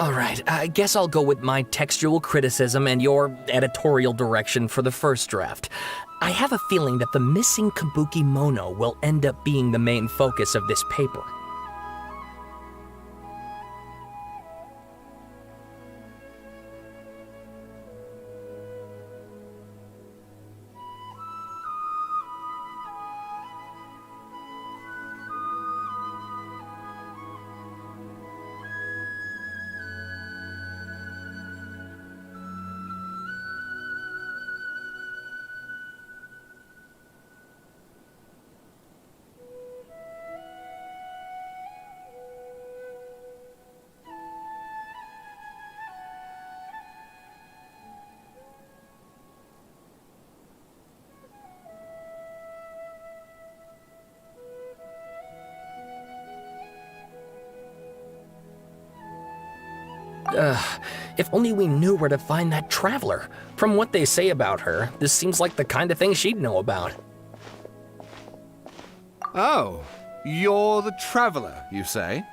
Alright, I guess I'll go with my textual criticism and your editorial direction for the first draft. I have a feeling that the missing Kabuki Mono will end up being the main focus of this paper. If only we knew where to find that traveler. From what they say about her, this seems like the kind of thing she'd know about. Oh, you're the traveler, you say?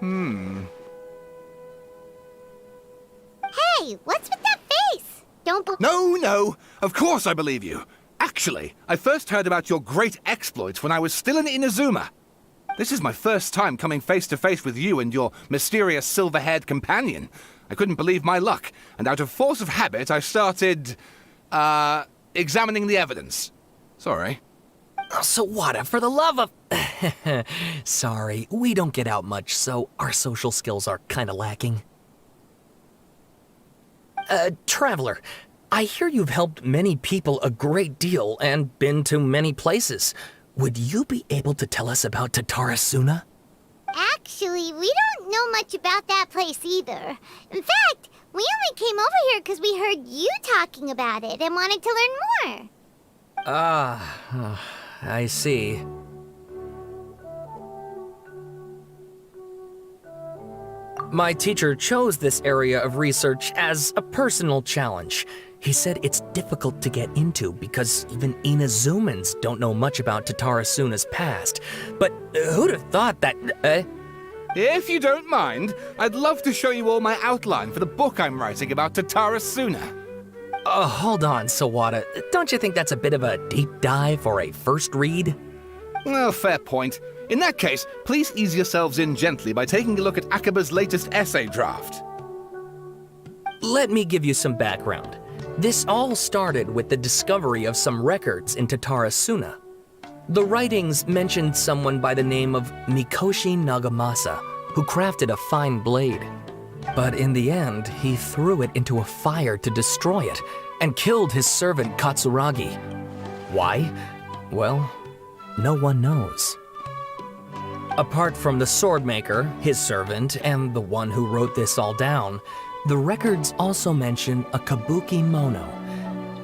Hey, what's with that face? Don't No, of course I believe you. Actually, I first heard about your great exploits when I was still in Inazuma. This is my first time coming face to face with you and your mysterious silver-haired companion. I couldn't believe my luck, and out of force of habit, I started, examining the evidence. Sorry. Sawada, for the love of... Sorry, we don't get out much, so our social skills are kinda lacking. Traveler, I hear you've helped many people a great deal and been to many places. Would you be able to tell us about Tatarasuna? Actually, we don't know much about that place either. In fact, we only came over here because we heard you talking about it and wanted to learn more. I see. My teacher chose this area of research as a personal challenge. He said it's difficult to get into because even Inazumans don't know much about Tatarasuna's past. But who'd have thought that, If you don't mind, I'd love to show you all my outline for the book I'm writing about Tatarasuna. Hold on, Sawada. Don't you think that's a bit of a deep dive for a first read? Well, fair point. In that case, please ease yourselves in gently by taking a look at Akaba's latest essay draft. Let me give you some background. This all started with the discovery of some records in Tatarasuna. The writings mentioned someone by the name of Mikoshi Nagamasa, who crafted a fine blade. But in the end, he threw it into a fire to destroy it, and killed his servant Katsuragi. Why? Well, no one knows. Apart from the swordmaker, his servant, and the one who wrote this all down, the records also mention a Kabuki Mono.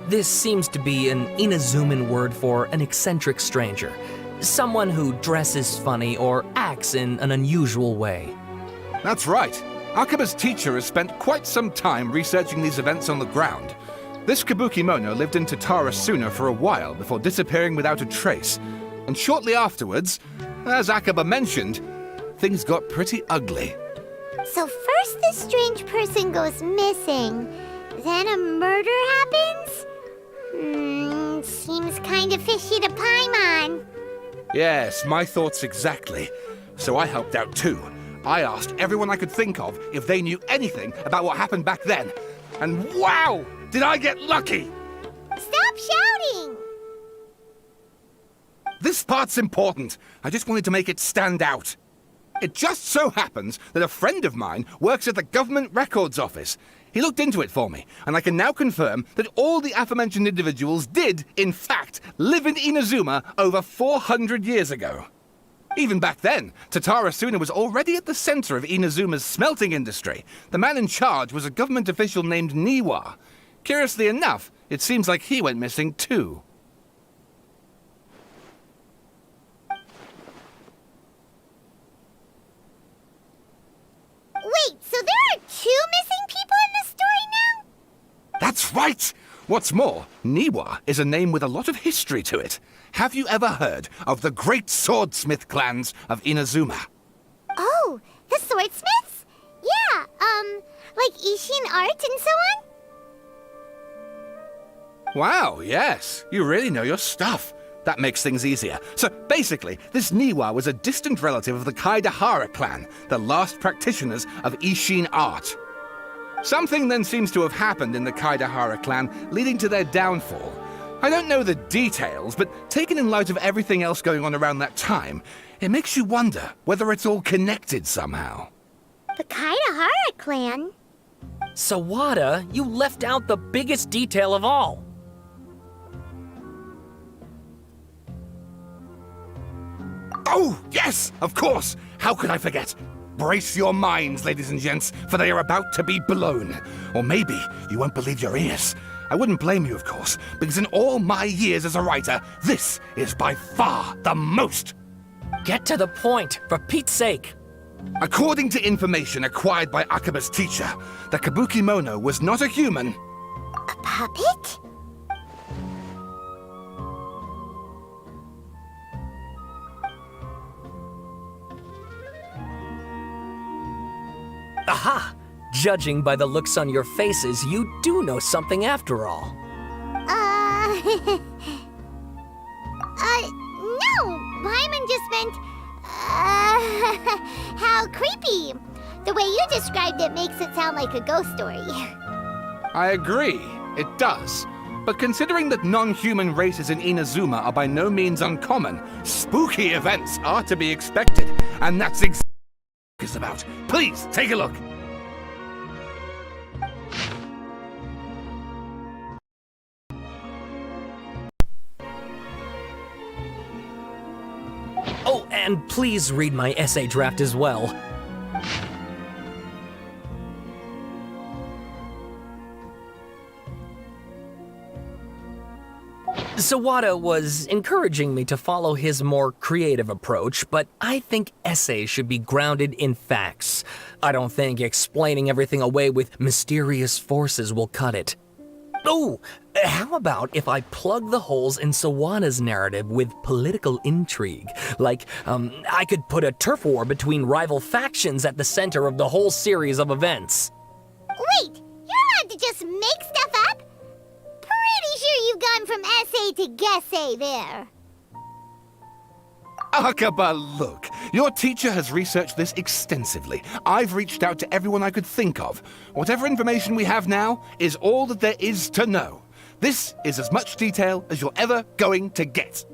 This seems to be an Inazuman word for an eccentric stranger, someone who dresses funny or acts in an unusual way. That's right. Akaba's teacher has spent quite some time researching these events on the ground. This Kabuki Mono lived in Tatarasuna for a while before disappearing without a trace. And shortly afterwards, as Akaba mentioned, things got pretty ugly. So first this strange person goes missing, then a murder happens? Seems kind of fishy to Paimon. Yes, my thoughts exactly. So I helped out too. I asked everyone I could think of if they knew anything about what happened back then. And wow, did I get lucky! Stop shouting! This part's important. I just wanted to make it stand out. It just so happens that a friend of mine works at the government records office. He looked into it for me, and I can now confirm that all the aforementioned individuals did, in fact, live in Inazuma over 400 years ago. Even back then, Tatarasuna was already at the center of Inazuma's smelting industry. The man in charge was a government official named Niwa. Curiously enough, it seems like he went missing too. Wait, so there are two missing people in the story now? That's right! What's more, Niwa is a name with a lot of history to it. Have you ever heard of the great swordsmith clans of Inazuma? Oh, the swordsmiths? Yeah, like Ishin art and so on? Wow, yes. You really know your stuff. That makes things easier. So basically, this Niwa was a distant relative of the Kaidahara clan, the last practitioners of Ishin art. Something then seems to have happened in the Kaidahara clan, leading to their downfall. I don't know the details, but taken in light of everything else going on around that time, it makes you wonder whether it's all connected somehow. The Kaidahara clan? Sawada, you left out the biggest detail of all. Oh, yes, of course. How could I forget? Brace your minds, ladies and gents, for they are about to be blown. Or maybe you won't believe your ears. I wouldn't blame you, of course, because in all my years as a writer, this is by far the most. Get to the point, for Pete's sake. According to information acquired by Akaba's teacher, the Kabukimono was not a human. A puppet? Aha! Judging by the looks on your faces, you do know something after all. No! Paimon just meant, how creepy. The way you described it makes it sound like a ghost story. I agree, it does. But considering that non-human races in Inazuma are by no means uncommon, spooky events are to be expected, and that's exactly what it's about. Please, take a look. Oh, and please read my essay draft as well. Sawada was encouraging me to follow his more creative approach, but I think essays should be grounded in facts. I don't think explaining everything away with mysterious forces will cut it. Oh, how about if I plug the holes in Sawada's narrative with political intrigue? Like, I could put a turf war between rival factions at the center of the whole series of events. Wait, you're allowed to just make stuff up? Pretty sure you've gone from essay to guessay there. Akaba, look. Your teacher has researched this extensively. I've reached out to everyone I could think of. Whatever information we have now is all that there is to know. This is as much detail as you're ever going to get.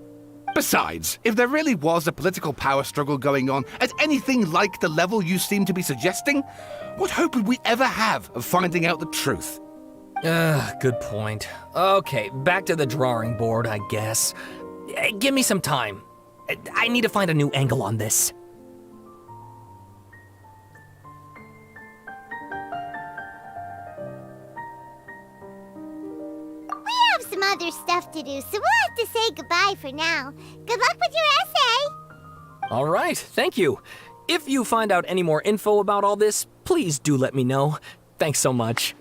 Besides, if there really was a political power struggle going on at anything like the level you seem to be suggesting, what hope would we ever have of finding out the truth? Good point. Okay, back to the drawing board, I guess. Give me some time. I need to find a new angle on this. We have some other stuff to do, so we'll have to say goodbye for now. Good luck with your essay! All right, thank you. If you find out any more info about all this, please do let me know. Thanks so much.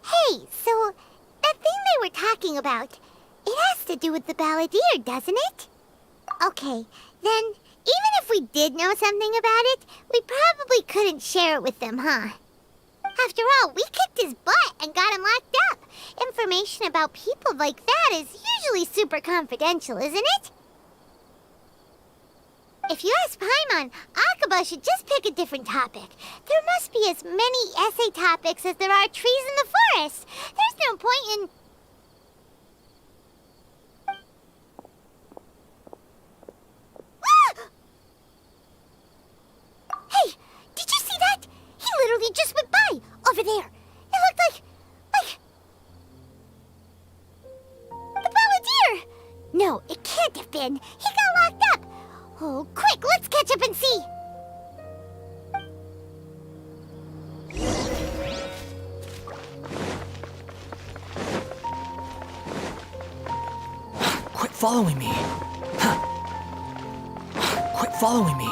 Hey, so that thing they were talking about, it has to do with the balladeer, doesn't it? Okay, then even if we did know something about it, we probably couldn't share it with them, huh? After all, we kicked his butt and got him locked up. Information about people like that is usually super confidential, isn't it? If you ask Paimon, Akaba should just pick a different topic. There must be as many essay topics as there are trees in the forest. There's no point in... Ah! Hey, did you see that? He literally just went by, over there. It looked like... the balladeer! No, it can't have been. He got locked up. Oh, quick, let's catch up and see. Quit following me. Quit following me.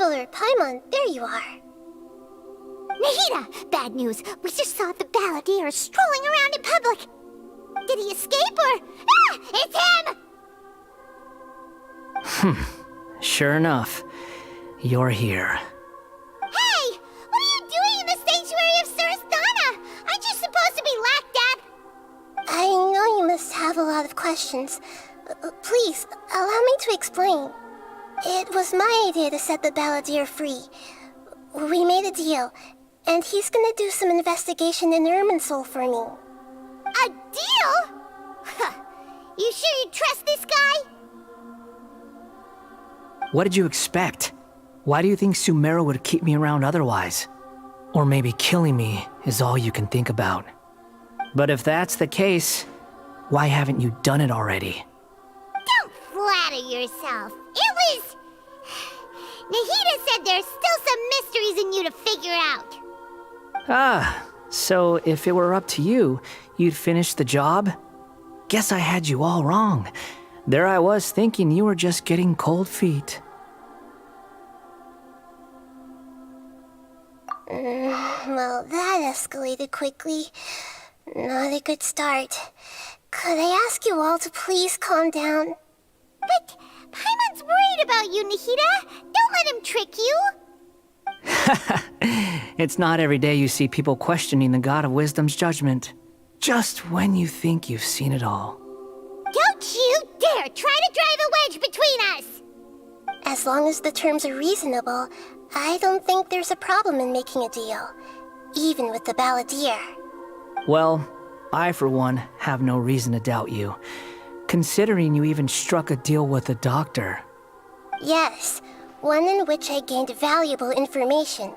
traveler, Paimon, there you are. Nahida! Bad news! We just saw the balladeer strolling around in public! Did he escape or... Ah! It's him! Sure enough, you're here. Hey! What are you doing in the sanctuary of Surasthana? Aren't you supposed to be lacked up? I know you must have a lot of questions. Please, allow me to explain. It was my idea to set the balladeer free. We made a deal, and he's gonna do some investigation in Irminsul for me. A deal? Huh. You sure you trust this guy? What did you expect? Why do you think Sumeru would keep me around otherwise? Or maybe killing me is all you can think about. But if that's the case, why haven't you done it already? Don't flatter yourself. It was... Nahida said there's still some mysteries in you to figure out. Ah, so if it were up to you, you'd finish the job? Guess I had you all wrong. There I was thinking you were just getting cold feet. Well, that escalated quickly. Not a good start. Could I ask you all to please calm down? But Paimon's worried about you, Nahida. Don't let him trick you. It's not every day you see people questioning the God of Wisdom's judgment. Just when you think you've seen it all. Don't you dare try to drive a wedge between us! As long as the terms are reasonable, I don't think there's a problem in making a deal. Even with the balladeer. Well, I for one have no reason to doubt you, considering you even struck a deal with the doctor. Yes, one in which I gained valuable information.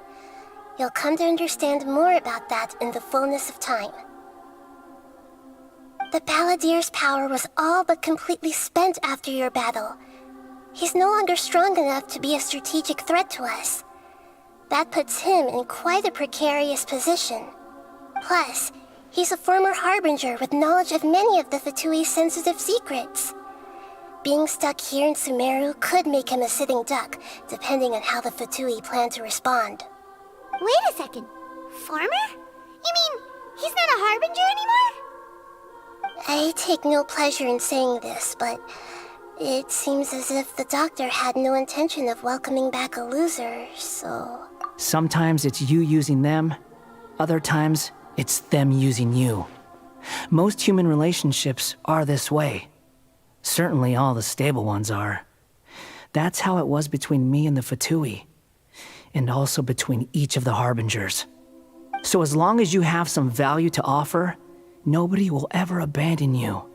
You'll come to understand more about that in the fullness of time. The balladeer's power was all but completely spent after your battle. He's no longer strong enough to be a strategic threat to us. That puts him in quite a precarious position. Plus, he's a former Harbinger with knowledge of many of the Fatui's sensitive secrets. Being stuck here in Sumeru could make him a sitting duck, depending on how the Fatui plan to respond. Wait a second. Former? You mean he's not a Harbinger anymore? I take no pleasure in saying this, but it seems as if the doctor had no intention of welcoming back a loser, so... Sometimes it's you using them, other times it's them using you. Most human relationships are this way. Certainly all the stable ones are. That's how it was between me and the Fatui, and also between each of the Harbingers. So as long as you have some value to offer, nobody will ever abandon you.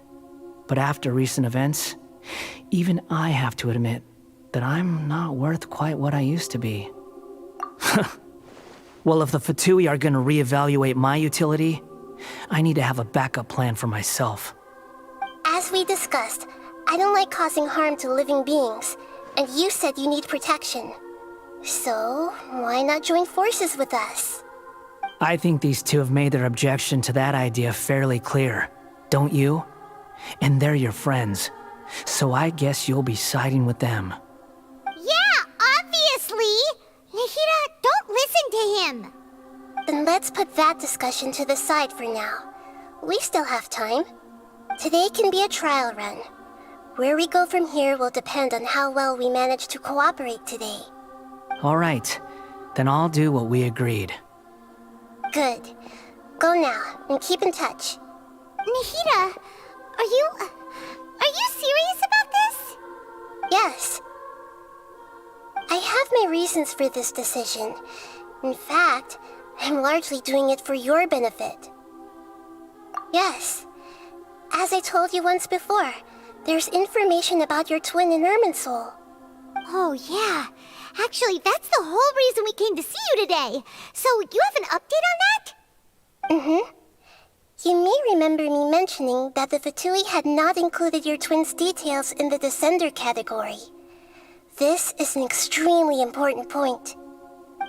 But after recent events, even I have to admit that I'm not worth quite what I used to be. Well, if the Fatui are gonna reevaluate my utility, I need to have a backup plan for myself. As we discussed, I don't like causing harm to living beings, and you said you need protection. So, why not join forces with us? I think these two have made their objection to that idea fairly clear, don't you? And they're your friends, so I guess you'll be siding with them. Yeah, obviously! Nahida, don't listen to him! Then let's put that discussion to the side for now. We still have time. Today can be a trial run. Where we go from here will depend on how well we manage to cooperate today. All right, then I'll do what we agreed. Good. Go now, and keep in touch. Nahida, are you serious about this? Yes. I have my reasons for this decision. In fact, I'm largely doing it for your benefit. Yes. As I told you once before, there's information about your twin in Irminsul. Oh, yeah. Actually, that's the whole reason we came to see you today. So, you have an update on that? Mm-hmm. You may remember me mentioning that the Fatui had not included your twin's details in the Descender category. This is an extremely important point.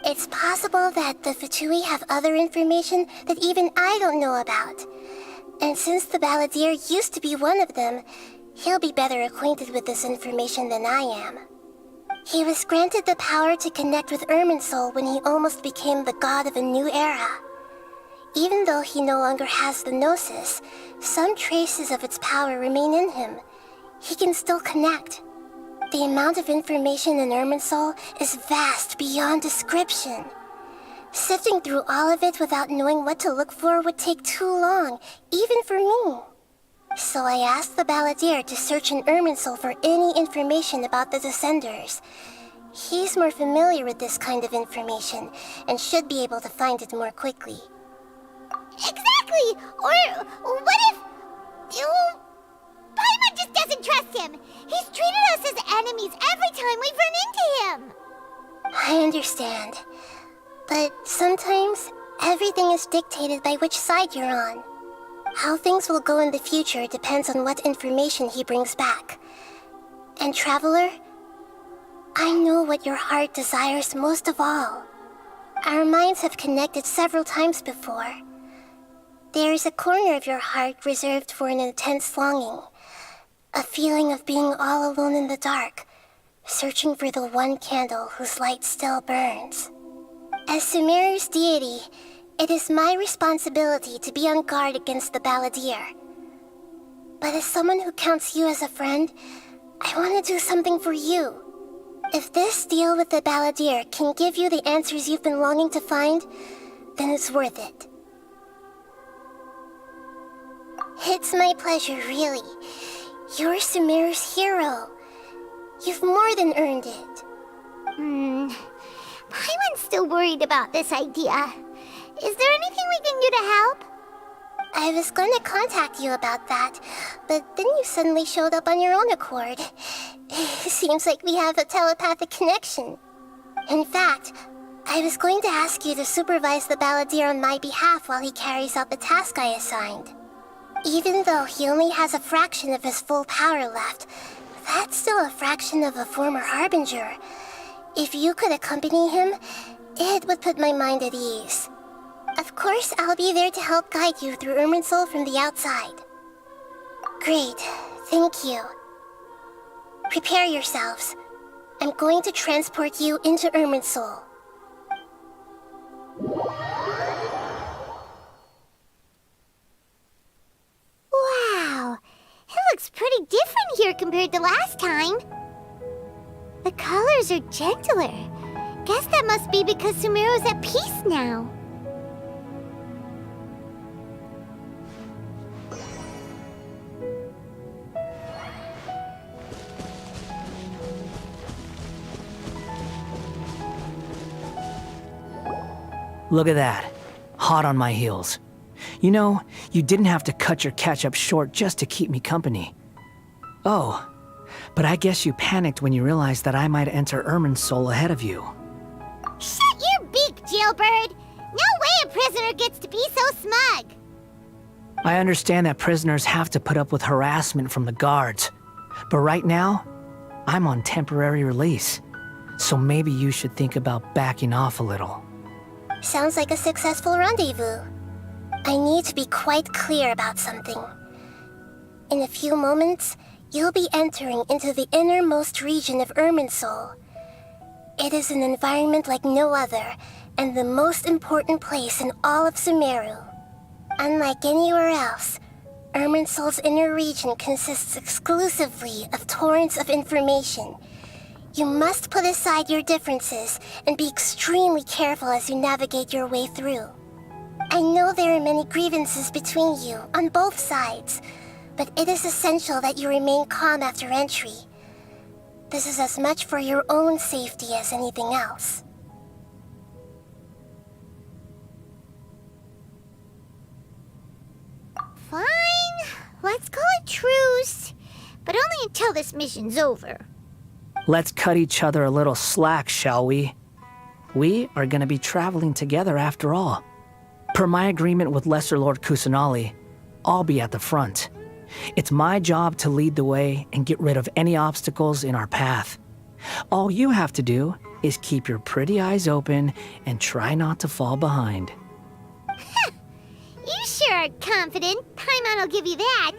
It's possible that the Fatui have other information that even I don't know about. And since the balladeer used to be one of them, he'll be better acquainted with this information than I am. He was granted the power to connect with Irminsul when he almost became the god of a new era. Even though he no longer has the Gnosis, some traces of its power remain in him. He can still connect. The amount of information in Irminsul is vast beyond description. Sifting through all of it without knowing what to look for would take too long, even for me. So I asked the Balladeer to search in Irminsul for any information about the Descenders. He's more familiar with this kind of information, and should be able to find it more quickly. Exactly! Or what if... Paimon just doesn't trust him! He's treated us as enemies every time we've run into him! I understand. But sometimes, everything is dictated by which side you're on. How things will go in the future depends on what information he brings back. And Traveler, I know what your heart desires most of all. Our minds have connected several times before. There is a corner of your heart reserved for an intense longing. A feeling of being all alone in the dark, searching for the one candle whose light still burns. As Sumeru's deity, it is my responsibility to be on guard against the Balladeer. But as someone who counts you as a friend, I want to do something for you. If this deal with the Balladeer can give you the answers you've been longing to find, then it's worth it. It's my pleasure, really. You're Sumeru's hero. You've more than earned it. Paimon's still worried about this idea. Is there anything we can do to help? I was going to contact you about that, but then you suddenly showed up on your own accord. Seems like we have a telepathic connection. In fact, I was going to ask you to supervise the Balladeer on my behalf while he carries out the task I assigned. Even though he only has a fraction of his full power left, that's still a fraction of a former Harbinger. If you could accompany him, it would put my mind at ease. Of course, I'll be there to help guide you through Irminsul from the outside. Great, thank you. Prepare yourselves. I'm going to transport you into Irminsul. Wow, it looks pretty different here compared to last time. The colors are gentler. Guess that must be because Sumeru's at peace now. Look at that. Hot on my heels. You know, you didn't have to cut your catch-up short just to keep me company. Oh, but I guess you panicked when you realized that I might enter Irminsul ahead of you. Shut your beak, jailbird! No way a prisoner gets to be so smug! I understand that prisoners have to put up with harassment from the guards, but right now, I'm on temporary release, so maybe you should think about backing off a little. Sounds like a successful rendezvous. I need to be quite clear about something. In a few moments, you'll be entering into the innermost region of Irminsul. It is an environment like no other, and the most important place in all of Sumeru. Unlike anywhere else, Irminsul's inner region consists exclusively of torrents of information. You must put aside your differences and be extremely careful as you navigate your way through. I know there are many grievances between you, on both sides, but it is essential that you remain calm after entry. This is as much for your own safety as anything else. Fine, let's call it truce, but only until this mission's over. Let's cut each other a little slack, shall we? We are gonna be traveling together after all. Per my agreement with Lesser Lord Kusanali, I'll be at the front. It's my job to lead the way and get rid of any obstacles in our path. All you have to do is keep your pretty eyes open and try not to fall behind. You sure are confident. Paimon will give you that.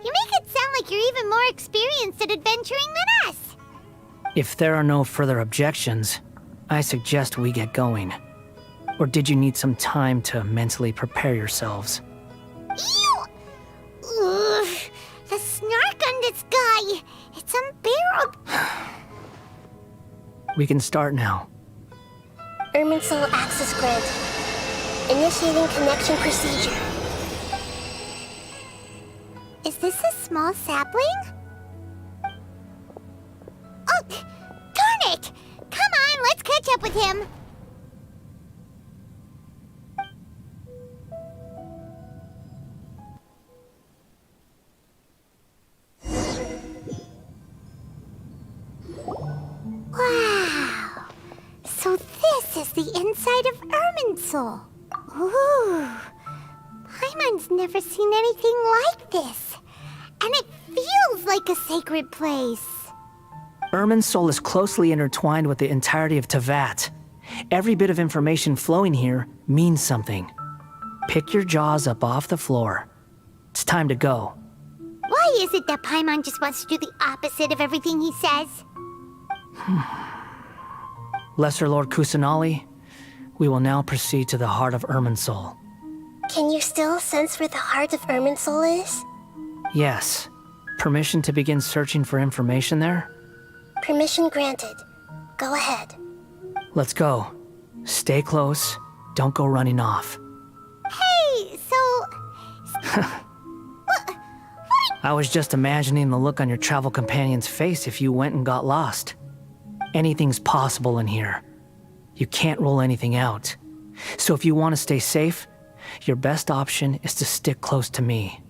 You make it sound like you're even more experienced at adventuring than us. If there are no further objections, I suggest we get going. Or did you need some time to mentally prepare yourselves? Ew! Ugh, the snark on this guy! It's unbearable! We can start now. Irminsul access granted. Initiating connection procedure. Is this a small sapling? Oh, darn it! Come on, let's catch up with him! Wow! So this is the inside of Irminsul. Ooh! Paimon's never seen anything like this. And it feels like a sacred place. Irminsul is closely intertwined with the entirety of Teyvat. Every bit of information flowing here means something. Pick your jaws up off the floor. It's time to go. Why is it that Paimon just wants to do the opposite of everything he says? Lesser Lord Kusanali, we will now proceed to the heart of Irminsul. Can you still sense where the heart of Irminsul is? Yes. Permission to begin searching for information there? Permission granted. Go ahead. Let's go. Stay close. Don't go running off. Hey, so... I was just imagining the look on your travel companion's face if you went and got lost. Anything's possible in here. You can't rule anything out. So if you want to stay safe, your best option is to stick close to me.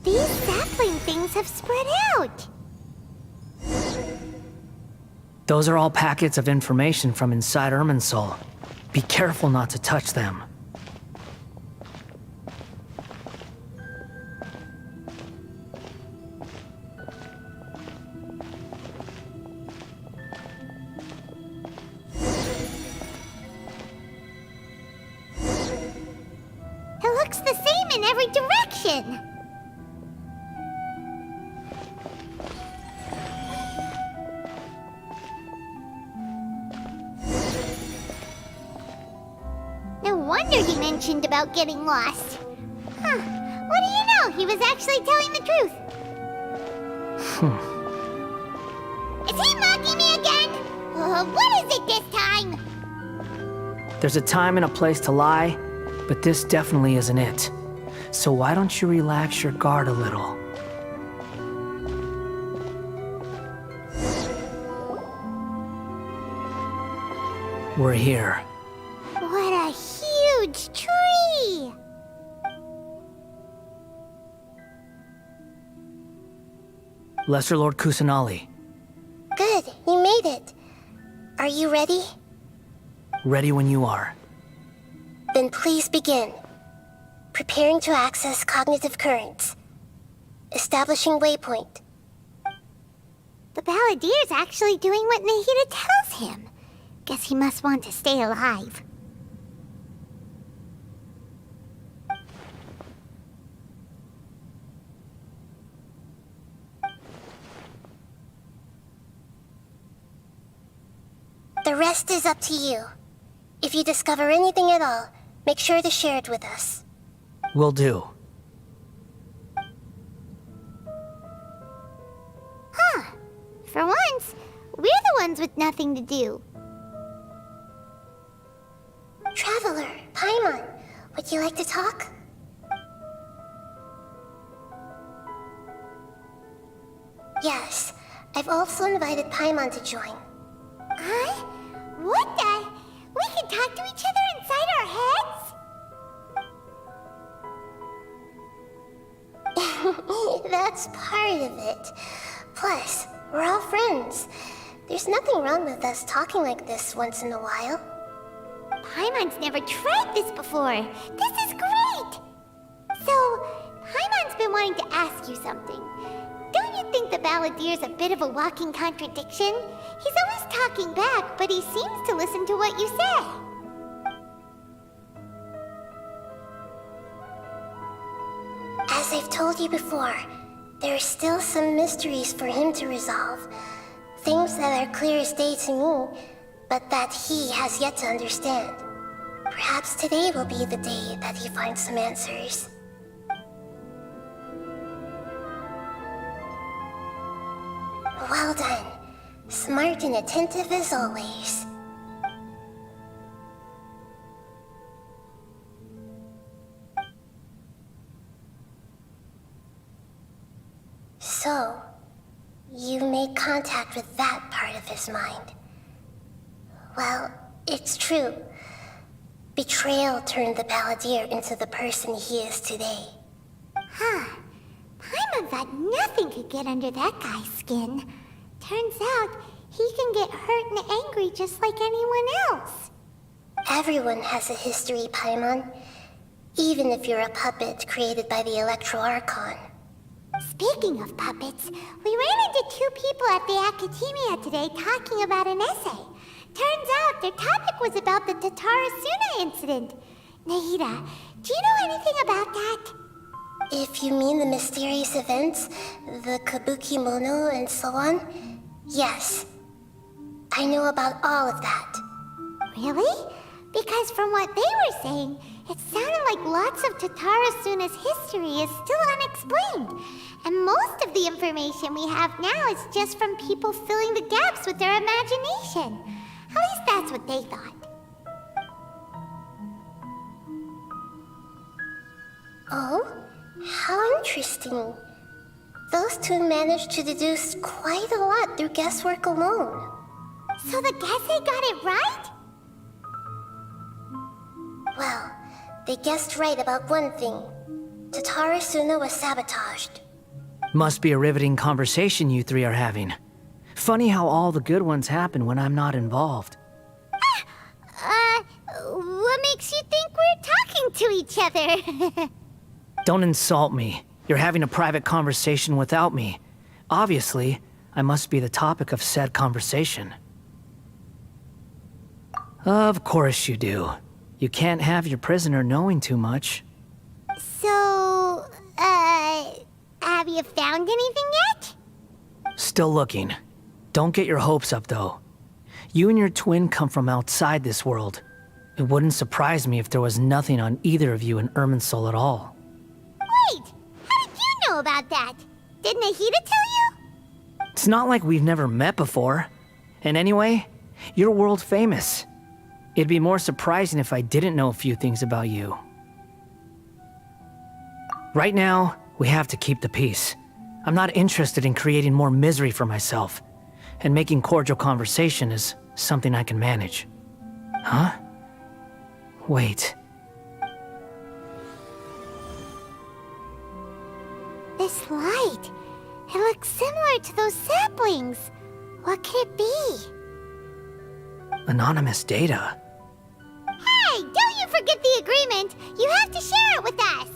These sapling things have spread out. Those are all packets of information from inside Irminsul. Be careful not to touch them. It looks the same in every direction. No wonder he mentioned about getting lost. Huh. What do you know? He was actually telling the truth. Is he mocking me again? What is it this time? There's a time and a place to lie, but this definitely isn't it. So why don't you relax your guard a little? We're here. What a huge tree! Lesser Lord Kusanali, Good, you made it. Are you ready? ready when you are. Then please begin. Preparing to access cognitive currents. Establishing waypoint. The Balladier's actually doing what Nahida tells him. Guess he must want to stay alive. The rest is up to you. If you discover anything at all, make sure to share it with us. Will do. For once, we're the ones with nothing to do. Traveler, Paimon, would you like to talk? Yes, I've also invited Paimon to join. Huh? What the? We can talk to each other inside our heads? That's part of it. Plus, we're all friends. There's nothing wrong with us talking like this once in a while. Paimon's never tried this before. This is great! So, Paimon's been wanting to ask you something. Don't you think the Balladier's a bit of a walking contradiction? He's always talking back, but he seems to listen to what you say. As I've told you before, there are still some mysteries for him to resolve. Things that are clear as day to me, but that he has yet to understand. Perhaps today will be the day that he finds some answers. Well done. Smart and attentive as always. So, you made contact with that part of his mind. Well, it's true. Betrayal turned the Balladeer into the person he is today. Huh. Paimon thought nothing could get under that guy's skin. Turns out, he can get hurt and angry just like anyone else. Everyone has a history, Paimon. Even if you're a puppet created by the Electro Archon. Speaking of puppets, we ran into two people at the Academia today talking about an essay. Turns out their topic was about the Tatarasuna incident. Nahida, do you know anything about that? If you mean the mysterious events, the Kabuki Mono and so on, yes. I know about all of that. Really? Because from what they were saying, it sounded like lots of Tatarasuna's history is still unexplained. And most of the information we have now is just from people filling the gaps with their imagination. At least that's what they thought. Oh? How interesting. Those two managed to deduce quite a lot through guesswork alone. So the Gese got it right? Well, they guessed right about one thing. Tatarasuna was sabotaged. Must be a riveting conversation you three are having. Funny how all the good ones happen when I'm not involved. What makes you think we're talking to each other? Don't insult me. You're having a private conversation without me. Obviously, I must be the topic of said conversation. Of course you do. You can't have your prisoner knowing too much. So, have you found anything yet? Still looking. Don't get your hopes up, though. You and your twin come from outside this world. It wouldn't surprise me if there was nothing on either of you in Irminsul at all. Wait! How did you know about that? Did Nahida tell you? It's not like we've never met before. And anyway, you're world famous. It'd be more surprising if I didn't know a few things about you. Right now, we have to keep the peace. I'm not interested in creating more misery for myself. And making cordial conversation is something I can manage. Huh? Wait. This light. It looks similar to those saplings. What could it be? Anonymous data. Hey, don't you forget the agreement! You have to share it with us!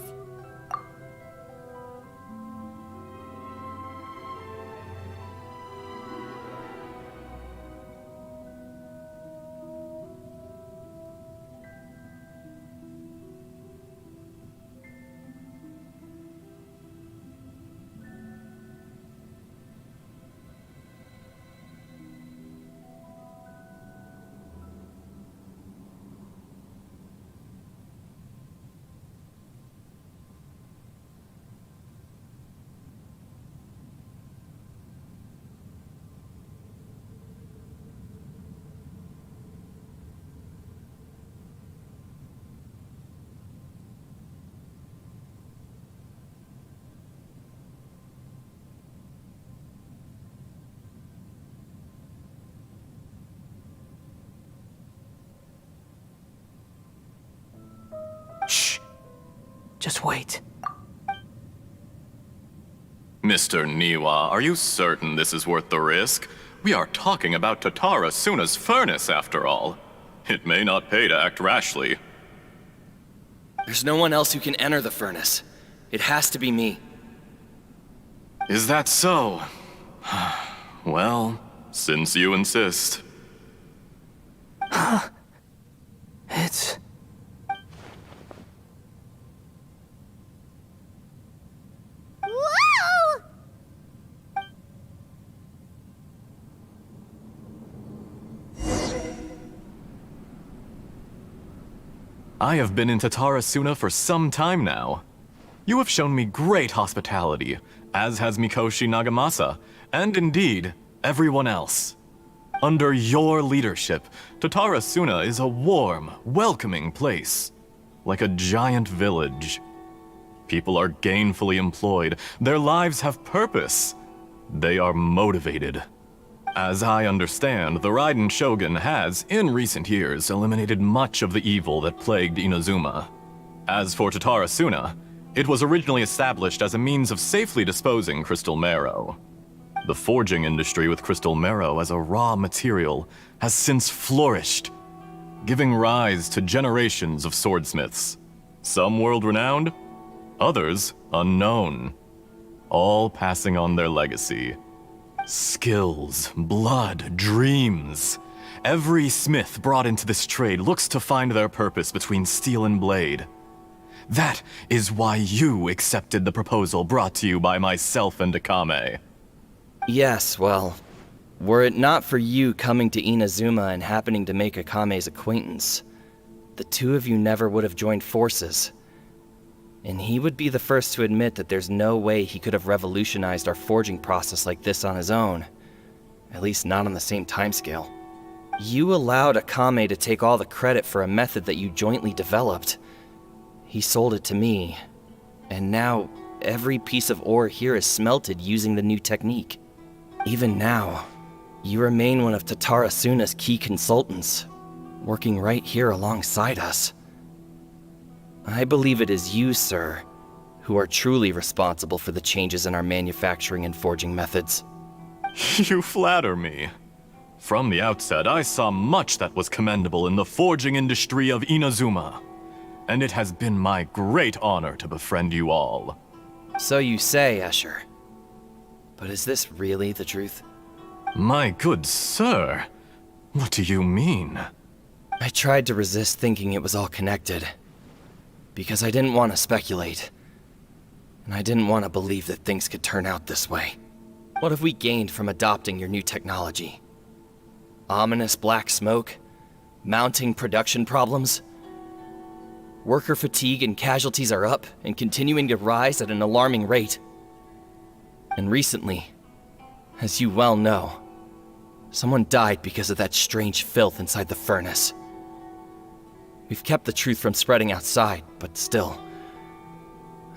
Shh. Just wait. Mr. Niwa, are you certain this is worth the risk? We are talking about Tatarasuna's furnace, after all. It may not pay to act rashly. There's no one else who can enter the furnace. It has to be me. Is that so? Well, since you insist. It's... Whoa! I have been in Tatarasuna for some time now. You have shown me great hospitality, as has Mikoshi Nagamasa, and indeed, everyone else. Under your leadership, Tatarasuna is a warm, welcoming place, like a giant village. People are gainfully employed, their lives have purpose. They are motivated. As I understand, the Raiden Shogun has, in recent years, eliminated much of the evil that plagued Inazuma. As for Tatarasuna, it was originally established as a means of safely disposing crystal marrow. The forging industry with crystal marrow as a raw material has since flourished, giving rise to generations of swordsmiths. Some world-renowned, others unknown, all passing on their legacy. Skills, blood, dreams. Every smith brought into this trade looks to find their purpose between steel and blade. That is why you accepted the proposal brought to you by myself and Akame. Yes, well, were it not for you coming to Inazuma and happening to make Akame's acquaintance, the two of you never would have joined forces. And he would be the first to admit that there's no way he could have revolutionized our forging process like this on his own. At least not on the same timescale. You allowed Akame to take all the credit for a method that you jointly developed. He sold it to me, and now every piece of ore here is smelted using the new technique. Even now, you remain one of Tatarasuna's key consultants, working right here alongside us. I believe it is you, sir, who are truly responsible for the changes in our manufacturing and forging methods. You flatter me. From the outset, I saw much that was commendable in the forging industry of Inazuma, and it has been my great honor to befriend you all. So you say, Escher. But is this really the truth? My good sir, what do you mean? I tried to resist thinking it was all connected, because I didn't want to speculate, and I didn't want to believe that things could turn out this way. What have we gained from adopting your new technology? Ominous black smoke? Mounting production problems? Worker fatigue and casualties are up and continuing to rise at an alarming rate. And recently, as you well know, someone died because of that strange filth inside the furnace. We've kept the truth from spreading outside, but still,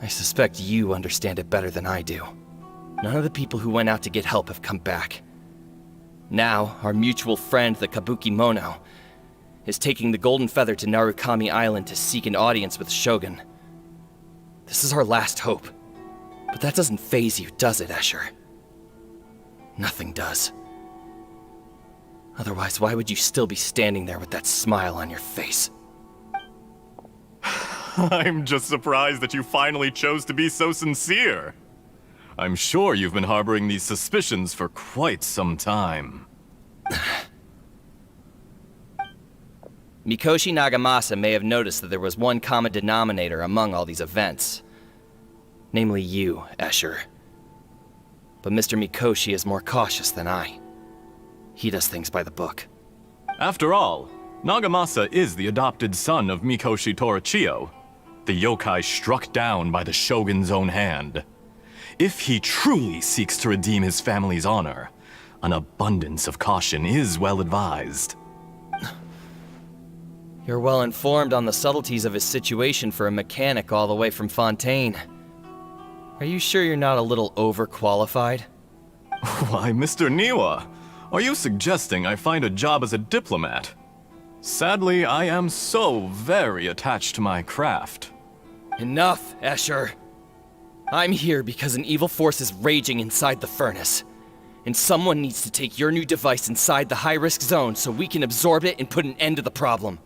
I suspect you understand it better than I do. None of the people who went out to get help have come back. Now, our mutual friend, the Kabuki Mono, is taking the Golden Feather to Narukami Island to seek an audience with Shogun. This is our last hope. But that doesn't faze you, does it, Escher? Nothing does. Otherwise, why would you still be standing there with that smile on your face? I'm just surprised that you finally chose to be so sincere. I'm sure you've been harboring these suspicions for quite some time. Mikoshi Nagamasa may have noticed that there was one common denominator among all these events. Namely you, Escher. But Mr. Mikoshi is more cautious than I. He does things by the book. After all, Nagamasa is the adopted son of Mikoshi Torachiyo, the yokai struck down by the Shogun's own hand. If he truly seeks to redeem his family's honor, an abundance of caution is well advised. You're well informed on the subtleties of his situation for a mechanic all the way from Fontaine. Are you sure you're not a little overqualified? Why, Mr. Niwa, are you suggesting I find a job as a diplomat? Sadly, I am so very attached to my craft. Enough, Escher. I'm here because an evil force is raging inside the furnace. And someone needs to take your new device inside the high-risk zone so we can absorb it and put an end to the problem.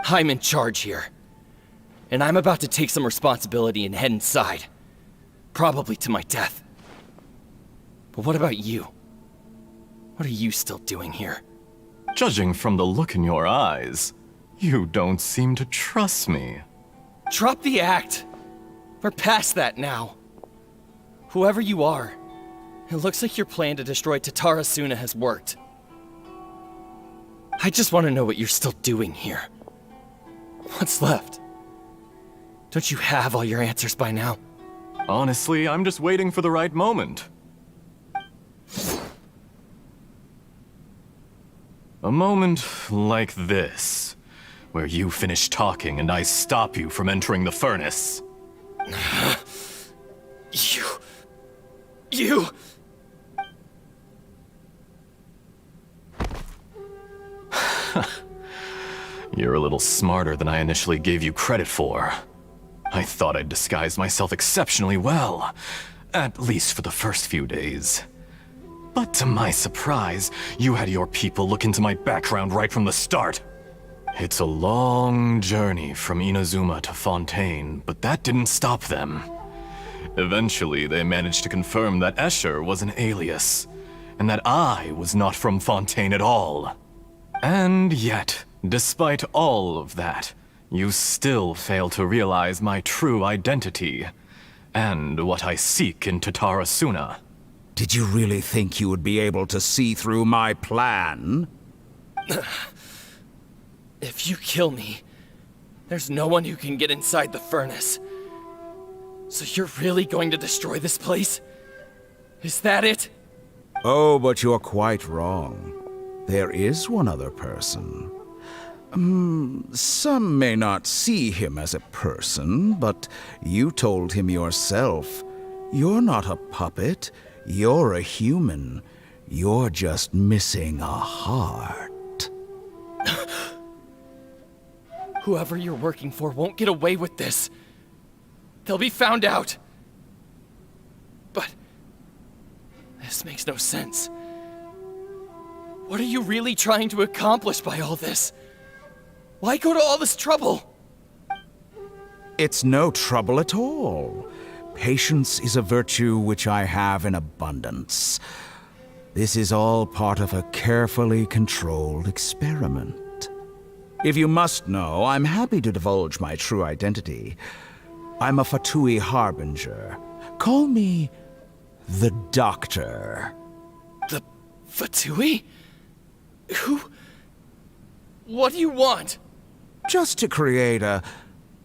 I'm in charge here. And I'm about to take some responsibility and head inside. Probably to my death. But what about you? What are you still doing here? Judging from the look in your eyes, you don't seem to trust me. Drop the act. We're past that now. Whoever you are, it looks like your plan to destroy Tatarasuna has worked. I just want to know what you're still doing here. What's left? Don't you have all your answers by now? Honestly, I'm just waiting for the right moment. A moment like this, where you finish talking and I stop you from entering the furnace. You... You're a little smarter than I initially gave you credit for. I thought I'd disguised myself exceptionally well, at least for the first few days. But to my surprise, you had your people look into my background right from the start. It's a long journey from Inazuma to Fontaine, but that didn't stop them. Eventually, they managed to confirm that Escher was an alias, and that I was not from Fontaine at all. And yet, despite all of that, you still fail to realize my true identity, and what I seek in Tatarasuna. Did you really think you would be able to see through my plan? If you kill me, there's no one who can get inside the furnace. So you're really going to destroy this place? Is that it? Oh, but you're quite wrong. There is one other person. Some may not see him as a person, but you told him yourself. You're not a puppet. You're a human. You're just missing a heart. Whoever you're working for won't get away with this. They'll be found out. But this makes no sense. What are you really trying to accomplish by all this? Why go to all this trouble? It's no trouble at all. Patience is a virtue which I have in abundance. This is all part of a carefully controlled experiment. If you must know, I'm happy to divulge my true identity. I'm a Fatui Harbinger. Call me the Doctor. The Fatui? Who? What do you want? Just to create a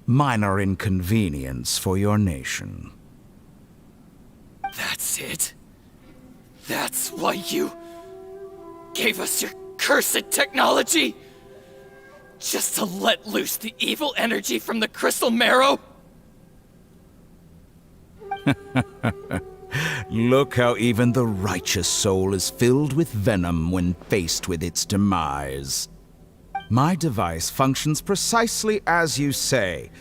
minor inconvenience for your nation. That's it? That's why you gave us your cursed technology? Just to let loose the evil energy from the crystal marrow? Look how even the righteous soul is filled with venom when faced with its demise. My device functions precisely as you say.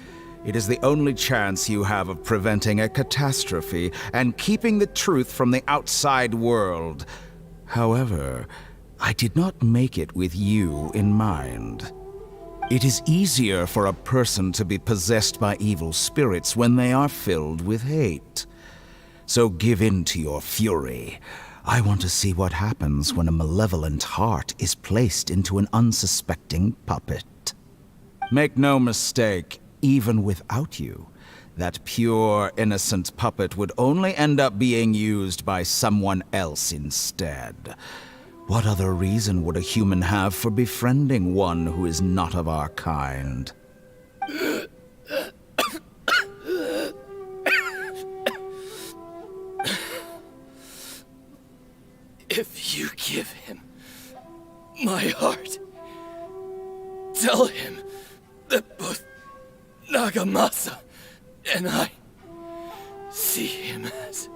It is the only chance you have of preventing a catastrophe and keeping the truth from the outside world. However, I did not make it with you in mind. It is easier for a person to be possessed by evil spirits when they are filled with hate. So give in to your fury. I want to see what happens when a malevolent heart is placed into an unsuspecting puppet. Make no mistake, even without you, that pure, innocent puppet would only end up being used by someone else instead. What other reason would a human have for befriending one who is not of our kind? If you give him my heart, tell him that both Nagamasa and I see him as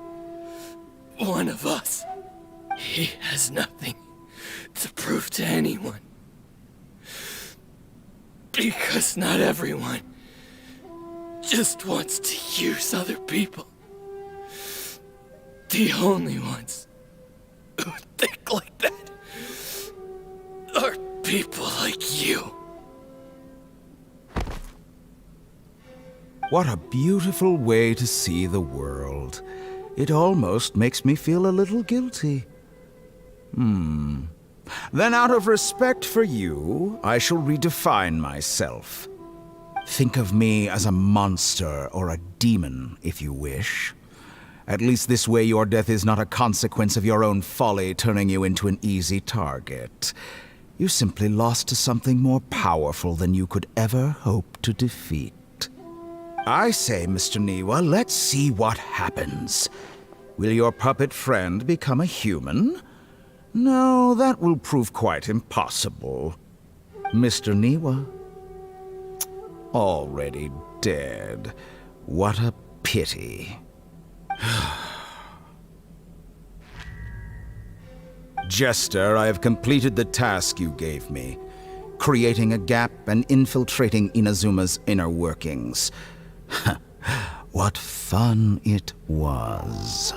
one of us. He has nothing to prove to anyone. Because not everyone just wants to use other people. The only ones who think like that are people like you. What a beautiful way to see the world. It almost makes me feel a little guilty. Then out of respect for you, I shall redefine myself. Think of me as a monster or a demon, if you wish. At least this way your death is not a consequence of your own folly turning you into an easy target. You simply lost to something more powerful than you could ever hope to defeat. I say, Mr. Niwa, let's see what happens. Will your puppet friend become a human? No, that will prove quite impossible. Mr. Niwa? Already dead. What a pity. Jester, I have completed the task you gave me, creating a gap and infiltrating Inazuma's inner workings. What fun it was.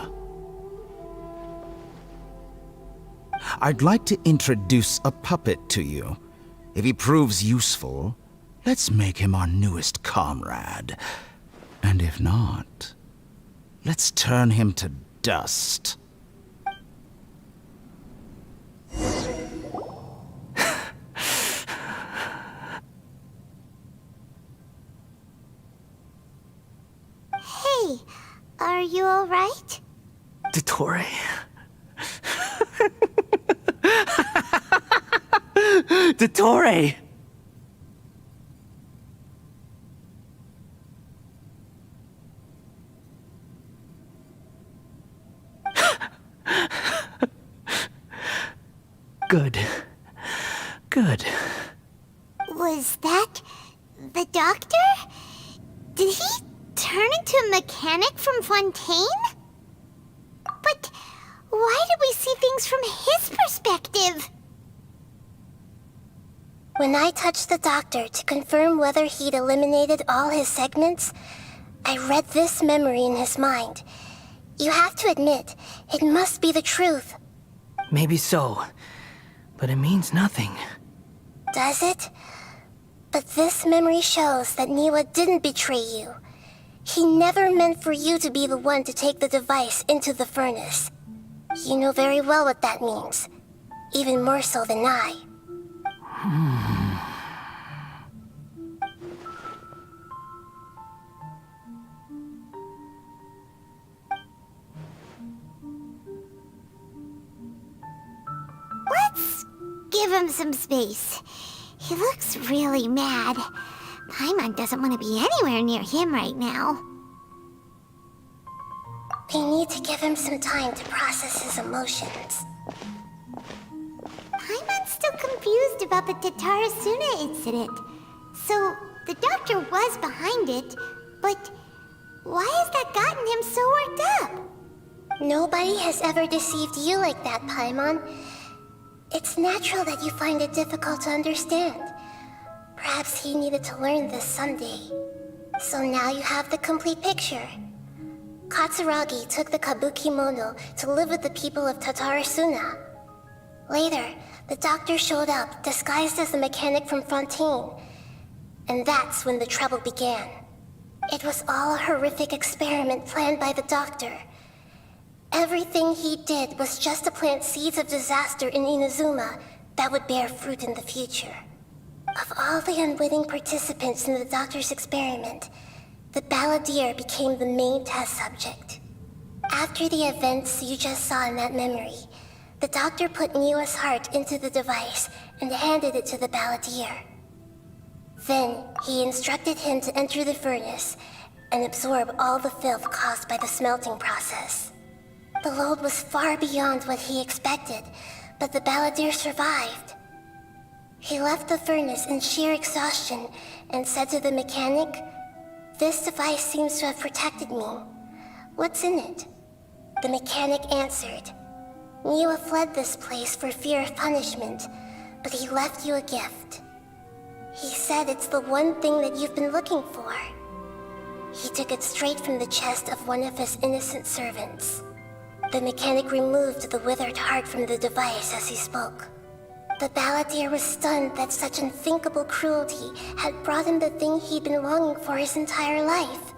I'd like to introduce a puppet to you. If he proves useful, let's make him our newest comrade. And if not, let's turn him to dust. Hey, are you alright? Dottore. Dottore! Good. Good. Was that the doctor? Did he turn into a mechanic from Fontaine? But why did we see things from his perspective? When I touched the doctor to confirm whether he'd eliminated all his segments, I read this memory in his mind. You have to admit, it must be the truth. Maybe so, but it means nothing. Does it? But this memory shows that Niwa didn't betray you. He never meant for you to be the one to take the device into the furnace. You know very well what that means. Even more so than I. Let's give him some space. He looks really mad. Paimon doesn't want to be anywhere near him right now. We need to give him some time to process his emotions. Paimon's still confused about the Tatarasuna incident. So, the doctor was behind it, but why has that gotten him so worked up? Nobody has ever deceived you like that, Paimon. It's natural that you find it difficult to understand. Perhaps he needed to learn this someday. So now you have the complete picture. Katsuragi took the kabuki mono to live with the people of Tatarasuna. Later, the doctor showed up, disguised as the mechanic from Fontaine. And that's when the trouble began. It was all a horrific experiment planned by the doctor. Everything he did was just to plant seeds of disaster in Inazuma that would bear fruit in the future. Of all the unwitting participants in the doctor's experiment, the balladeer became the main test subject. After the events you just saw in that memory, the doctor put Niwa's heart into the device and handed it to the balladeer. Then, he instructed him to enter the furnace and absorb all the filth caused by the smelting process. The load was far beyond what he expected, but the balladeer survived. He left the furnace in sheer exhaustion and said to the mechanic, "This device seems to have protected me. What's in it?" The mechanic answered, "Niwa fled this place for fear of punishment, but he left you a gift. He said it's the one thing that you've been looking for." He took it straight from the chest of one of his innocent servants. The mechanic removed the withered heart from the device as he spoke. The balladeer was stunned that such unthinkable cruelty had brought him the thing he'd been longing for his entire life.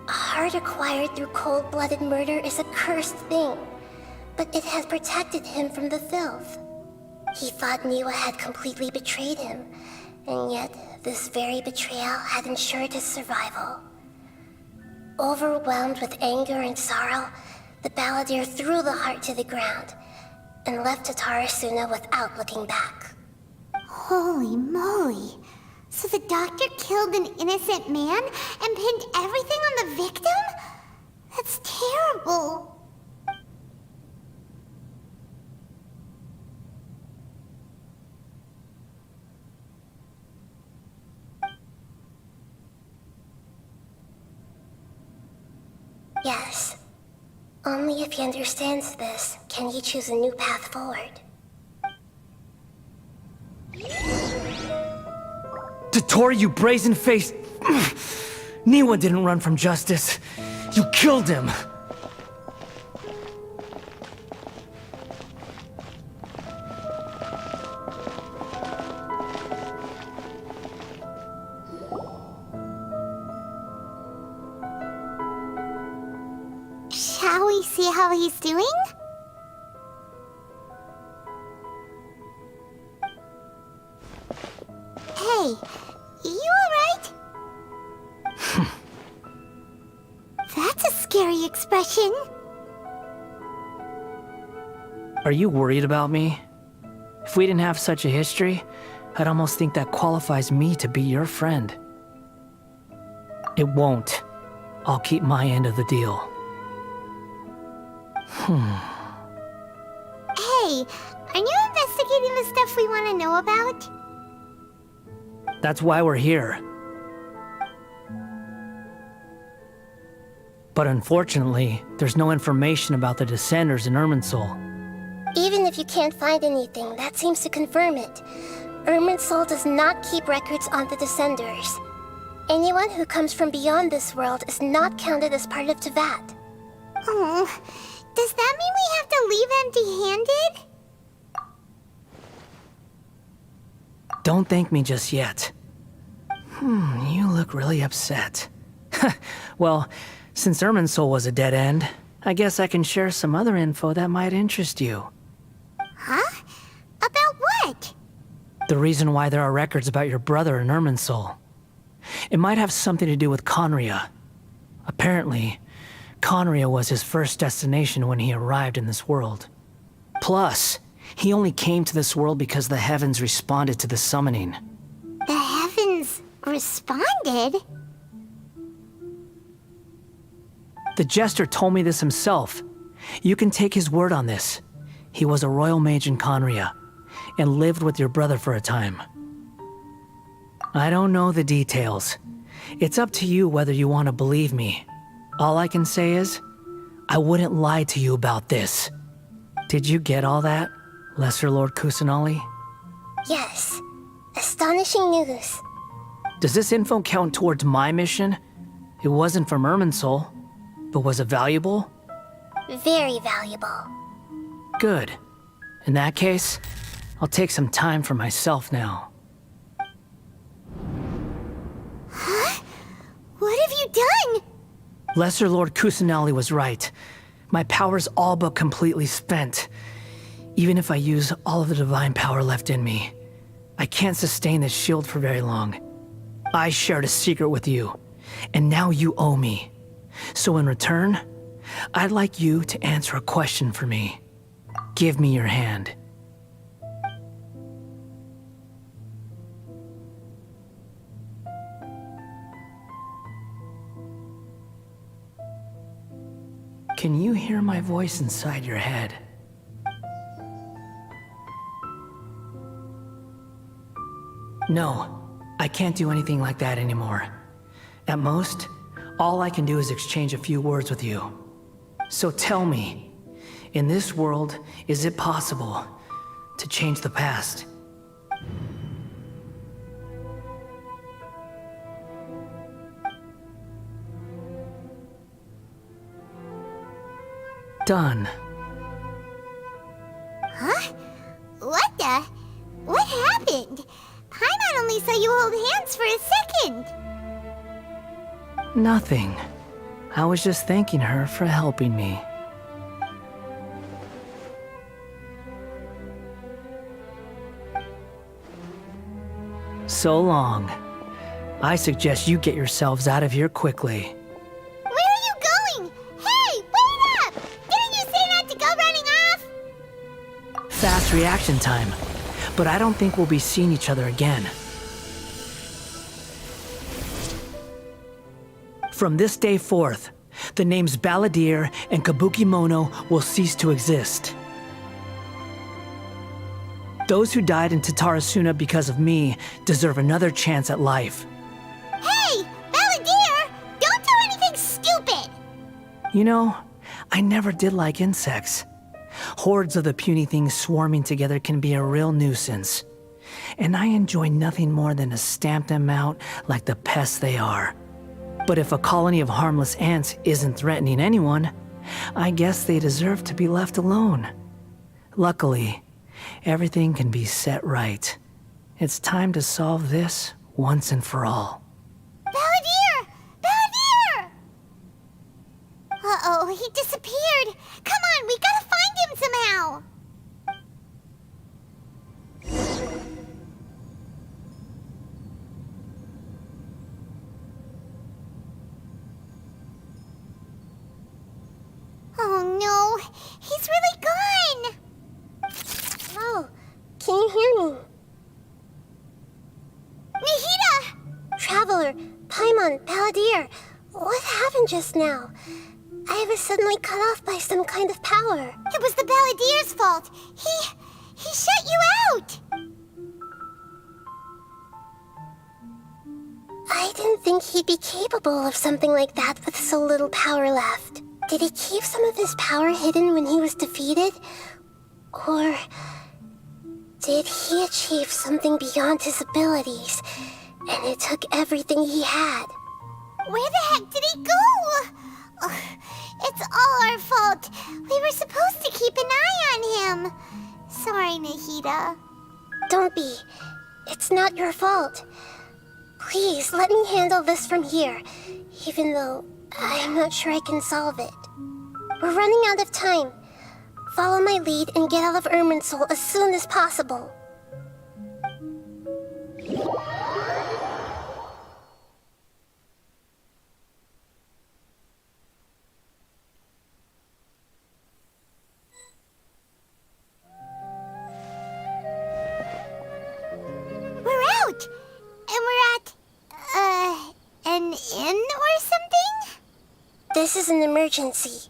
A heart acquired through cold-blooded murder is a cursed thing, but it had protected him from the filth. He thought Niwa had completely betrayed him, and yet this very betrayal had ensured his survival. Overwhelmed with anger and sorrow, the balladeer threw the heart to the ground and left Tatarasuna without looking back. Holy moly. So the doctor killed an innocent man and pinned everything on the victim? That's terrible. Yes. Only if he understands this can he choose a new path forward. Dottore, you brazen-faced... Niwa didn't run from justice. You killed him. Shall we see how he's doing? Hey, you alright? That's a scary expression. Are you worried about me? If we didn't have such a history, I'd almost think that qualifies me to be your friend. It won't. I'll keep my end of the deal. Hey, are you investigating the stuff we want to know about? That's why we're here. But unfortunately, there's no information about the Descenders in Irminsul. Even if you can't find anything, that seems to confirm it. Irminsul does not keep records on the Descenders. Anyone who comes from beyond this world is not counted as part of Tevat. Oh, does that mean we have to leave empty-handed? Don't thank me just yet. You look really upset. Well, since Irminsul was a dead end, I guess I can share some other info that might interest you. Huh? About what? The reason why there are records about your brother in Irminsul. It might have something to do with Conria. Apparently, Conria was his first destination when he arrived in this world. Plus, he only came to this world because the heavens responded to the summoning. The heavens responded? The Jester told me this himself. You can take his word on this. He was a royal mage in Conria, and lived with your brother for a time. I don't know the details. It's up to you whether you want to believe me. All I can say is, I wouldn't lie to you about this. Did you get all that, Lesser Lord Kusanali? Yes. Astonishing news. Does this info count towards my mission? It wasn't from Irminsul, but was it valuable? Very valuable. Good. In that case, I'll take some time for myself now. Huh? What have you done? Lesser Lord Kusanali was right. My power's all but completely spent. Even if I use all of the divine power left in me, I can't sustain this shield for very long. I shared a secret with you, and now you owe me. So in return, I'd like you to answer a question for me. Give me your hand. Can you hear my voice inside your head? No, I can't do anything like that anymore. At most, all I can do is exchange a few words with you. So tell me, in this world, is it possible to change the past? Done. Huh? What the? What happened? Paimon only saw you hold hands for a second. Nothing. I was just thanking her for helping me. so long. I suggest you get yourselves out of here quickly. Where are you going? Hey, wait up! Didn't you say not to go running off? Fast reaction time. But I don't think we'll be seeing each other again. From this day forth, the names Balladeer and Kabukimono will cease to exist. Those who died in Tatarasuna because of me deserve another chance at life. Hey, Balladeer! Don't do anything stupid! You know, I never did like insects. Hordes of the puny things swarming together can be a real nuisance. And I enjoy nothing more than to stamp them out like the pests they are. But if a colony of harmless ants isn't threatening anyone, I guess they deserve to be left alone. Luckily, everything can be set right. It's time to solve this once and for all. Balladeer! Balladeer! Uh-oh, he disappeared. Come on, we gotta find him somehow. Oh no, he's really gone. Oh, can you hear me? Nahida! Traveler, Paimon, Balladeer, what happened just now? I was suddenly cut off by some kind of power. It was the Balladeer's fault. He shut you out. I didn't think he'd be capable of something like that with so little power left. Did he keep some of his power hidden when he was defeated? Or did he achieve something beyond his abilities, and it took everything he had? Where the heck did he go? Ugh, it's all our fault. We were supposed to keep an eye on him. Sorry, Nahida. Don't be. It's not your fault. Please, let me handle this from here, even though I'm not sure I can solve it. We're running out of time. Follow my lead and get out of Irminsul as soon as possible. We're out! And we're at, an inn or something? This is an emergency.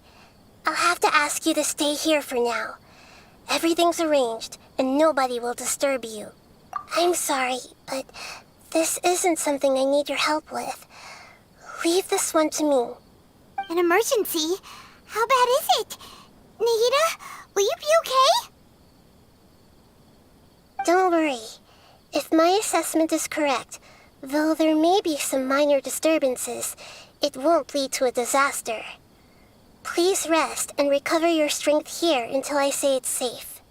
I'll have to ask you to stay here for now. Everything's arranged, and nobody will disturb you. I'm sorry, but this isn't something I need your help with. Leave this one to me. An emergency? How bad is it? Nahida, will you be okay? Don't worry. If my assessment is correct, though there may be some minor disturbances, it won't lead to a disaster. Please rest and recover your strength here until I say it's safe.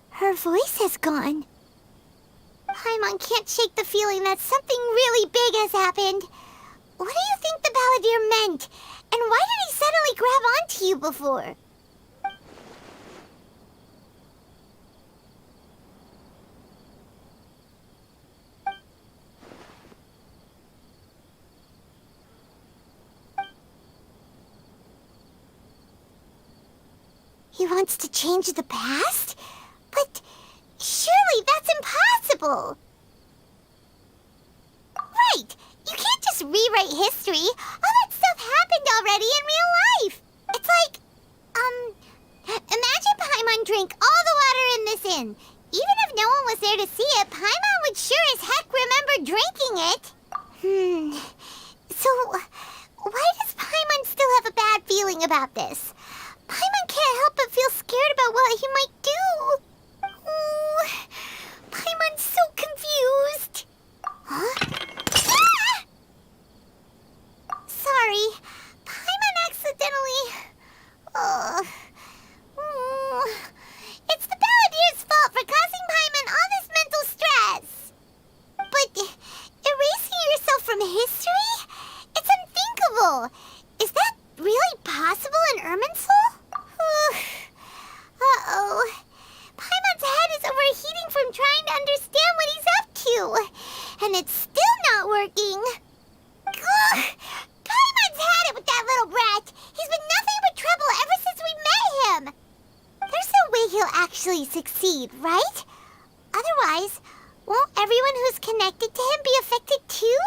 Her voice has gone. Paimon can't shake the feeling that something really big has happened. What do you think the Balladeer meant? And why did he suddenly grab onto you before? He wants to change the past? But surely that's impossible! Right! You can't just rewrite history! All that stuff happened already in real life! It's like, imagine Paimon drank all the water in this inn. Even if no one was there to see it, Paimon would sure as heck remember drinking it. So, why does Paimon still have a bad feeling about this? Paimon can't help but feel scared about what he might do. Ooh, Paimon's so confused. Huh? Ah! Sorry, Paimon accidentally... It's the Balladeer's fault for causing Paimon all this mental stress. But erasing yourself from history? It's unthinkable. Is that really possible in Irminsul? Uh-oh. Paimon's head is overheating from trying to understand what he's up to. working. Ugh! Paimon's had it with that little brat. He's been nothing but trouble ever since we met him. There's no way he'll actually succeed, right? Otherwise, won't everyone who's connected to him be affected too?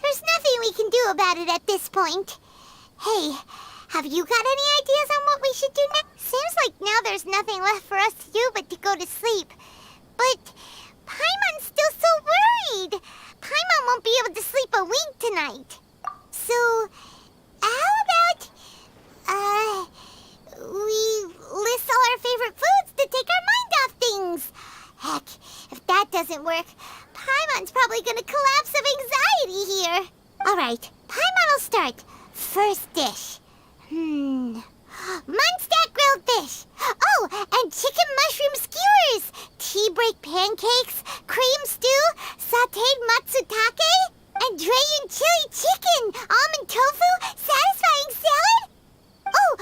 There's nothing we can do about it at this point. Hey, have you got any ideas on what we should do next? Seems like now there's nothing left for us to do but to go to sleep. But Paimon's still so worried. Paimon won't be able to sleep a wink tonight. So, how about, we list all our favorite foods to take our mind off things? Heck, if that doesn't work, Paimon's probably gonna collapse of anxiety here. Alright, Paimon will start. First dish. Munstack grilled fish. Oh, and chicken mushroom skewers. Tea break pancakes, cream stew, sauteed matsutake, and dragon chili chicken, almond tofu, satisfying salad. Oh,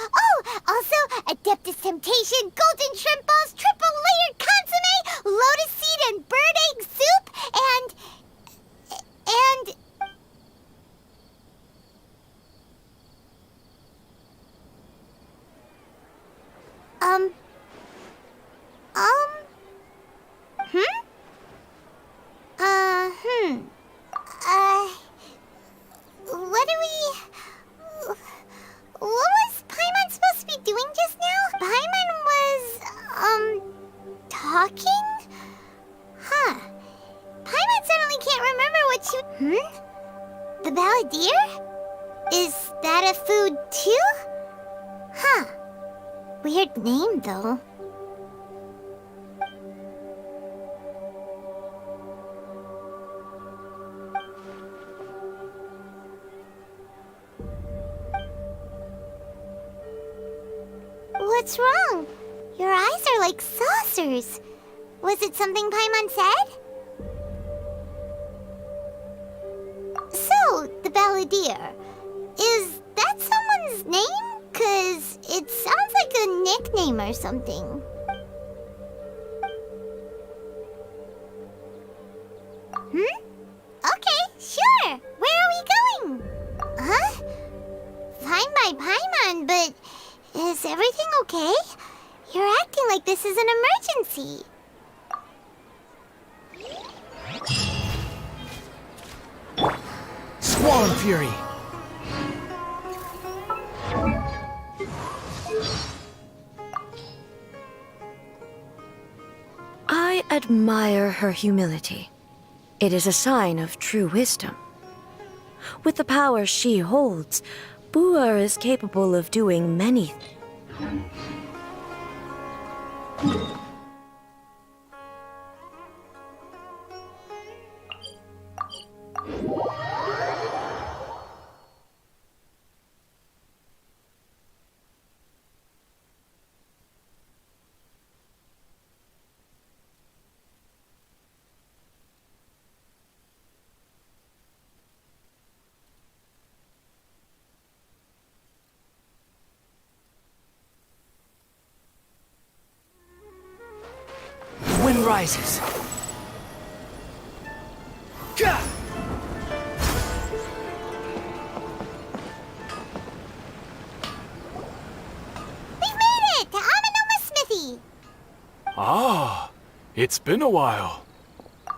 also Adeptus Temptation, golden shrimp balls, triple layered consomme, lotus seed and bird egg soup, and what was Paimon supposed to be doing just now? Paimon was, talking? Huh. Paimon suddenly can't remember what she... The balladeer? Is that a food too? Huh. Weird name, though. What's wrong? Your eyes are like saucers. Was it something Paimon said? So, the balladeer. Is that someone's name? 'Cause it sounds like a nickname or something. Okay, sure. Where are we going? Huh? Fine by Paimon, but is everything okay? You're acting like this is an emergency. Squall Fury! I admire her humility. It is a sign of true wisdom. With the power she holds, Buer is capable of doing many things. Wind rises. Gah! We've made it to Amanoma Smithy. Ah, it's been a while.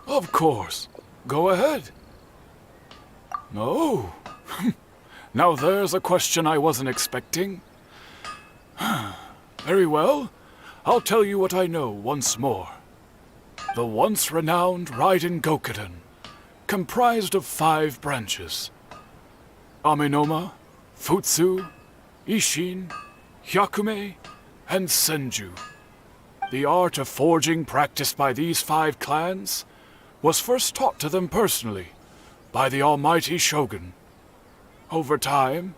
Of course. Go ahead. No. Now there's a question I wasn't expecting. Very well. I'll tell you what I know once more. The once renowned Raiden Gokuden, comprised of 5 branches. Amenoma, Futsu, Ishin, Hyakume, and Senju. The art of forging practiced by these 5 clans was first taught to them personally by the almighty Shogun. Over time,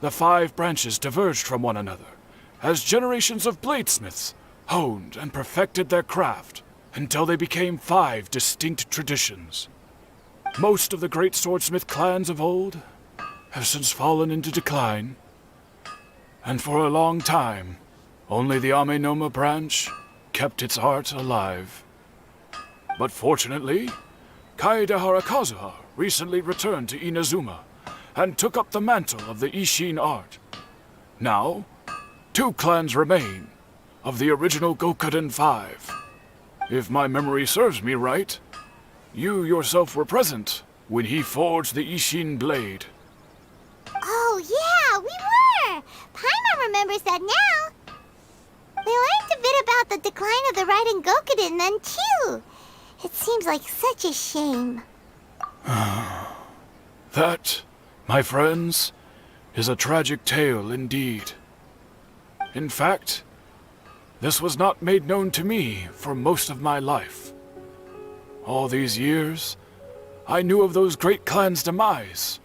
the 5 branches diverged from one another as generations of bladesmiths honed and perfected their craft until they became 5 distinct traditions. Most of the great swordsmith clans of old have since fallen into decline, And for a long time, only the Amenoma branch kept its art alive. But fortunately, Kaedehara Kazuha recently returned to Inazuma and took up the mantle of the Ishin art. Now, 2 clans remain of the original Gokuden 5. If my memory serves me right, you yourself were present when he forged the Ishin blade. Oh, yeah, we were! Paimon remembers that now. We learned a bit about the decline of the Raiden Gokuden then, too. It seems like such a shame. That, my friends, is a tragic tale indeed. In fact, this was not made known to me for most of my life. All these years, I knew of those great clans' demise,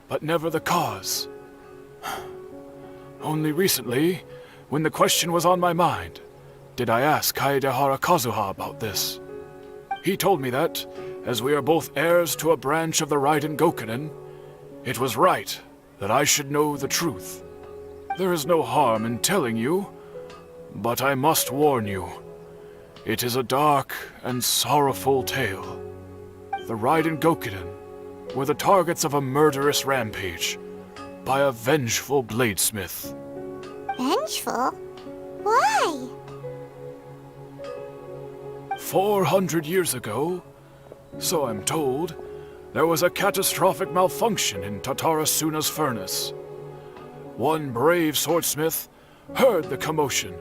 but never the cause. Only recently, when the question was on my mind, did I ask Kaedehara Kazuha about this. He told me that, as we are both heirs to a branch of the Raiden Gokuden, it was right that I should know the truth. There is no harm in telling you, but I must warn you. It is a dark and sorrowful tale. The Raiden Gokuden were the targets of a murderous rampage by a vengeful bladesmith. Vengeful? Why? 400 years ago, so I'm told, there was a catastrophic malfunction in Tatarasuna's furnace. One brave swordsmith heard the commotion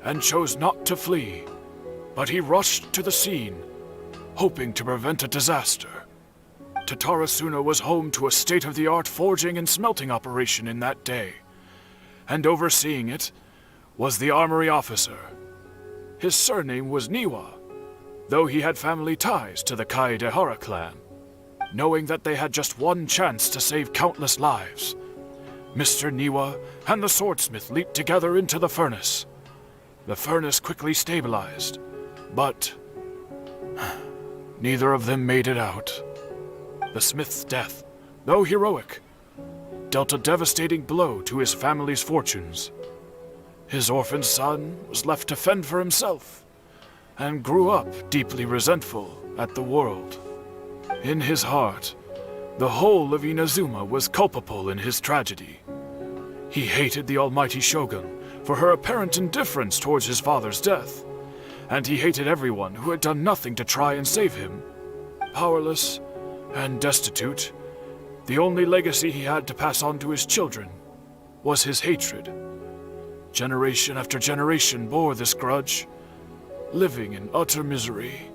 and chose not to flee, but he rushed to the scene, hoping to prevent a disaster. Tatarasuna was home to a state-of-the-art forging and smelting operation in that day, and overseeing it was the armory officer. His surname was Niwa, though he had family ties to the Kaedehara clan. Knowing that they had just one chance to save countless lives, Mr. Niwa and the swordsmith leaped together into the furnace. The furnace quickly stabilized, but neither of them made it out. The smith's death, though heroic, dealt a devastating blow to his family's fortunes. His orphaned son was left to fend for himself, and grew up deeply resentful at the world. In his heart, the whole of Inazuma was culpable in his tragedy. He hated the almighty shogun for her apparent indifference towards his father's death, and he hated everyone who had done nothing to try and save him. Powerless and destitute, the only legacy he had to pass on to his children was his hatred. Generation after generation bore this grudge, living in utter misery.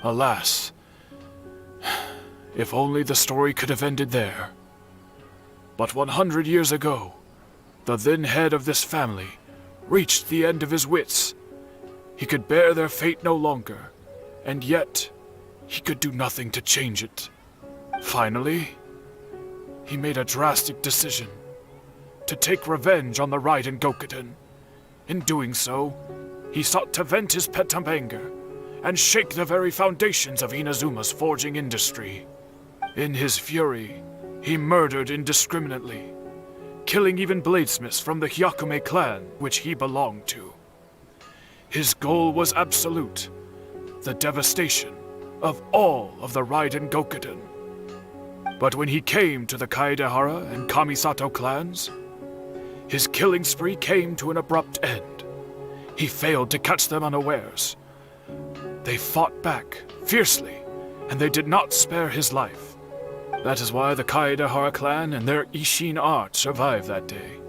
Alas, if only the story could have ended there. But 100 years ago, the then head of this family reached the end of his wits. He could bear their fate no longer, and yet he could do nothing to change it. Finally, he made a drastic decision to take revenge on the Raiden Gokuden. In doing so, he sought to vent his pent anger and shake the very foundations of Inazuma's forging industry. In his fury, he murdered indiscriminately, killing even bladesmiths from the Hyakume clan which he belonged to. His goal was absolute, the devastation of all of the Raiden Gokuden. But when he came to the Kaedehara and Kamisato clans, his killing spree came to an abrupt end. He failed to catch them unawares. They fought back fiercely, and they did not spare his life. That is why the Kaedehara clan and their Ishin art survived that day.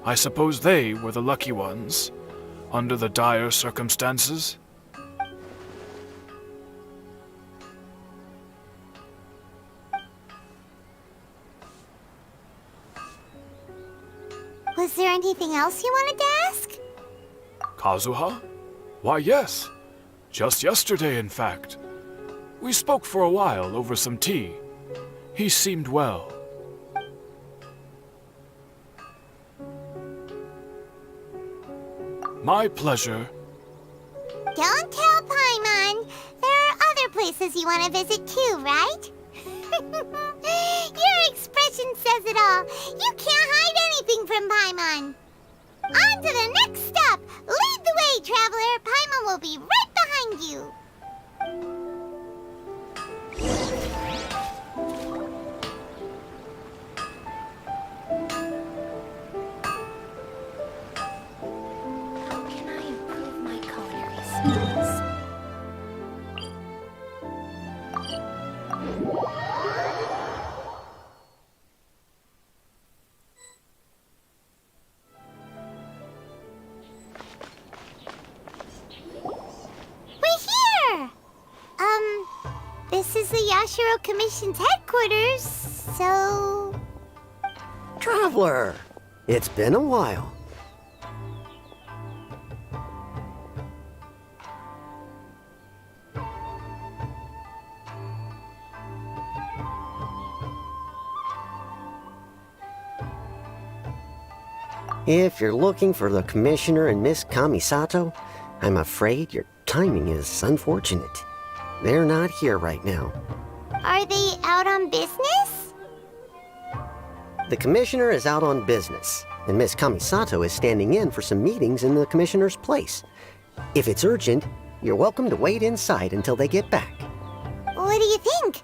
I suppose they were the lucky ones, under the dire circumstances. Was there anything else you wanted to ask? Kazuha? Why, yes. Just yesterday, in fact. We spoke for a while over some tea. He seemed well. My pleasure. Don't tell Paimon. There are other places you want to visit too, right? Your expression says it all. You can't hide anything will be right behind you. How can I improve my culinary skills? We're here! This is the Yashiro Commission's headquarters, so... Traveler! It's been a while. If you're looking for the Commissioner and Miss Kamisato, I'm afraid your timing is unfortunate. They're not here right now. Are they out on business? The Commissioner is out on business, and Miss Kamisato is standing in for some meetings in the Commissioner's place. If it's urgent, you're welcome to wait inside until they get back. What do you think?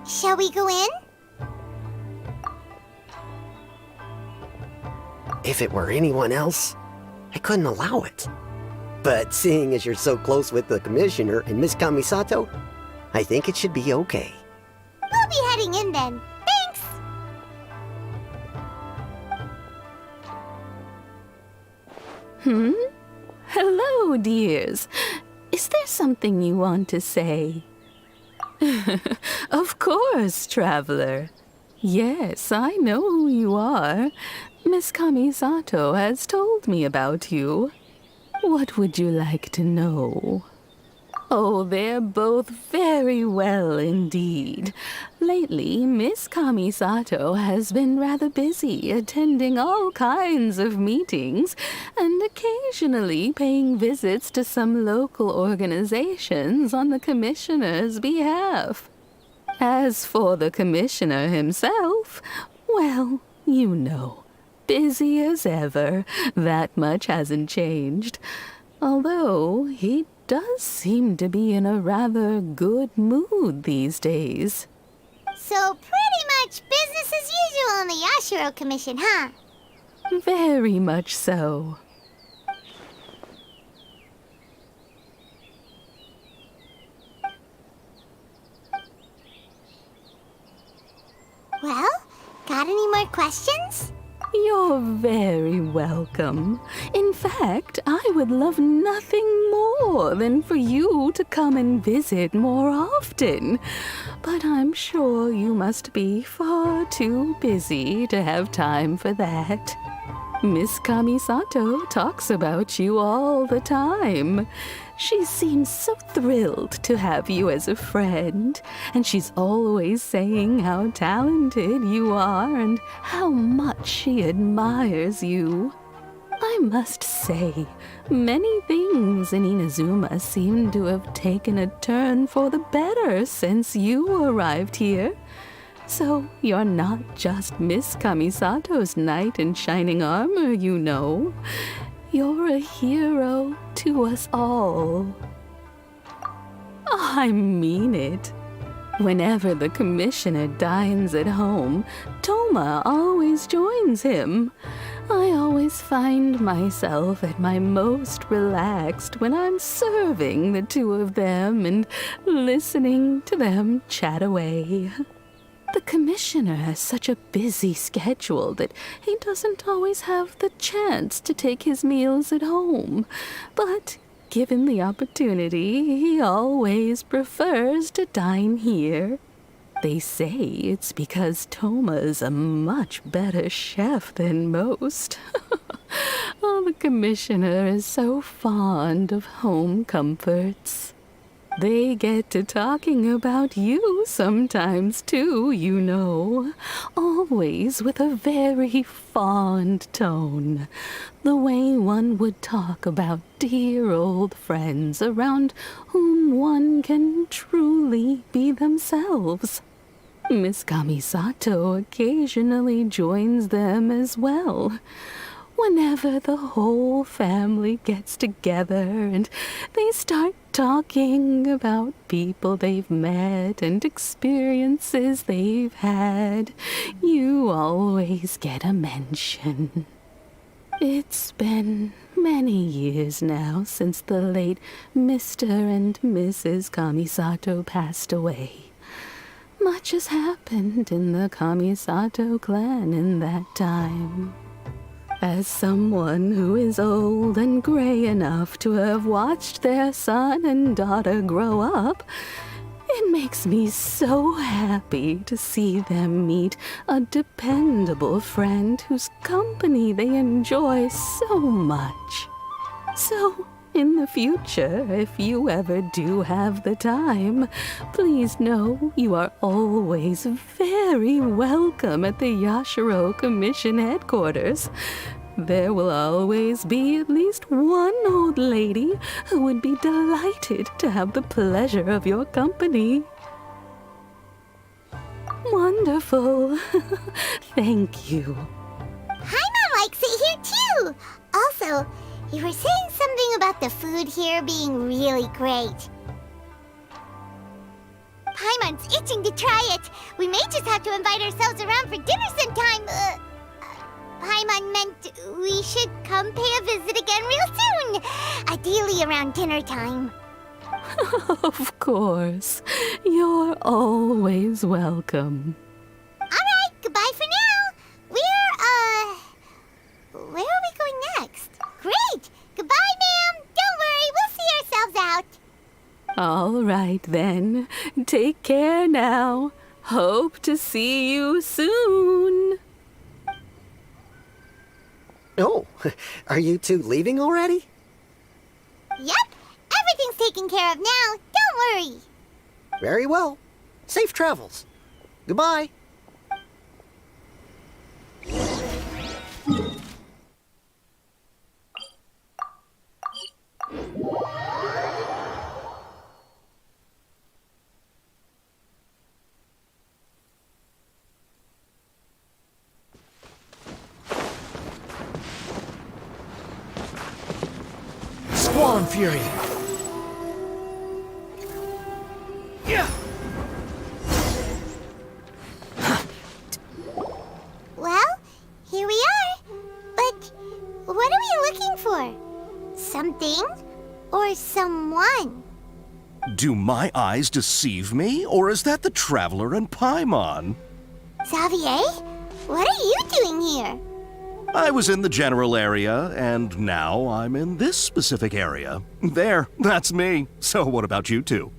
Shall we go in? If it were anyone else, I couldn't allow it. But seeing as you're so close with the Commissioner and Miss Kamisato, I think it should be okay. We'll be heading in then. Thanks! Hello, dears. Is there something you want to say? Of course, traveler. Yes, I know who you are. Miss Kamisato has told me about you. What would you like to know? Oh, they're both very well indeed. Lately, Miss Kamisato has been rather busy attending all kinds of meetings and occasionally paying visits to some local organizations on the Commissioner's behalf. As for the Commissioner himself, well, you know, busy as ever. That much hasn't changed. Although he does seem to be in a rather good mood these days. So pretty much business as usual on the Yashiro Commission, huh? Very much so. Well, got any more questions? You're very welcome. In fact, I would love nothing more than for you to come and visit more often. But I'm sure you must be far too busy to have time for that. Miss Kamisato talks about you all the time. She seems so thrilled to have you as a friend, and she's always saying how talented you are and how much she admires you. I must say, many things in Inazuma seem to have taken a turn for the better since you arrived here. So you're not just Miss Kamisato's knight in shining armor, you know. You're a hero to us all. I mean it. Whenever the Commissioner dines at home, Toma always joins him. I always find myself at my most relaxed when I'm serving the two of them and listening to them chat away. The Commissioner has such a busy schedule that he doesn't always have the chance to take his meals at home. But given the opportunity, he always prefers to dine here. They say it's because Toma's a much better chef than most. Oh, the Commissioner is so fond of home comforts. They get to talking about you sometimes, too, you know. Always with a very fond tone. The way one would talk about dear old friends around whom one can truly be themselves. Miss Kamisato occasionally joins them as well. Whenever the whole family gets together and they start talking about people they've met and experiences they've had, you always get a mention. It's been many years now since the late Mr. and Mrs. Kamisato passed away. Much has happened in the Kamisato clan in that time. As someone who is old and gray enough to have watched their son and daughter grow up, it makes me so happy to see them meet a dependable friend whose company they enjoy so much. So, in the future, if you ever do have the time, please know you are always very welcome at the Yashiro Commission headquarters. There will always be at least one old lady who would be delighted to have the pleasure of your company. Wonderful. Thank you. Paimon likes it here too. Also, you were saying something about the food here being really great. Paimon's itching to try it. We may just have to invite ourselves around for dinner sometime. Paimon meant we should come pay a visit again real soon. Ideally around dinner time. Of course. You're always welcome. Alright, goodbye for now. Where are we going next? Great! Goodbye, ma'am! Don't worry, we'll see ourselves out. All right, then. Take care now. Hope to see you soon. Oh, are you two leaving already? Yep, everything's taken care of now. Don't worry. Very well. Safe travels. Goodbye. Squall and Fury! Yeah! Well, here we are. But what are we looking for? Something or someone? Do my eyes deceive me, or is that the Traveler and Paimon? Xavier, what are you doing here? I was in the general area, and now I'm in this specific area. There, that's me. So what about you two?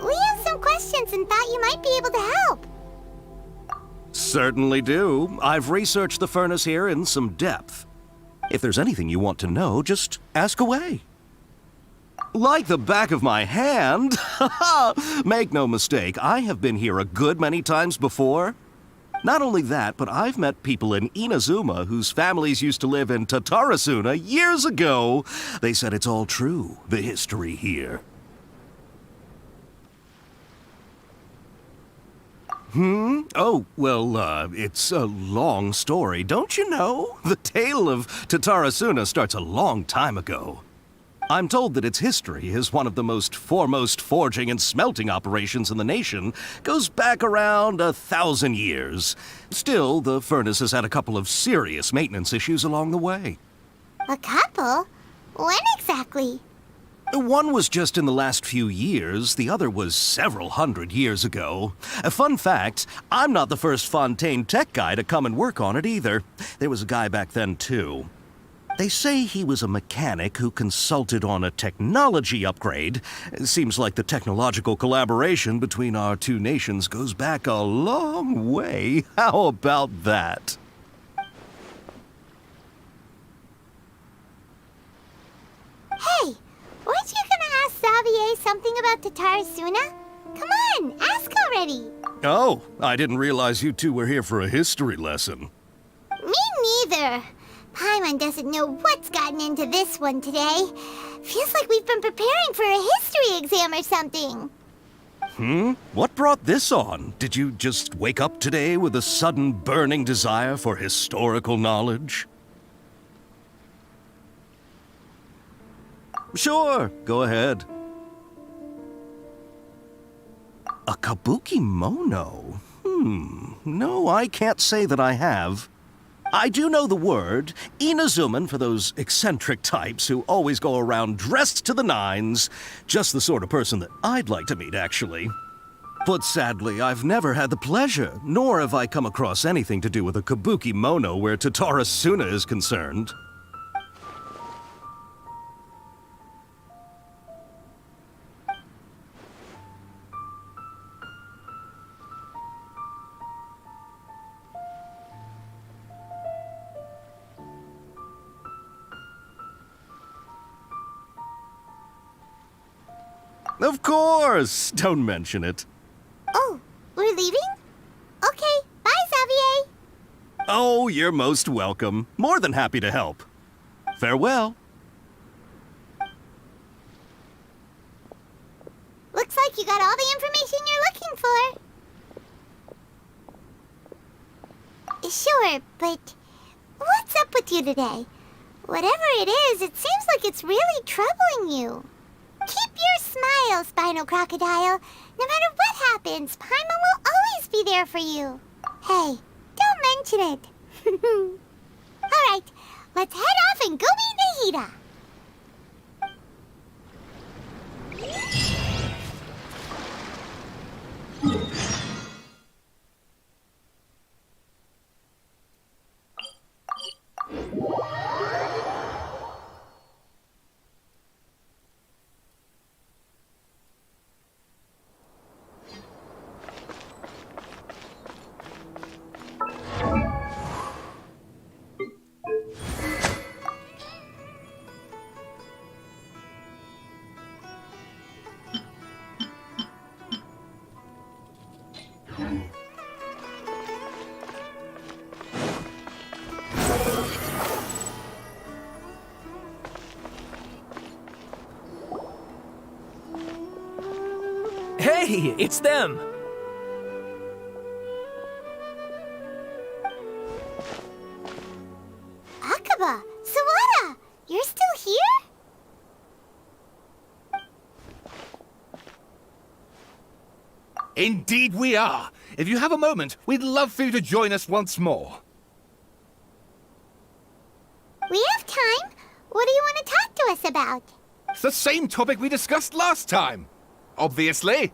We have some questions and thought you might be able to help. Certainly do. I've researched the furnace here in some depth. If there's anything you want to know, just ask away. Like the back of my hand. Make no mistake, I have been here a good many times before. Not only that, but I've met people in Inazuma whose families used to live in Tatarasuna years ago. They said it's all true, the history here. Oh, well, it's a long story, don't you know? The tale of Tatarasuna starts a long time ago. I'm told that its history is one of the most foremost forging and smelting operations in the nation, goes back around 1,000 years. Still, the furnace has had a couple of serious maintenance issues along the way. A couple? When exactly? One was just in the last few years, the other was several hundred years ago. A fun fact, I'm not the first Fontaine tech guy to come and work on it either. There was a guy back then too. They say he was a mechanic who consulted on a technology upgrade. It seems like the technological collaboration between our two nations goes back a long way. How about that? Hey, weren't you gonna ask Xavier something about Tatarasuna? Come on, ask already. Oh, I didn't realize you two were here for a history lesson. Me neither. Paimon doesn't know what's gotten into this one today. Feels like we've been preparing for a history exam or something. What brought this on? Did you just wake up today with a sudden burning desire for historical knowledge? Sure, go ahead. A kabuki mono? No, I can't say that I have. I do know the word, Inazuman for those eccentric types who always go around dressed to the nines. Just the sort of person that I'd like to meet, actually. But sadly, I've never had the pleasure, nor have I come across anything to do with a kabuki mono where Tatara Suna is concerned. Of course! Don't mention it. Oh, we're leaving? Okay, bye, Xavier. Oh, you're most welcome. More than happy to help. Farewell. Looks like you got all the information you're looking for. Sure, but what's up with you today? Whatever it is, it seems like it's really troubling you. Keep your smile, Spinal Crocodile. No matter what happens, Paimon will always be there for you. Hey, don't mention it. Alright, let's head off and go meet Nahida. Hey, it's them! Akaba, Sawada, you're still here? Indeed we are. If you have a moment, we'd love for you to join us once more. We have time. What do you want to talk to us about? It's the same topic we discussed last time. Obviously.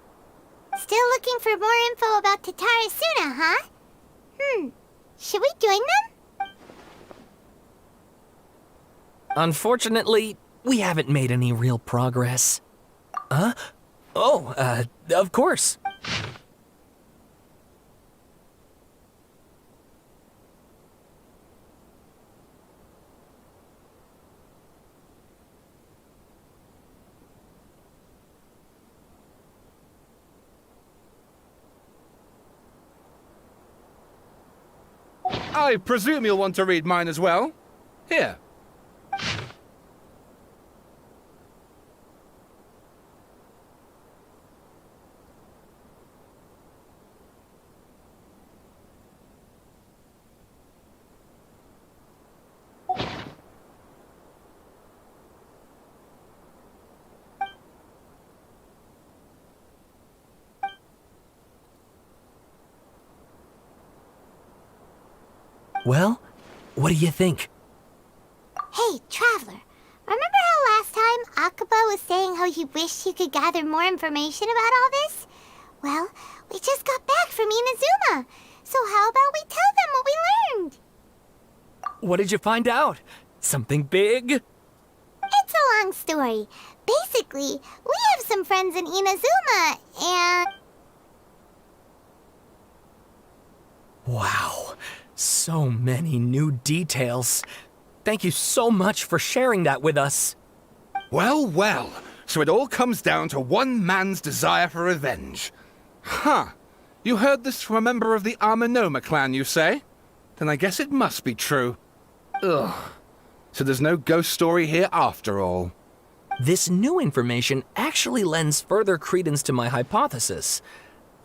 Still looking for more info about Tatara Suna, huh? Should we join them? Unfortunately, we haven't made any real progress. Huh? Oh, of course. I presume you'll want to read mine as well. Here. Well, what do you think? Hey, Traveler. Remember how last time Akaba was saying how he wished he could gather more information about all this? Well, we just got back from Inazuma. So how about we tell them what we learned? What did you find out? Something big? It's a long story. Basically, we have some friends in Inazuma, and... Wow, so many new details. Thank you so much for sharing that with us. Well, well. So it all comes down to one man's desire for revenge. Huh. You heard this from a member of the Amanoma clan, you say? Then I guess it must be true. Ugh. So there's no ghost story here after all. This new information actually lends further credence to my hypothesis.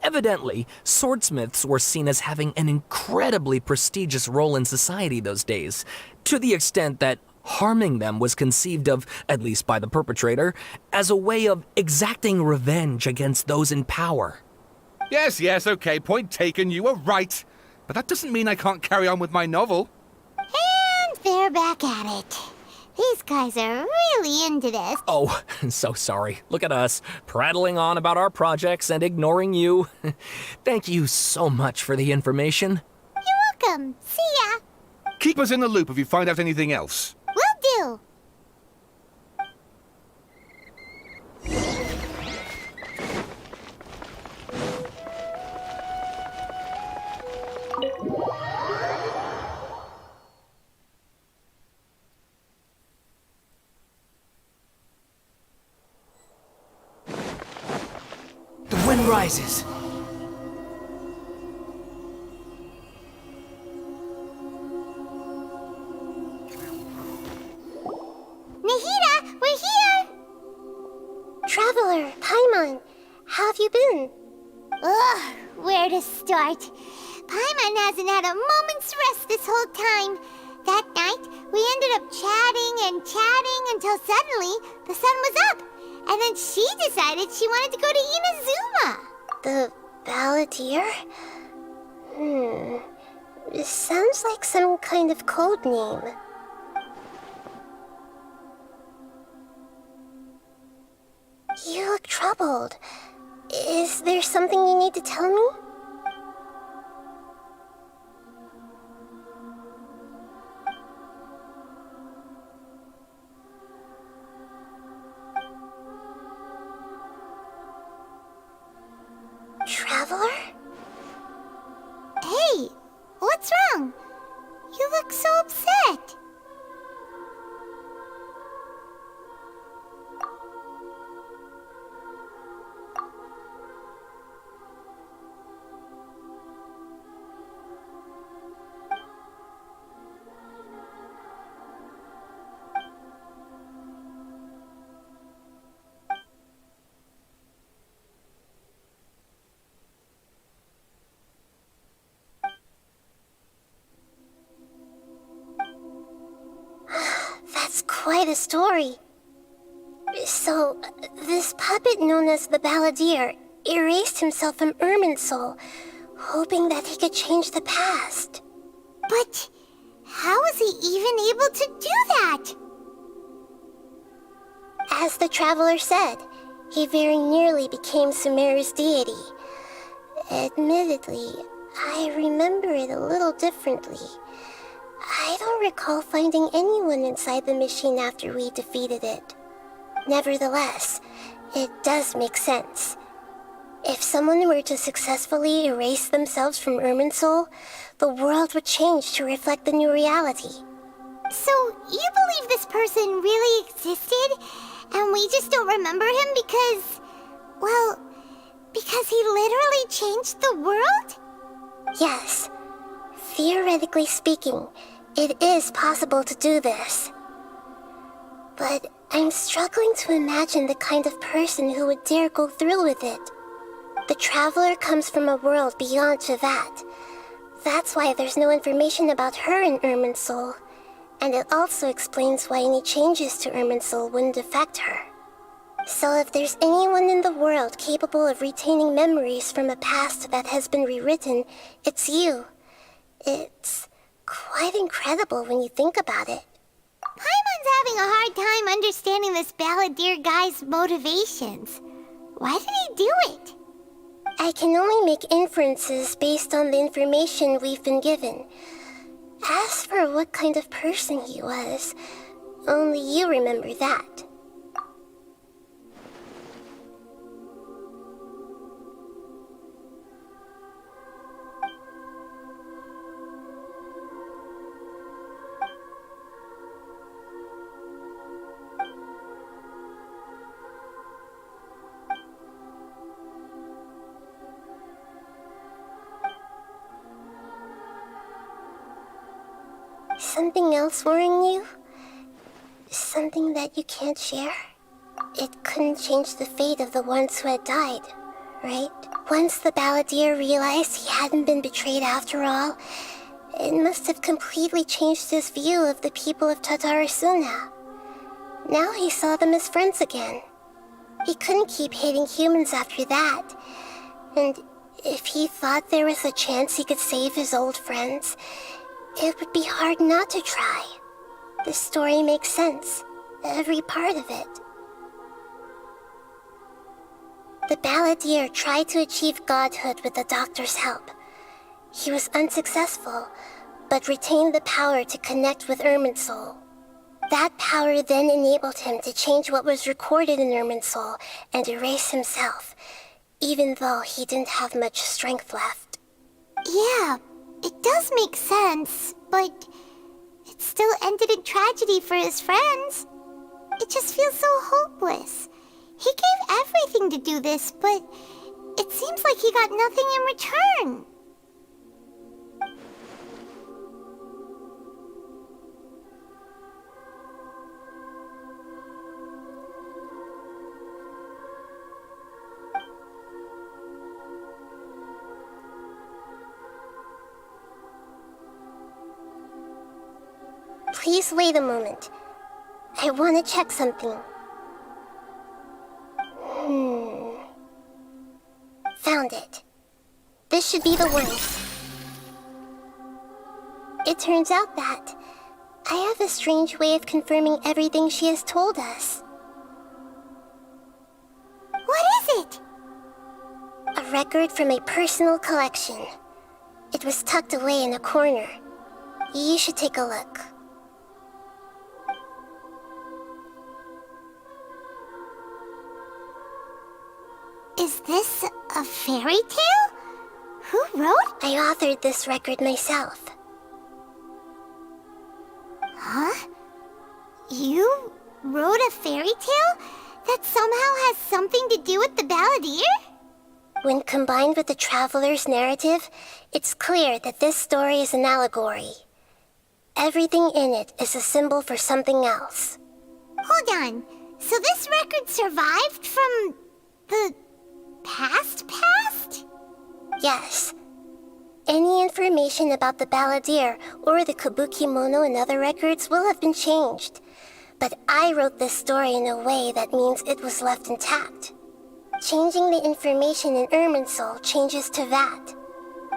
Evidently, swordsmiths were seen as having an incredibly prestigious role in society those days, to the extent that Harming them was conceived of, at least by the perpetrator, as a way of exacting revenge against those in power. Yes, okay, point taken, you were right. But that doesn't mean I can't carry on with my novel. And they're back at it. These guys are really into this. Oh, so sorry. Look at us, prattling on about our projects and ignoring you. Thank you so much for the information. You're welcome. See ya. Keep us in the loop if you find out anything else. Will do. The wind rises. Nahida, we're here! Traveler, Paimon, how have you been? Ugh, where to start? Paimon hasn't had a moment's rest this whole time. That night, we ended up chatting and chatting until suddenly the sun was up. And then she decided she wanted to go to Inazuma. The Balladeer? This sounds like some kind of code name. You look troubled. Is there something you need to tell me? Traveler? Hey, what's wrong? You look so upset. That's quite a story. So, this puppet known as the Balladeer erased himself from Irminsul, hoping that he could change the past. But how was he even able to do that? As the Traveler said, he very nearly became Sumeru's deity. Admittedly, I remember it a little differently. I don't recall finding anyone inside the machine after we defeated it. Nevertheless, it does make sense. If someone were to successfully erase themselves from Irminsul, the world would change to reflect the new reality. So, you believe this person really existed, and we just don't remember him because... well, because he literally changed the world? Yes. Theoretically speaking, it is possible to do this. But I'm struggling to imagine the kind of person who would dare go through with it. The Traveler comes from a world beyond Tevat. That's why there's no information about her in Irminsul. And it also explains why any changes to Irminsul wouldn't affect her. So if there's anyone in the world capable of retaining memories from a past that has been rewritten, it's you. It's quite incredible when you think about it. Paimon's having a hard time understanding this Balladeer guy's motivations. Why did he do it? I can only make inferences based on the information we've been given. As for what kind of person he was, only you remember that. Something else worrying you? Something that you can't share? It couldn't change the fate of the ones who had died, right? Once the Balladeer realized he hadn't been betrayed after all, It must have completely changed his view of the people of Tatarasuna. Now he saw them as friends again. He couldn't keep hating humans after that. And if he thought there was a chance he could save his old friends, it would be hard not to try. This story makes sense, every part of it. The balladeer tried to achieve godhood with the doctor's help. He was unsuccessful, but retained the power to connect with Irminsul. That power then enabled him to change what was recorded in Irminsul and erase himself, even though he didn't have much strength left. Yeah, it does make sense, but it still ended in tragedy for his friends. It just feels so hopeless. He gave everything to do this, but it seems like he got nothing in return. Please wait a moment. I want to check something. Found it. This should be the one. It turns out that I have a strange way of confirming everything she has told us. What is it? A record from a personal collection. It was tucked away in a corner. You should take a look. Is this a fairy tale? Who wrote? I authored this record myself. Huh? You wrote a fairy tale that somehow has something to do with the balladeer? When combined with the traveler's narrative, it's clear that this story is an allegory. Everything in it is a symbol for something else. Hold on. So this record survived from the past? Yes. Any information about the balladeer or the kabuki mono in other records will have been changed. But I wrote this story in a way that means it was left intact. Changing the information in Irminsul changes to that.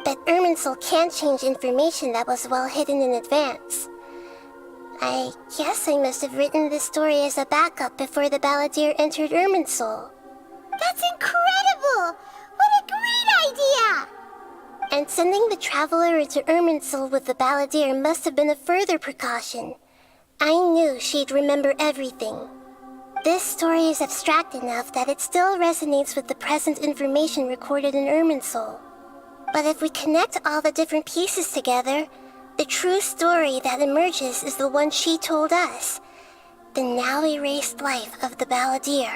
But Irminsul can't change information that was well hidden in advance. I guess I must have written this story as a backup before the balladeer entered Irminsul. That's incredible! What a great idea! And sending the traveler into Irminsul with the balladeer must have been a further precaution. I knew she'd remember everything. This story is abstract enough that it still resonates with the present information recorded in Irminsul. But if we connect all the different pieces together, the true story that emerges is the one she told us, the now erased life of the balladeer.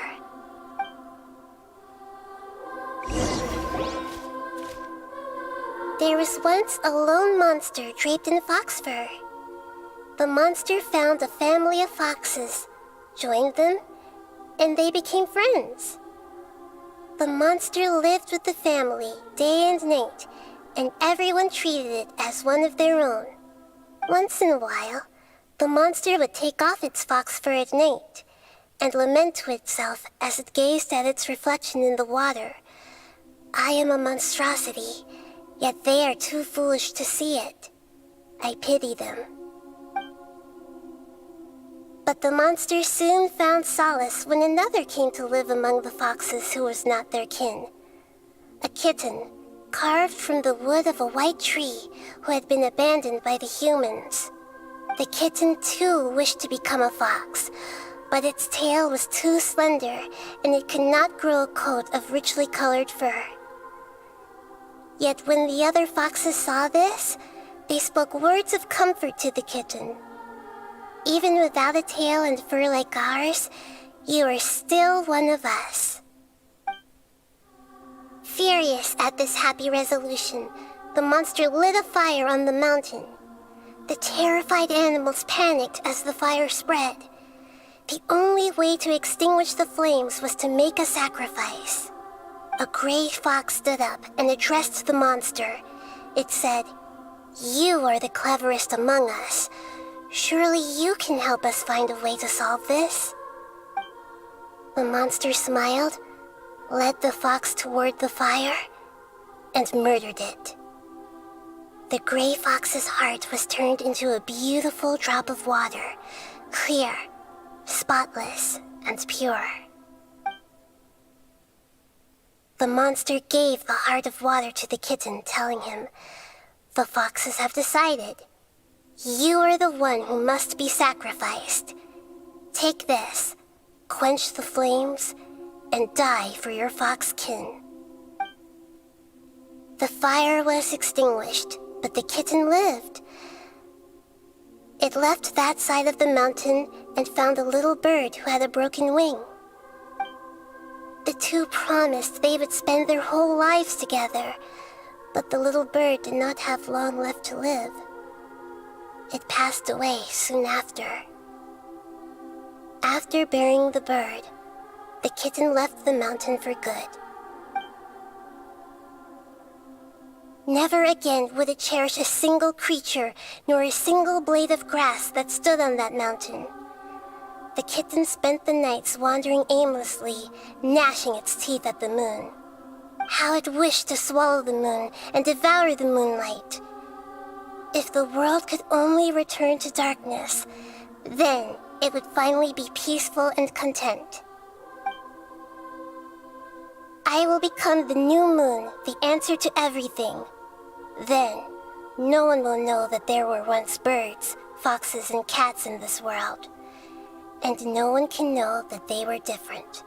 There was once a lone monster draped in fox fur. The monster found a family of foxes, joined them, and they became friends. The monster lived with the family day and night, and everyone treated it as one of their own. Once in a while, the monster would take off its fox fur at night and lament to itself as it gazed at its reflection in the water. I am a monstrosity, yet they are too foolish to see it. I pity them. But the monster soon found solace when another came to live among the foxes who was not their kin. A kitten, carved from the wood of a white tree who had been abandoned by the humans. The kitten too wished to become a fox, but its tail was too slender and it could not grow a coat of richly colored fur. Yet when the other foxes saw this, they spoke words of comfort to the kitten. Even without a tail and fur like ours, you are still one of us. Furious at this happy resolution, the monster lit a fire on the mountain. The terrified animals panicked as the fire spread. The only way to extinguish the flames was to make a sacrifice. A gray fox stood up and addressed the monster. It said, You are the cleverest among us. Surely you can help us find a way to solve this. The monster smiled, led the fox toward the fire, and murdered it. The gray fox's heart was turned into a beautiful drop of water, clear, spotless, and pure. The monster gave the heart of water to the kitten, telling him, "The foxes have decided. You are the one who must be sacrificed. Take this, quench the flames, and die for your fox kin." The fire was extinguished, but the kitten lived. It left that side of the mountain and found a little bird who had a broken wing. The two promised they would spend their whole lives together, but the little bird did not have long left to live. It passed away soon after. After burying the bird, the kitten left the mountain for good. Never again would it cherish a single creature nor a single blade of grass that stood on that mountain. The kitten spent the nights wandering aimlessly, gnashing its teeth at the moon. How it wished to swallow the moon and devour the moonlight. If the world could only return to darkness, then it would finally be peaceful and content. I will become the new moon, the answer to everything. Then, no one will know that there were once birds, foxes, and cats in this world. And no one can know that they were different.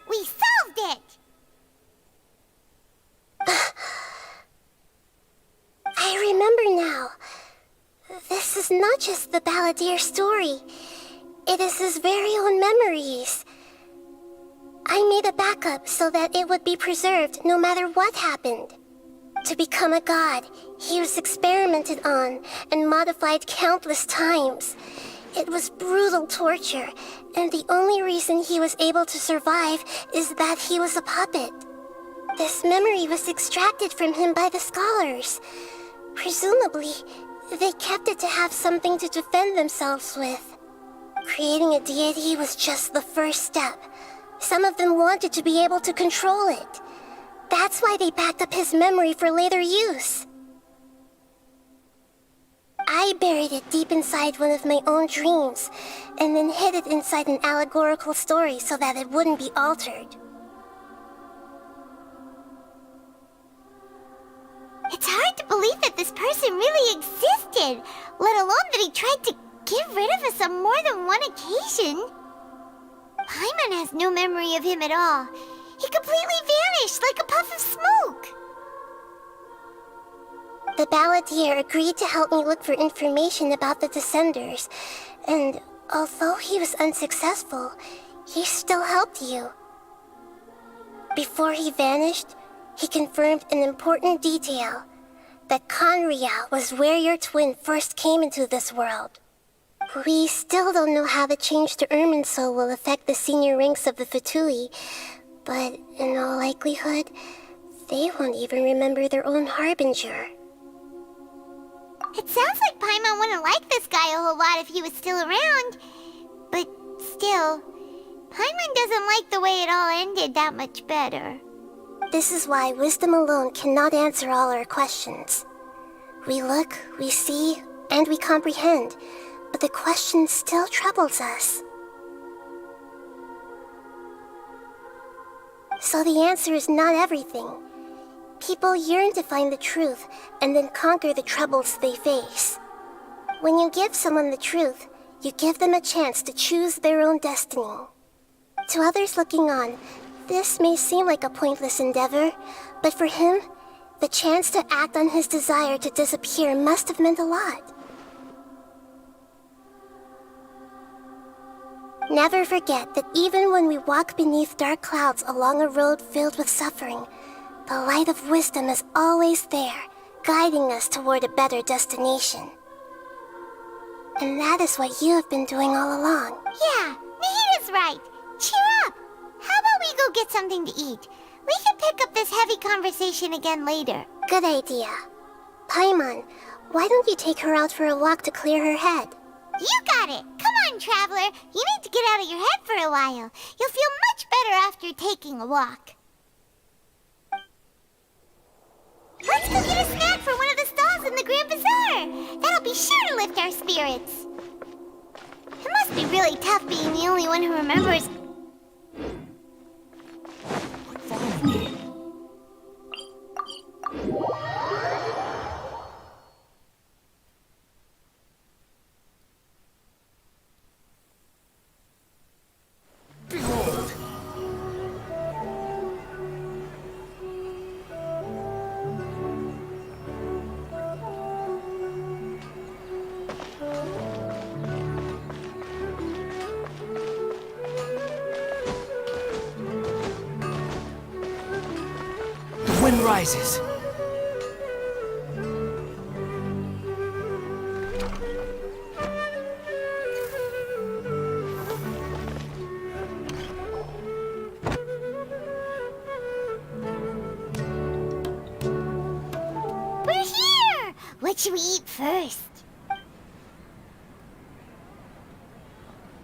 We solved it! I remember now. This is not just the Balladeer story. It is his very own memories. I made a backup so that it would be preserved no matter what happened. To become a god, he was experimented on and modified countless times. It was brutal torture, and the only reason he was able to survive is that he was a puppet. This memory was extracted from him by the scholars. Presumably, they kept it to have something to defend themselves with. Creating a deity was just the first step. Some of them wanted to be able to control it. That's why they backed up his memory for later use. I buried it deep inside one of my own dreams, and then hid it inside an allegorical story so that it wouldn't be altered. It's hard to believe that this person really existed, let alone that he tried to get rid of us on more than one occasion. Paimon has no memory of him at all. He completely vanished like a puff of smoke. The Balladeer agreed to help me look for information about the Descenders, and although he was unsuccessful, he still helped you. Before he vanished, he confirmed an important detail, that Conria was where your twin first came into this world. We still don't know how the change to Irminsul will affect the senior ranks of the Fatui, but in all likelihood, they won't even remember their own Harbinger. It sounds like Paimon wouldn't like this guy a whole lot if he was still around. But still, Paimon doesn't like the way it all ended that much better. This is why wisdom alone cannot answer all our questions. We look, we see, and we comprehend, but the question still troubles us. So the answer is not everything. People yearn to find the truth and then conquer the troubles they face. When you give someone the truth, you give them a chance to choose their own destiny. To others looking on, this may seem like a pointless endeavor, but for him, the chance to act on his desire to disappear must have meant a lot. Never forget that even when we walk beneath dark clouds along a road filled with suffering, the light of wisdom is always there, guiding us toward a better destination. And that is what you have been doing all along. Yeah, Nahita's right. Cheer up! How about about we go get something to eat? We can pick up this heavy conversation again later. Good idea. Paimon, why don't you take her out for a walk to clear her head? You got it! Come on, Traveler! You need to get out of your head for a while. You'll feel much better after taking a walk. Let's go get a snack from one of the stalls in the Grand Bazaar! That'll be sure to lift our spirits. It must be really tough being the only one who remembers... Follow me. Behold! The wind rises. We're here! What should we eat first?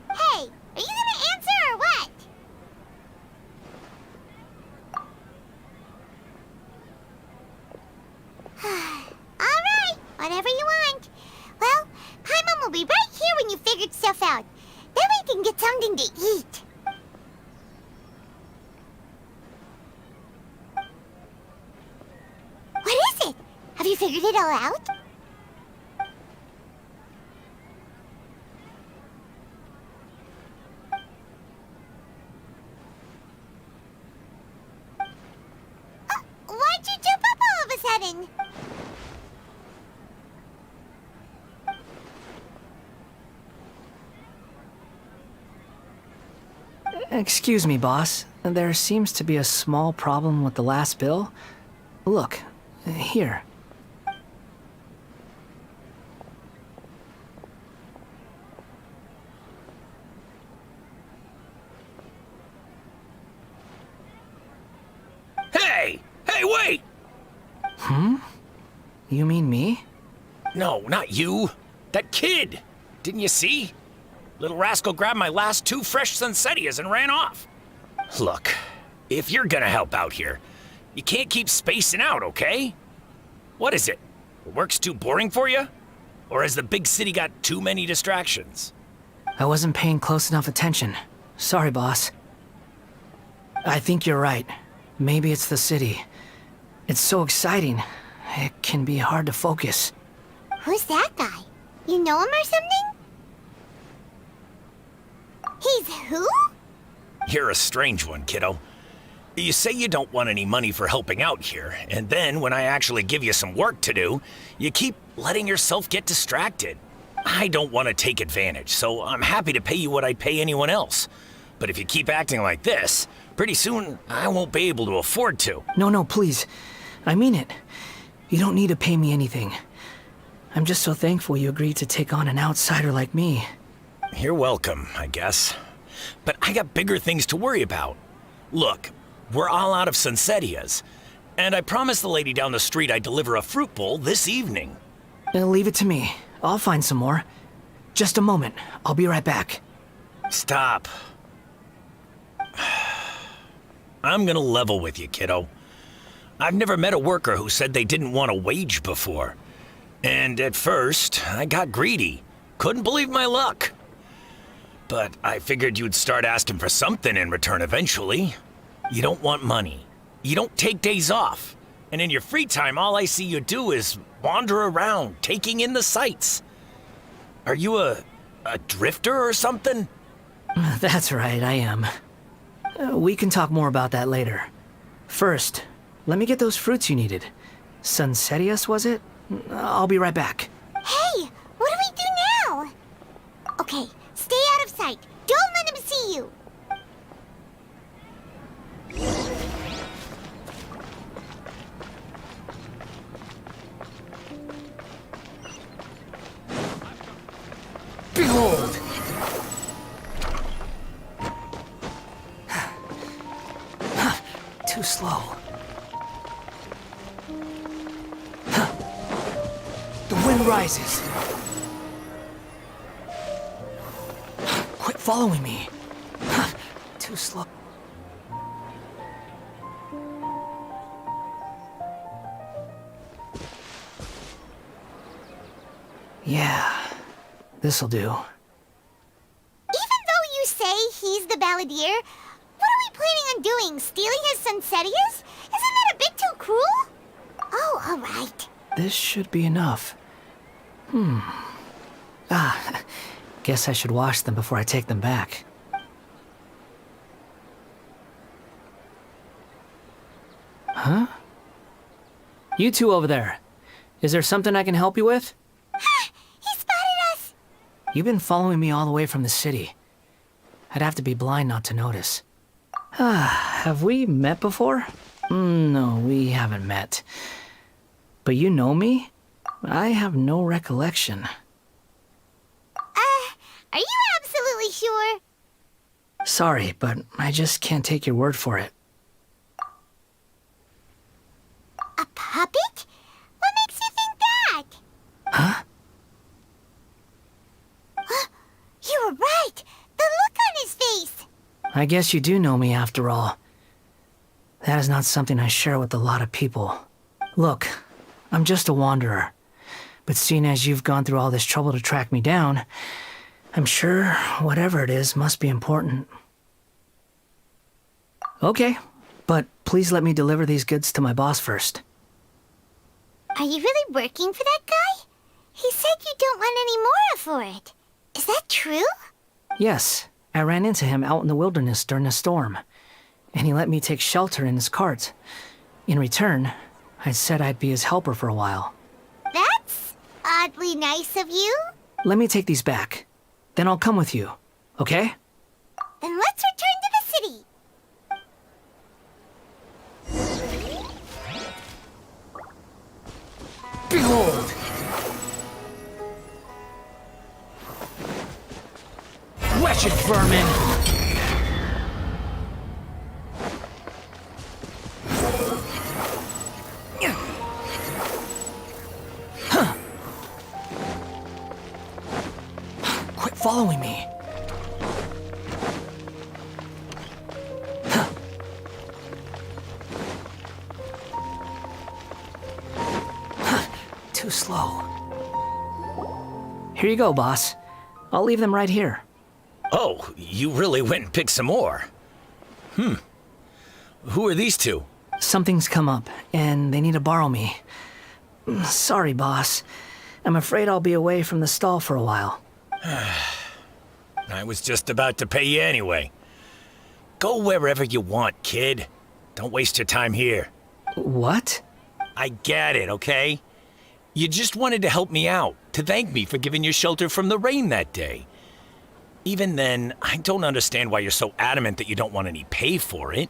Hey, are you gonna answer or what? Alright, whatever you want. Well, Paimon will be right here when you figured stuff out. Then we can get something to eat. What is it? Have you figured it all out? Why'd you jump up all of a sudden? Excuse me, boss. There seems to be a small problem with the last bill. Look, here. Hey! Hey, wait! You mean me? No, not you. That kid! Didn't you see? Little rascal grabbed my last 2 fresh Sunsetias and ran off. Look, if you're gonna help out here, you can't keep spacing out, okay? What is it? Work's too boring for you? Or has the big city got too many distractions? I wasn't paying close enough attention. Sorry, boss. I think you're right. Maybe it's the city. It's so exciting. It can be hard to focus. Who's that guy? You know him or something? He's who? You're a strange one, kiddo. You say you don't want any money for helping out here, and then when I actually give you some work to do, you keep letting yourself get distracted. I don't want to take advantage, so I'm happy to pay you what I'd pay anyone else. But if you keep acting like this, pretty soon I won't be able to afford to. No, please. I mean it. You don't need to pay me anything. I'm just so thankful you agreed to take on an outsider like me. You're welcome, I guess. But I got bigger things to worry about. Look, we're all out of Sunsetias, and I promised the lady down the street I'd deliver a fruit bowl this evening. Leave it to me. I'll find some more. Just a moment. I'll be right back. Stop. I'm gonna level with you, kiddo. I've never met a worker who said they didn't want a wage before. And at first, I got greedy. Couldn't believe my luck. But I figured you'd start asking for something in return eventually. You don't want money. You don't take days off. And in your free time, all I see you do is wander around, taking in the sights. Are you a drifter or something? That's right, I am. We can talk more about that later. First, let me get those fruits you needed. Sunsetias, was it? I'll be right back. Hey, what do we do now? Okay, stay out of sight. Don't let him see you. Behold! sun rises. Quit following me. Too slow. Yeah, this'll do. Even though you say he's the balladeer, what are we planning on doing? Stealing his Sunsetias? Isn't that a bit too cruel? Oh, alright. This should be enough. Guess I should wash them before I take them back. Huh? You two over there. Is there something I can help you with? He spotted us! You've been following me all the way from the city. I'd have to be blind not to notice. Have we met before? No, we haven't met. But you know me? I have no recollection. Are you absolutely sure? Sorry, but I just can't take your word for it. A puppet? What makes you think that? Huh? You were right! The look on his face! I guess you do know me after all. That is not something I share with a lot of people. Look, I'm just a wanderer. But seeing as you've gone through all this trouble to track me down, I'm sure whatever it is must be important. Okay, but please let me deliver these goods to my boss first. Are you really working for that guy? He said you don't want any more for it. Is that true? Yes, I ran into him out in the wilderness during a storm, and he let me take shelter in his cart. In return, I said I'd be his helper for a while. That's oddly nice of you. Let me take these back. Then I'll come with you, okay? Then let's return to the city. Behold! Wretched vermin! Quit following me. Too slow. Here you go, boss. I'll leave them right here. Oh, you really went and picked some more. Who are these two? Something's come up, and they need to borrow me. Sorry, boss. I'm afraid I'll be away from the stall for a while. I was just about to pay you anyway. Go wherever you want, kid. Don't waste your time here. What? I get it, okay? You just wanted to help me out, to thank me for giving you shelter from the rain that day. Even then, I don't understand why you're so adamant that you don't want any pay for it.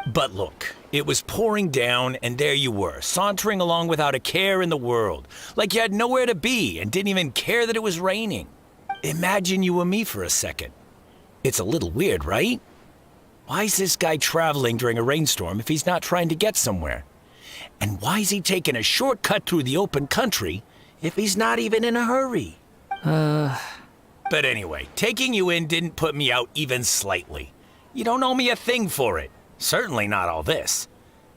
But look, it was pouring down, and there you were, sauntering along without a care in the world, like you had nowhere to be and didn't even care that it was raining. Imagine you were me for a second. It's a little weird, right? Why is this guy traveling during a rainstorm if he's not trying to get somewhere? And why is he taking a shortcut through the open country if he's not even in a hurry? But anyway, taking you in didn't put me out even slightly. You don't owe me a thing for it. Certainly not all this.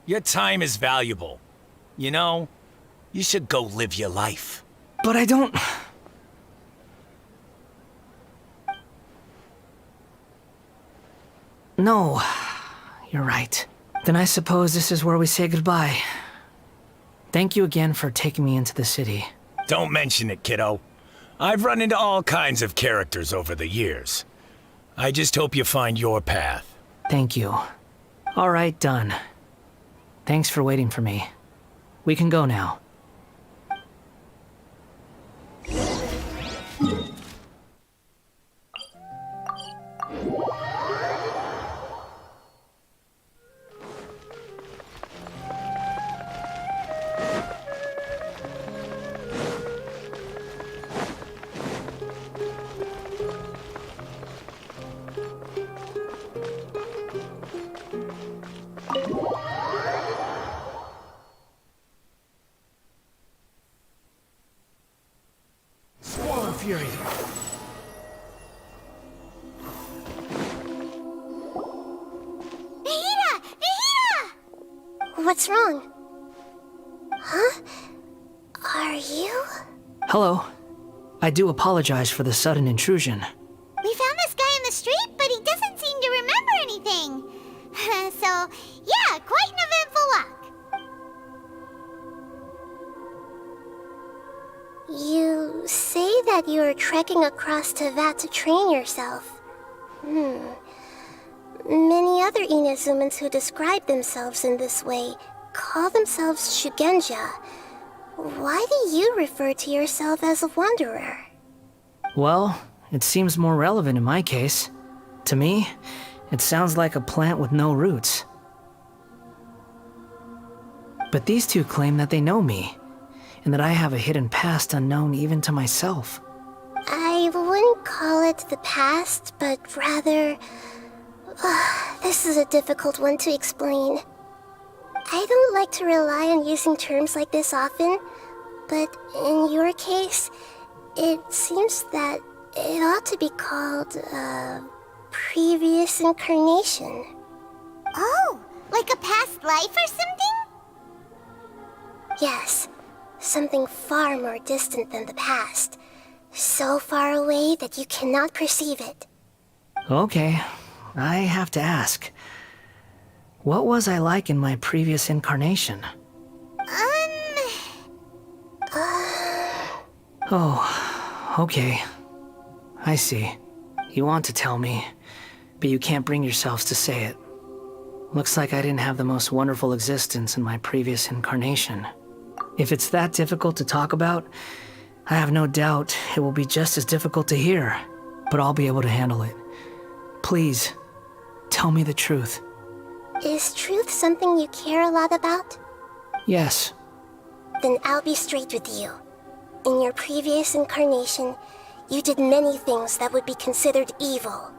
Your time is valuable. You know, you should go live your life. But I don't... No, you're right. Then I suppose this is where we say goodbye. Thank you again for taking me into the city. Don't mention it, kiddo. I've run into all kinds of characters over the years. I just hope you find your path. Thank you. All right, done. Thanks for waiting for me. We can go now. What's wrong? Huh? Are you? Hello. I do apologize for the sudden intrusion. We found this guy in the street, but he doesn't seem to remember anything. So, yeah, quite an eventful walk. You say that you are trekking across Tevat to train yourself. Many other Inazumans who describe themselves in this way call themselves Shugenja. Why do you refer to yourself as a wanderer? Well, it seems more relevant in my case. To me, it sounds like a plant with no roots. But these two claim that they know me, and that I have a hidden past unknown even to myself. I wouldn't call it the past, but rather... this is a difficult one to explain. I don't like to rely on using terms like this often, but in your case, it seems that it ought to be called a previous incarnation. Oh, like a past life or something? Yes, something far more distant than the past. So far away that you cannot perceive it. Okay, I have to ask. What was I like in my previous incarnation? Oh, okay. I see. You want to tell me, but you can't bring yourselves to say it. Looks like I didn't have the most wonderful existence in my previous incarnation. If it's that difficult to talk about, I have no doubt it will be just as difficult to hear, but I'll be able to handle it. Please, tell me the truth. Is truth something you care a lot about? Yes. Then I'll be straight with you. In your previous incarnation, you did many things that would be considered evil.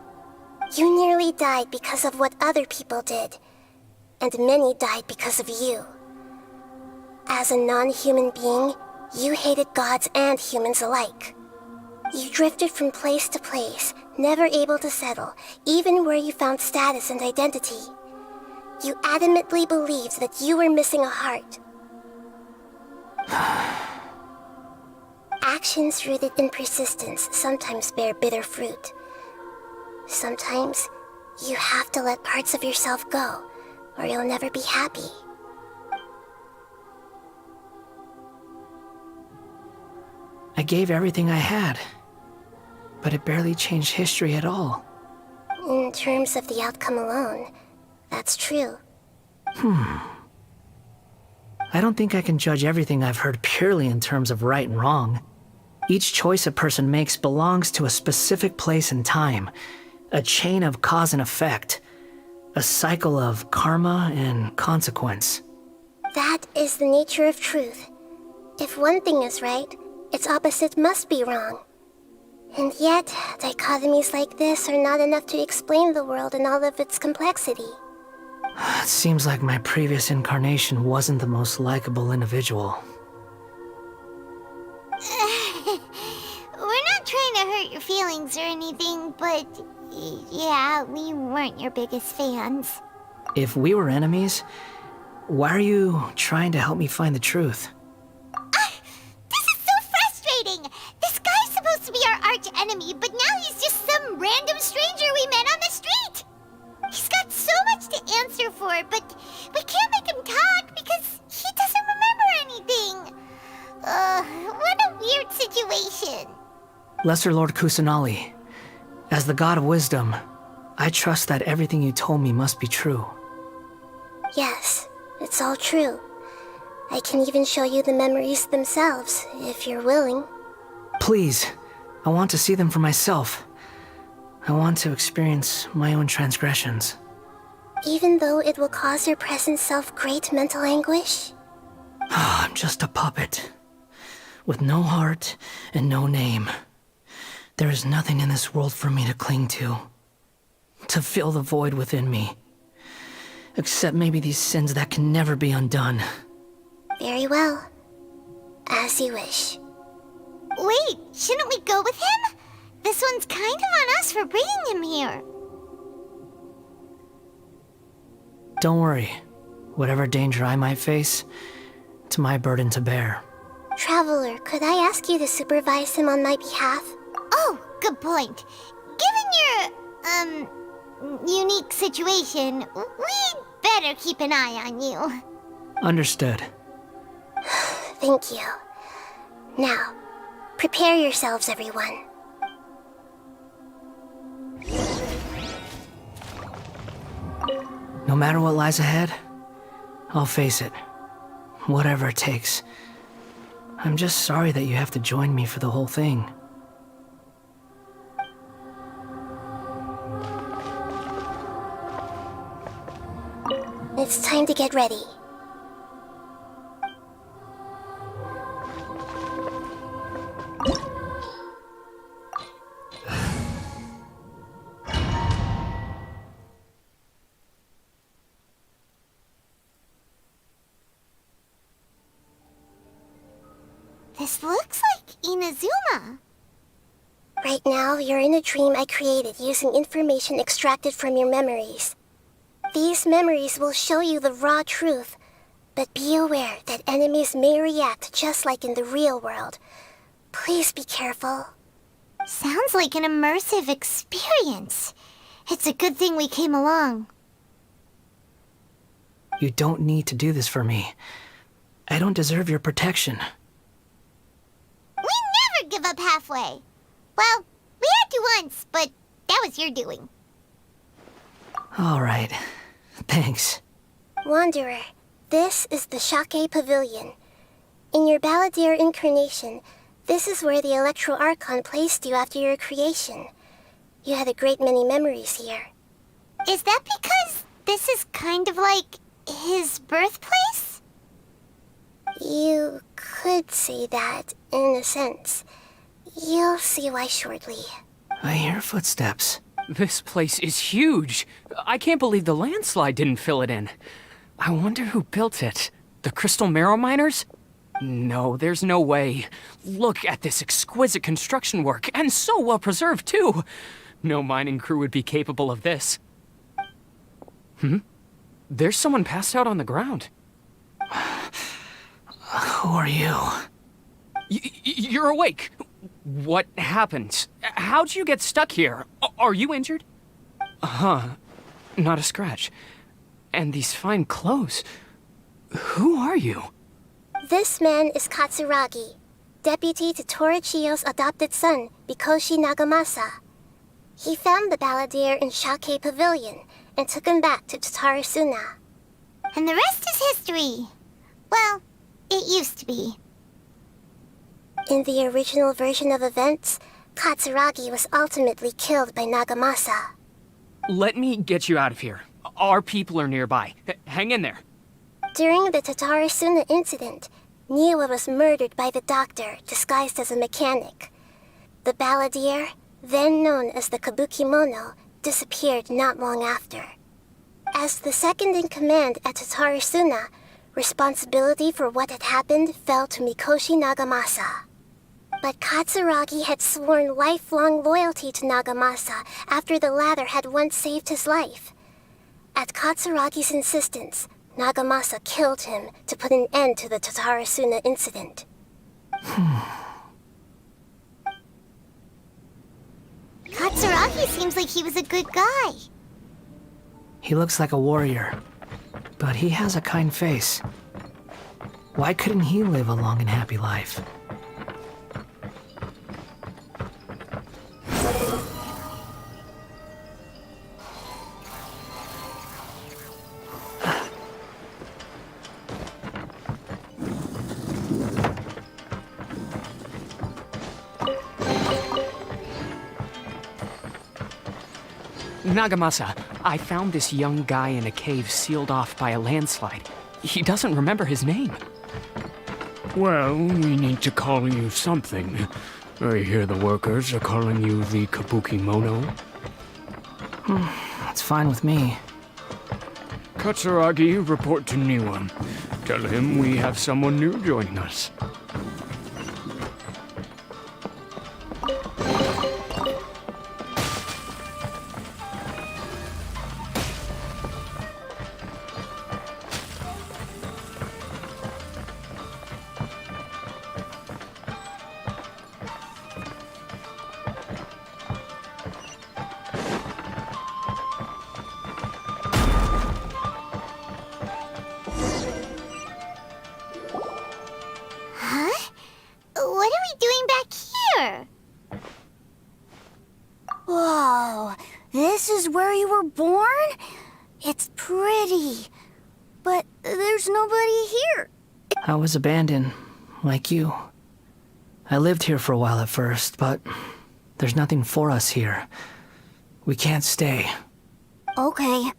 You nearly died because of what other people did, and many died because of you. As a non-human being, you hated gods and humans alike. You drifted from place to place, never able to settle, even where you found status and identity. You adamantly believed that you were missing a heart. Actions rooted in persistence sometimes bear bitter fruit. Sometimes, you have to let parts of yourself go, or you'll never be happy. I gave everything I had, but it barely changed history at all. In terms of the outcome alone, that's true. I don't think I can judge everything I've heard purely in terms of right and wrong. Each choice a person makes belongs to a specific place and time, a chain of cause and effect, a cycle of karma and consequence. That is the nature of truth. If one thing is right, its opposite must be wrong. And yet, dichotomies like this are not enough to explain the world in all of its complexity. It seems like my previous incarnation wasn't the most likable individual. We're not trying to hurt your feelings or anything, but yeah, we weren't your biggest fans. If we were enemies, why are you trying to help me find the truth? This is so frustrating! This guy's supposed to be our arch enemy, but now he's just some random stranger we met on the street! He's got so much to answer for, but we can't make him talk because he doesn't remember anything. What a weird situation. Lesser Lord Kusanali, as the God of Wisdom, I trust that everything you told me must be true. Yes, it's all true. I can even show you the memories themselves, if you're willing. Please, I want to see them for myself. I want to experience my own transgressions. Even though it will cause your present self great mental anguish? I'm just a puppet, with no heart and no name. There is nothing in this world for me to cling to fill the void within me. Except maybe these sins that can never be undone. Very well. As you wish. Wait, shouldn't we go with him? This one's kind of on us for bringing him here. Don't worry. Whatever danger I might face, it's my burden to bear. Traveler, could I ask you to supervise him on my behalf? Oh, good point. Given your, unique situation, we'd better keep an eye on you. Understood. Thank you. Now, prepare yourselves, everyone. No matter what lies ahead, I'll face it. Whatever it takes. I'm just sorry that you have to join me for the whole thing. It's time to get ready. This looks like Inazuma. Right now, you're in a dream I created using information extracted from your memories. These memories will show you the raw truth, but be aware that enemies may react just like in the real world. Please be careful. Sounds like an immersive experience. It's a good thing we came along. You don't need to do this for me. I don't deserve your protection. We never give up halfway. Well, we had to once, but that was your doing. All right. Thanks. Wanderer, this is the Shake Pavilion. In your Balladeer incarnation, this is where the Electro Archon placed you after your creation. You had a great many memories here. Is that because this is kind of like his birthplace? You could say that, in a sense. You'll see why shortly. I hear footsteps. This place is huge. I can't believe the landslide didn't fill it in. I wonder who built it. The Crystal Marrow Miners? No, there's no way. Look at this exquisite construction work, and so well preserved, too. No mining crew would be capable of this. There's someone passed out on the ground. Who are you? You're awake. What happened? How'd you get stuck here? Are you injured? Not a scratch. And these fine clothes. Who are you? This man is Katsuragi, deputy to Torichiyo's adopted son, Mikoshi Nagamasa. He found the Balladeer in Shake Pavilion and took him back to Tatarasuna. And the rest is history. Well, it used to be. In the original version of events, Katsuragi was ultimately killed by Nagamasa. Let me get you out of here. Our people are nearby. Hang in there. During the Tatarasuna incident, Niwa was murdered by the doctor disguised as a mechanic. The Balladeer, then known as the Kabukimono, disappeared not long after. As the second in command at Tatarasuna, responsibility for what had happened fell to Mikoshi Nagamasa. But Katsuragi had sworn lifelong loyalty to Nagamasa after the latter had once saved his life. At Katsuragi's insistence, Nagamasa killed him to put an end to the Tatarasuna incident. Katsuragi seems like he was a good guy. He looks like a warrior, but he has a kind face. Why couldn't he live a long and happy life? Nagamasa, I found this young guy in a cave sealed off by a landslide. He doesn't remember his name. Well, we need to call you something. I hear the workers are calling you the Kabukimono. That's fine with me. Katsuragi, report to Niwa. Tell him we have someone new joining us. is where you were born? It's pretty. But there's nobody here. I was abandoned, like you. I lived here for a while at first, but there's nothing for us here. We can't stay. Okay.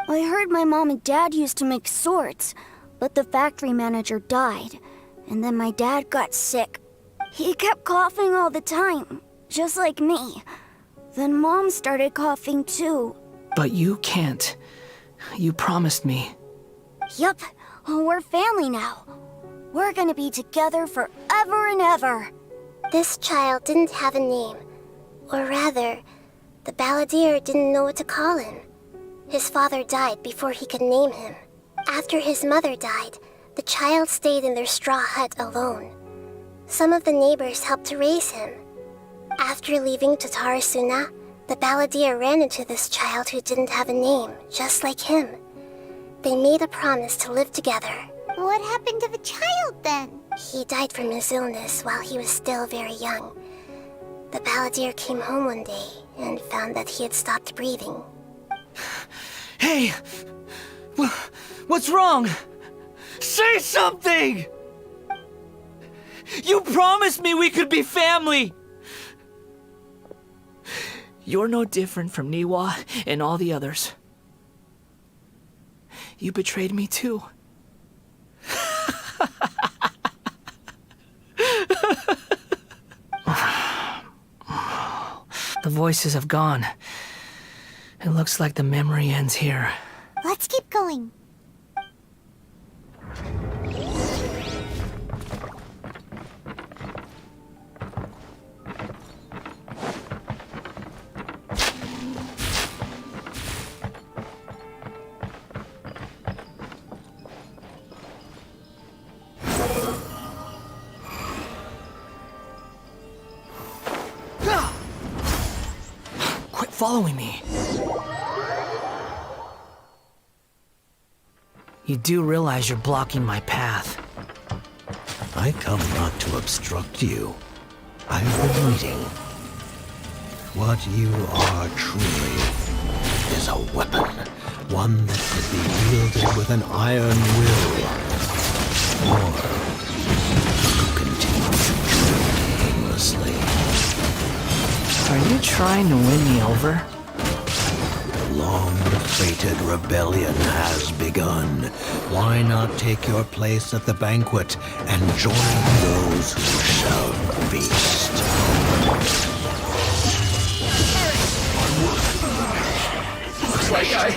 I heard my mom and dad used to make swords, but the factory manager died, and then my dad got sick. He kept coughing all the time, just like me. Then Mom started coughing too. But you can't. You promised me. Yup, we're family now. We're gonna be together forever and ever. This child didn't have a name. Or rather, the balladeer didn't know what to call him. His father died before he could name him. After his mother died, the child stayed in their straw hut alone. Some of the neighbors helped to raise him. After leaving Tatarasuna, the balladeer ran into this child who didn't have a name, just like him. They made a promise to live together. What happened to the child then? He died from his illness while he was still very young. The balladeer came home one day and found that he had stopped breathing. Hey! What's wrong? Say something! You promised me we could be family! You're no different from Niwa and all the others. You betrayed me too. The voices have gone. It looks like the memory ends here. Let's keep going. Quit following me. You do realize you're blocking my path. I come not to obstruct you. I have been waiting. What you are truly is a weapon. One that could be wielded with an iron will. Or you could continue to trade aimlessly. Are you trying to win me over? The long-fated rebellion has begun. Why not take your place at the banquet and join those who shall feast? Looks like I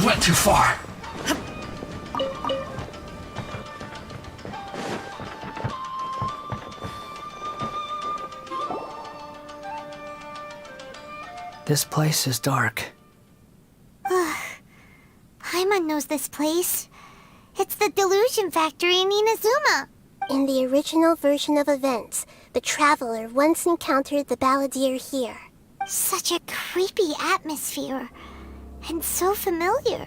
went too far. This place is dark. Paimon knows this place. It's the Delusion Factory in Inazuma. In the original version of events, the Traveler once encountered the balladeer here. Such a creepy atmosphere. And so familiar.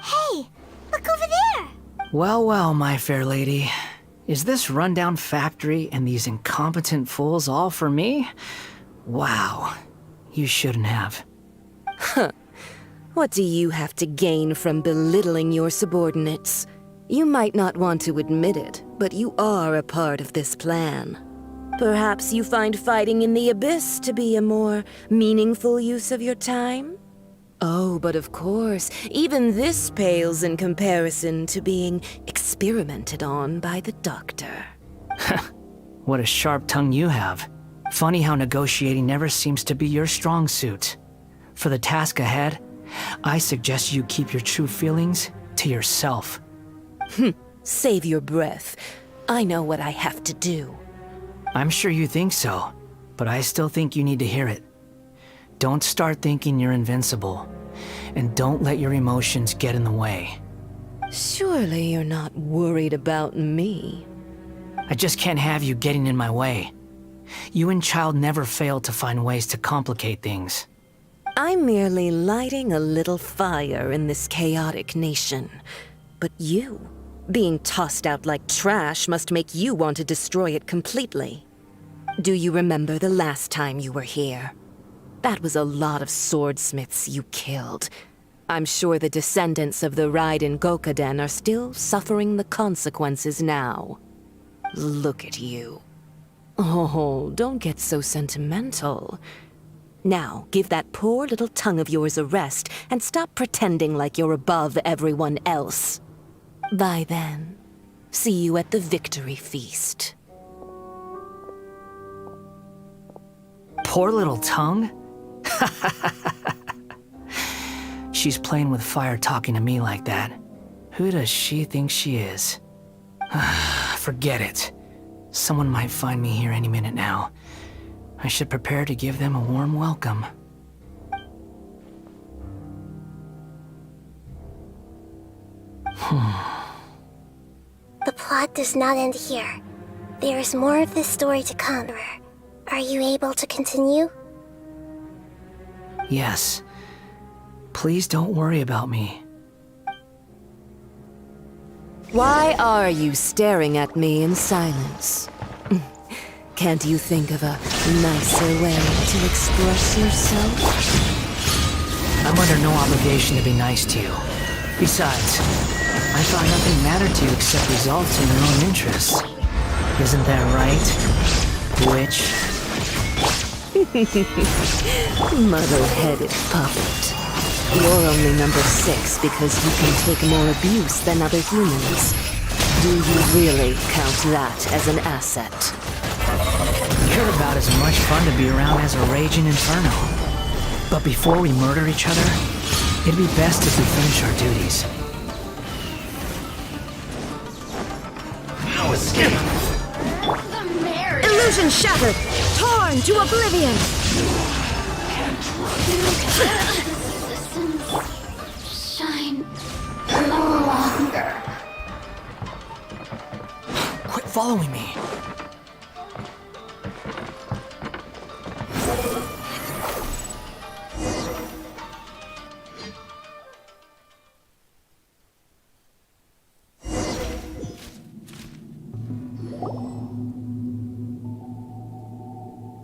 Hey, look over there! Well, well, my fair lady. Is this rundown factory and these incompetent fools all for me? Wow. You shouldn't have. Huh. What do you have to gain from belittling your subordinates? You might not want to admit it, but you are a part of this plan. Perhaps you find fighting in the Abyss to be a more meaningful use of your time? Oh, but of course, even this pales in comparison to being experimented on by the Doctor. What a sharp tongue you have. Funny how negotiating never seems to be your strong suit. For the task ahead, I suggest you keep your true feelings to yourself. Save your breath. I know what I have to do. I'm sure you think so, but I still think you need to hear it. Don't start thinking you're invincible, and don't let your emotions get in the way. Surely you're not worried about me. I just can't have you getting in my way. You and Child never fail to find ways to complicate things. I'm merely lighting a little fire in this chaotic nation. But you, being tossed out like trash, must make you want to destroy it completely. Do you remember the last time you were here? That was a lot of swordsmiths you killed. I'm sure the descendants of the Raiden Gokaden are still suffering the consequences now. Look at you. Oh, don't get so sentimental. Now, give that poor little tongue of yours a rest and stop pretending like you're above everyone else. Bye then. See you at the victory feast. Poor little tongue? She's playing with fire talking to me like that. Who does she think she is? Forget it. Someone might find me here any minute now. I should prepare to give them a warm welcome. The plot does not end here. There is more of this story to come. Are you able to continue? Yes. Please don't worry about me. Why are you staring at me in silence? Can't you think of a nicer way to express yourself? I'm under no obligation to be nice to you. Besides, I thought nothing mattered to you except results in your own interests. Isn't that right, witch? Muddle-headed puppet. You're only number 6 because you can take more abuse than other humans. Do you really count that as an asset? You're about as much fun to be around as a raging inferno. But before we murder each other, it'd be best if we finish our duties. No escape! Illusion shattered! Torn to oblivion! Shine no longer. Quit following me.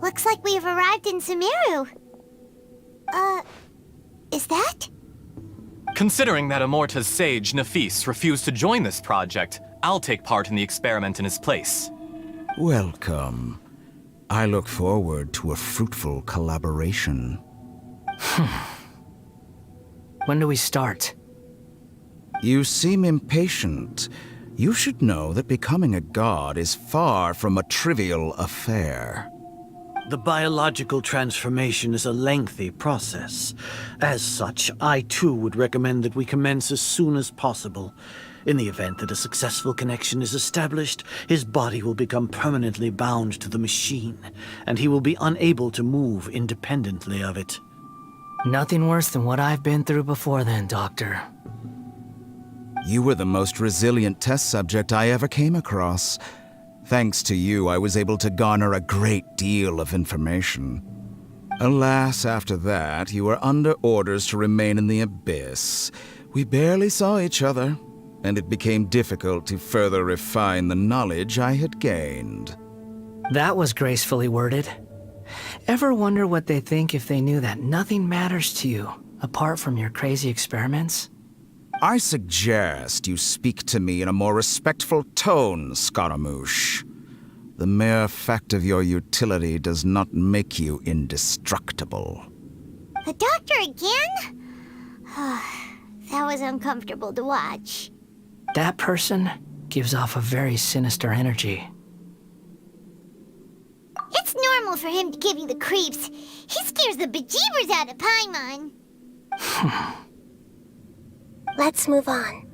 Looks like we've arrived in Sumeru. Is that? Considering that Amorta's sage, Nafis, refused to join this project, I'll take part in the experiment in his place. Welcome. I look forward to a fruitful collaboration. When do we start? You seem impatient. You should know that becoming a god is far from a trivial affair. The biological transformation is a lengthy process. As such, I too would recommend that we commence as soon as possible. In the event that a successful connection is established, his body will become permanently bound to the machine, and he will be unable to move independently of it. Nothing worse than what I've been through before then, Doctor. You were the most resilient test subject I ever came across. Thanks to you, I was able to garner a great deal of information. Alas, after that, you were under orders to remain in the abyss. We barely saw each other, and it became difficult to further refine the knowledge I had gained. That was gracefully worded. Ever wonder what they think if they knew that nothing matters to you, apart from your crazy experiments? I suggest you speak to me in a more respectful tone, Scaramouche. The mere fact of your utility does not make you indestructible. The doctor again? That was uncomfortable to watch. That person gives off a very sinister energy. It's normal for him to give you the creeps. He scares the bejeebers out of Paimon. Let's move on.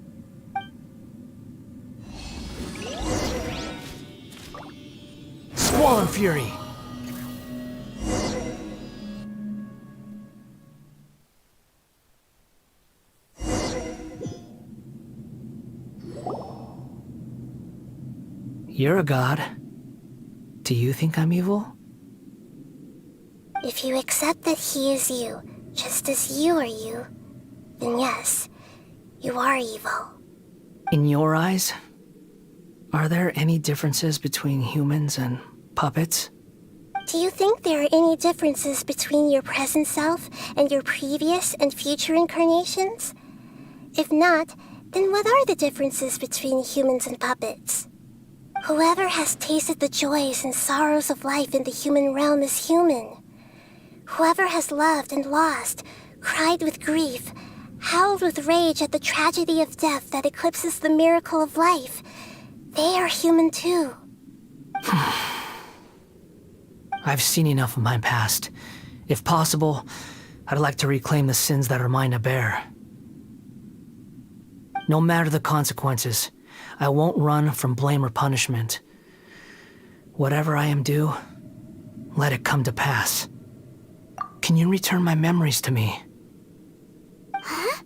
Squall and Fury! You're a god. Do you think I'm evil? If you accept that he is you, just as you are you, then yes, you are evil. In your eyes, are there any differences between humans and puppets? Do you think there are any differences between your present self and your previous and future incarnations? If not, then what are the differences between humans and puppets? Whoever has tasted the joys and sorrows of life in the human realm is human. Whoever has loved and lost, cried with grief, howled with rage at the tragedy of death that eclipses the miracle of life, they are human too. I've seen enough of my past. If possible, I'd like to reclaim the sins that are mine to bear. No matter the consequences, I won't run from blame or punishment. Whatever I am due, let it come to pass. Can you return my memories to me? Huh?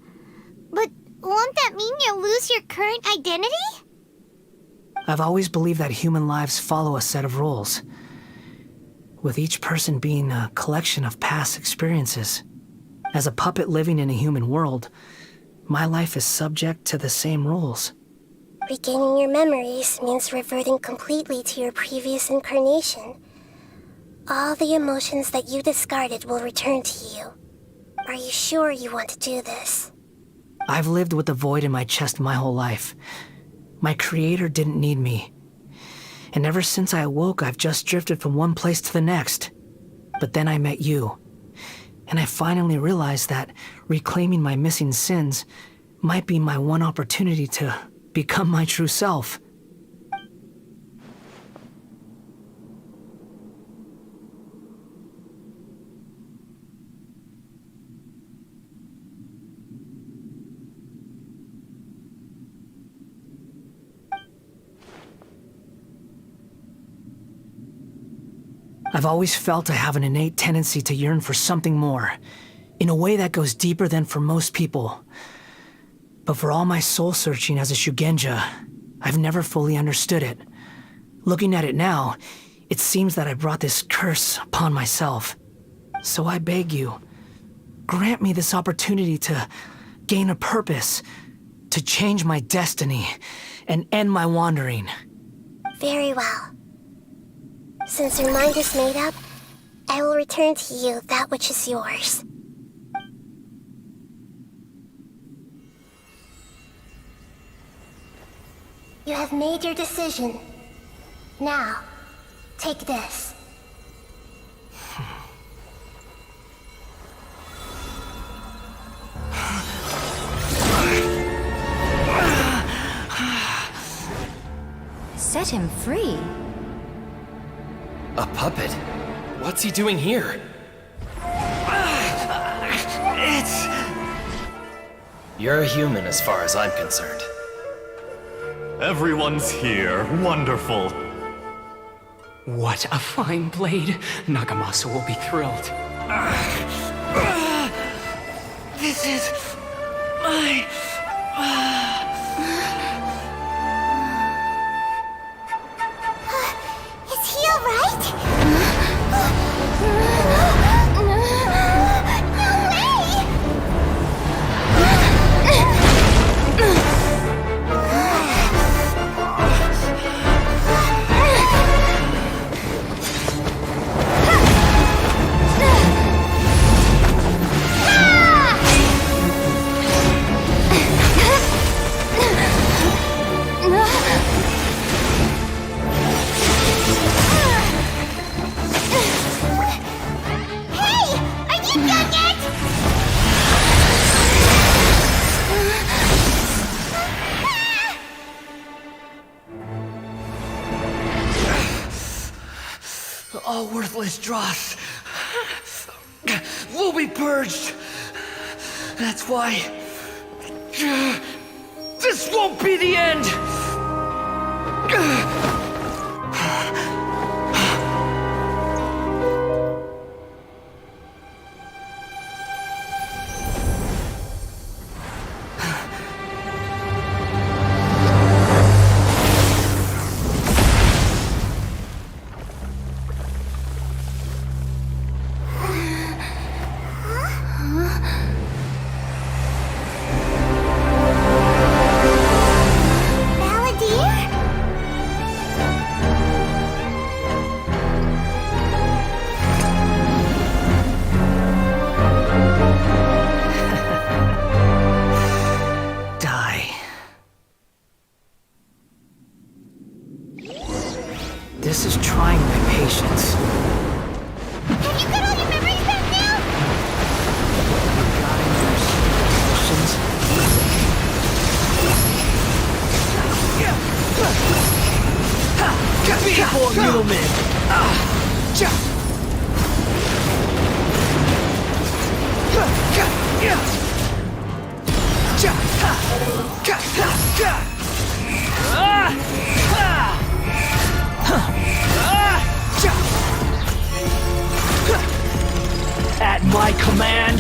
But won't that mean you'll lose your current identity? I've always believed that human lives follow a set of rules, with each person being a collection of past experiences. As a puppet living in a human world, my life is subject to the same rules. Regaining your memories means reverting completely to your previous incarnation. All the emotions that you discarded will return to you. Are you sure you want to do this? I've lived with the void in my chest my whole life. My creator didn't need me. And ever since I awoke, I've just drifted from one place to the next. But then I met you. And I finally realized that reclaiming my missing sins might be my one opportunity to become my true self. I've always felt I have an innate tendency to yearn for something more, in a way that goes deeper than for most people. But for all my soul-searching as a Shugenja, I've never fully understood it. Looking at it now, it seems that I brought this curse upon myself. So I beg you, grant me this opportunity to gain a purpose, to change my destiny, and end my wandering. Very well. Since your mind is made up, I will return to you that which is yours. You have made your decision. Now, take this. Set him free. A puppet? What's he doing here? You're a human as far as I'm concerned. Everyone's here. Wonderful. What a fine blade. Nagamasa will be thrilled. This is my... Is he alright? All worthless dross will be purged. That's why this won't be the end. This is trying my patience. Have you got all your memories back now? People human! At my command,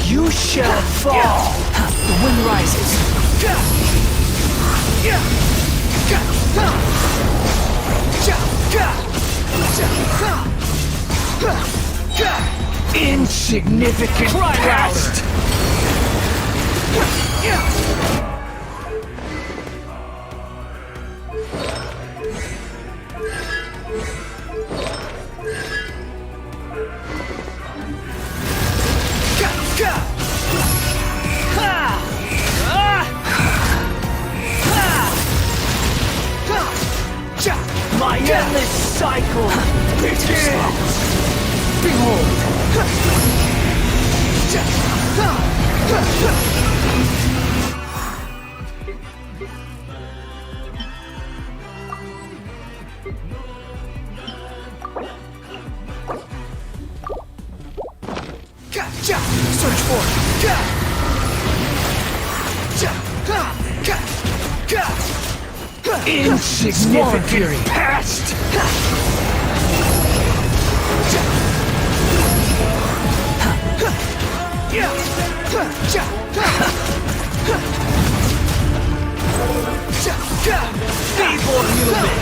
you shall fall! The wind rises. Insignificant past! My endless cycle begins! Behold! Search for it! Insignificant past! Feeble human!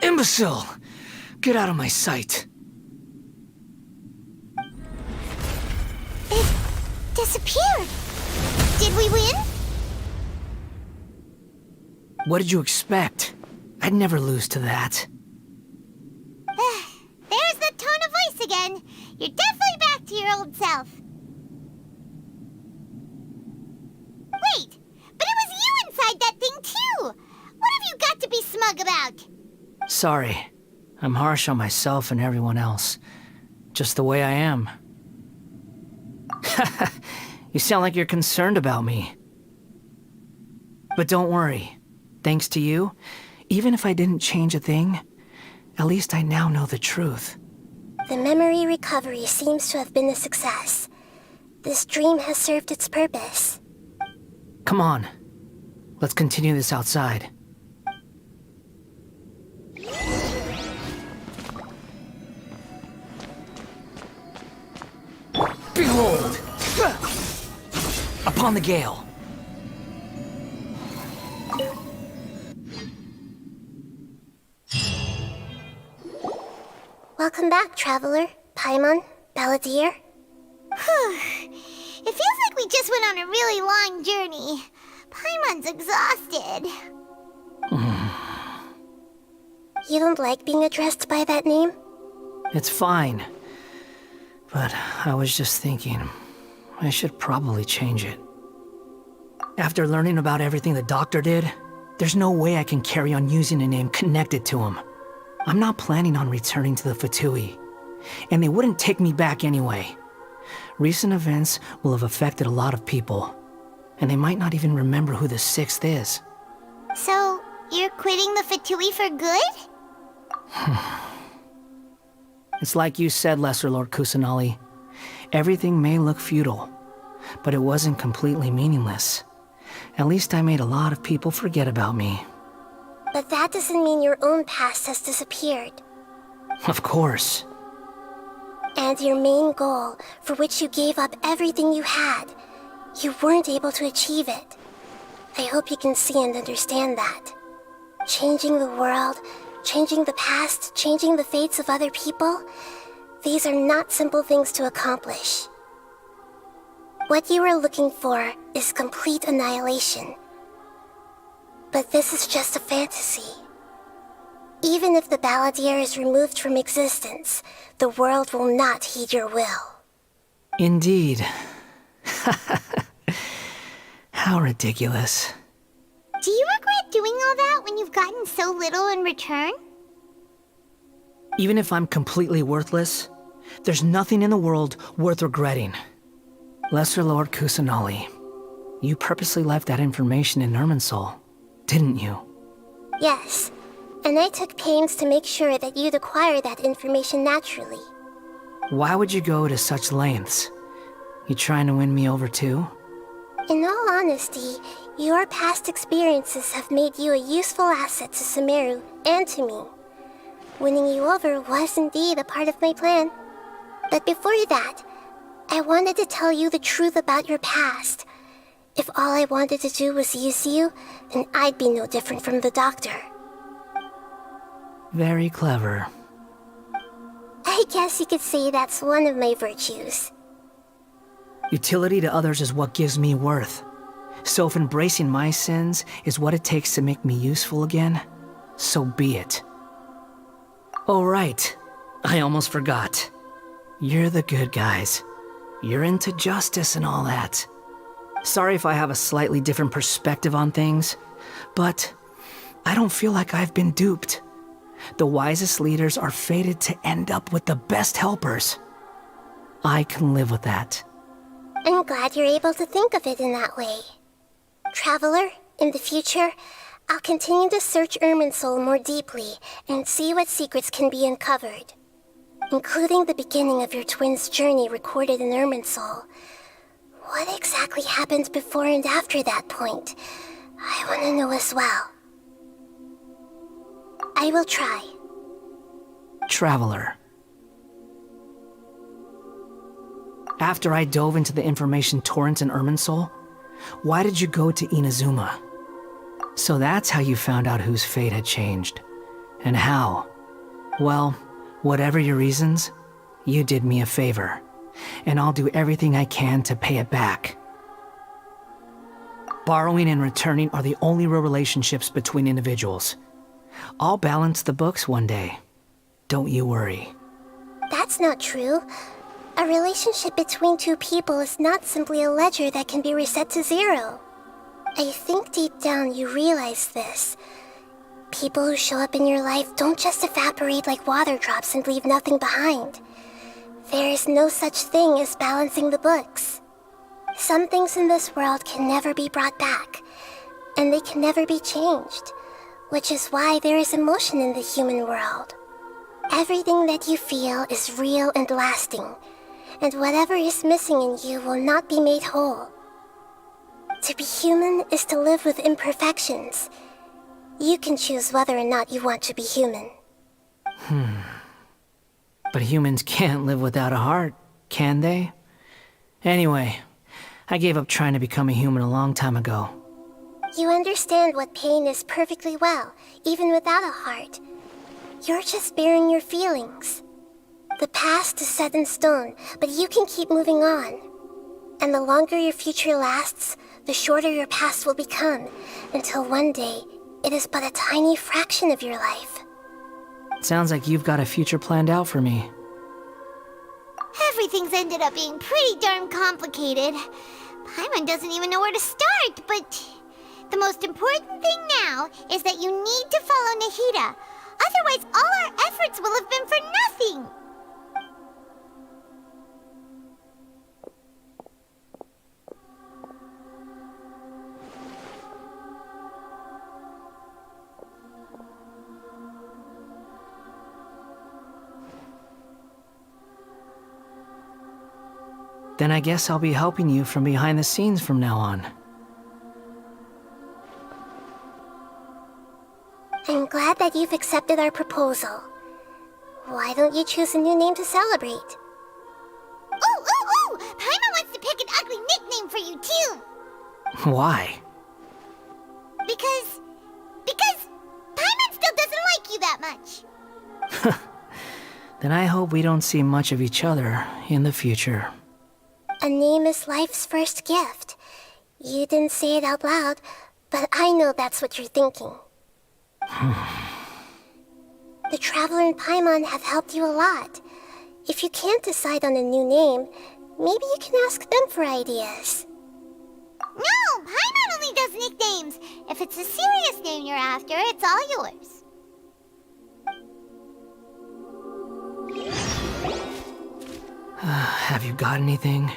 Imbecile! Get out of my sight. It disappeared. Did we win? What did you expect? I'd never lose to that. There's the tone of voice again. You're definitely back to your old self. Wait, but it was you inside that thing too! What have you got to be smug about? Sorry. I'm harsh on myself and everyone else. Just the way I am. You sound like you're concerned about me. But don't worry. Thanks to you, even if I didn't change a thing, at least I now know the truth. The memory recovery seems to have been a success. This dream has served its purpose. Come on. Let's continue this outside. Behold! Upon the gale. Welcome back, traveler. Paimon, Balladeer. It feels like we just went on a really long journey. Paimon's exhausted. You don't like being addressed by that name? It's fine. But I was just thinking, I should probably change it. After learning about everything the doctor did, there's no way I can carry on using a name connected to him. I'm not planning on returning to the Fatui, and they wouldn't take me back anyway. Recent events will have affected a lot of people, and they might not even remember who the Sixth is. So, you're quitting the Fatui for good? It's like you said, Lesser Lord Kusanali. Everything may look futile, but it wasn't completely meaningless. At least I made a lot of people forget about me. But that doesn't mean your own past has disappeared. Of course. And your main goal, for which you gave up everything you had, you weren't able to achieve it. I hope you can see and understand that. Changing the world, changing the past, changing the fates of other people, these are not simple things to accomplish. What you are looking for is complete annihilation. But this is just a fantasy. Even if the Balladeer is removed from existence, the world will not heed your will. Indeed. How ridiculous. Do you regret doing all that when you've gotten so little in return? Even if I'm completely worthless, there's nothing in the world worth regretting. Lesser Lord Kusanali, you purposely left that information in Irminsul, didn't you? Yes, and I took pains to make sure that you'd acquire that information naturally. Why would you go to such lengths? You trying to win me over too? In all honesty, your past experiences have made you a useful asset to Sumeru and to me. Winning you over was indeed a part of my plan. But before that, I wanted to tell you the truth about your past. If all I wanted to do was use you, then I'd be no different from the doctor. Very clever. I guess you could say that's one of my virtues. Utility to others is what gives me worth. So if embracing my sins is what it takes to make me useful again, so be it. Oh right, I almost forgot. You're the good guys. You're into justice and all that. Sorry if I have a slightly different perspective on things, but I don't feel like I've been duped. The wisest leaders are fated to end up with the best helpers. I can live with that. I'm glad you're able to think of it in that way. Traveler, in the future, I'll continue to search Irminsul more deeply and see what secrets can be uncovered, including the beginning of your twins' journey recorded in Irminsul. What exactly happened before and after that point? I want to know as well. I will try. Traveler. After I dove into the information torrent in Irminsul, why did you go to Inazuma? So that's how you found out whose fate had changed. And how? Well, whatever your reasons, you did me a favor. And I'll do everything I can to pay it back. Borrowing and returning are the only real relationships between individuals. I'll balance the books one day. Don't you worry. That's not true. A relationship between two people is not simply a ledger that can be reset to zero. I think deep down you realize this. People who show up in your life don't just evaporate like water drops and leave nothing behind. There is no such thing as balancing the books. Some things in this world can never be brought back, and they can never be changed, which is why there is emotion in the human world. Everything that you feel is real and lasting, and whatever is missing in you will not be made whole. To be human is to live with imperfections. You can choose whether or not you want to be human. But humans can't live without a heart, can they? Anyway, I gave up trying to become a human a long time ago. You understand what pain is perfectly well, even without a heart. You're just bearing your feelings. The past is set in stone, but you can keep moving on. And the longer your future lasts, the shorter your past will become, until one day, it is but a tiny fraction of your life. Sounds like you've got a future planned out for me. Everything's ended up being pretty darn complicated. Paimon doesn't even know where to start, but the most important thing now is that you need to follow Nahida. Otherwise, all our efforts will have been for nothing. Then I guess I'll be helping you from behind the scenes from now on. I'm glad that you've accepted our proposal. Why don't you choose a new name to celebrate? Ooh! Paimon wants to pick an ugly nickname for you, too. Why? Because Paimon still doesn't like you that much. Then I hope we don't see much of each other in the future. A name is life's first gift. You didn't say it out loud, but I know that's what you're thinking. The Traveler and Paimon have helped you a lot. If you can't decide on a new name, Maybe you can ask them for ideas. No, Paimon only does nicknames. If it's a serious name you're after, it's all yours. Have you got anything?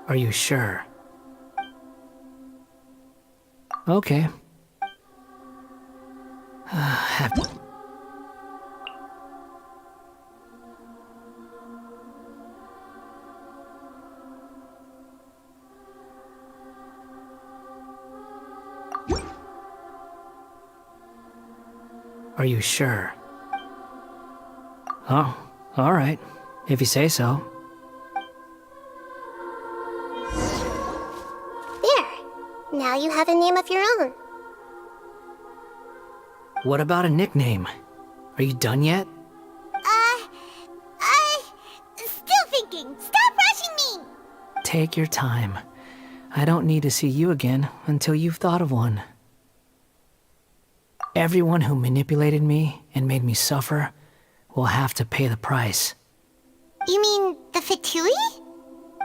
Are you sure? Okay. Are you sure? Oh, all right. If you say so. Now you have a name of your own. What about a nickname? Are you done yet? Still thinking. Stop rushing me! Take your time. I don't need to see you again until you've thought of one. Everyone who manipulated me and made me suffer will have to pay the price. You mean the Fatui?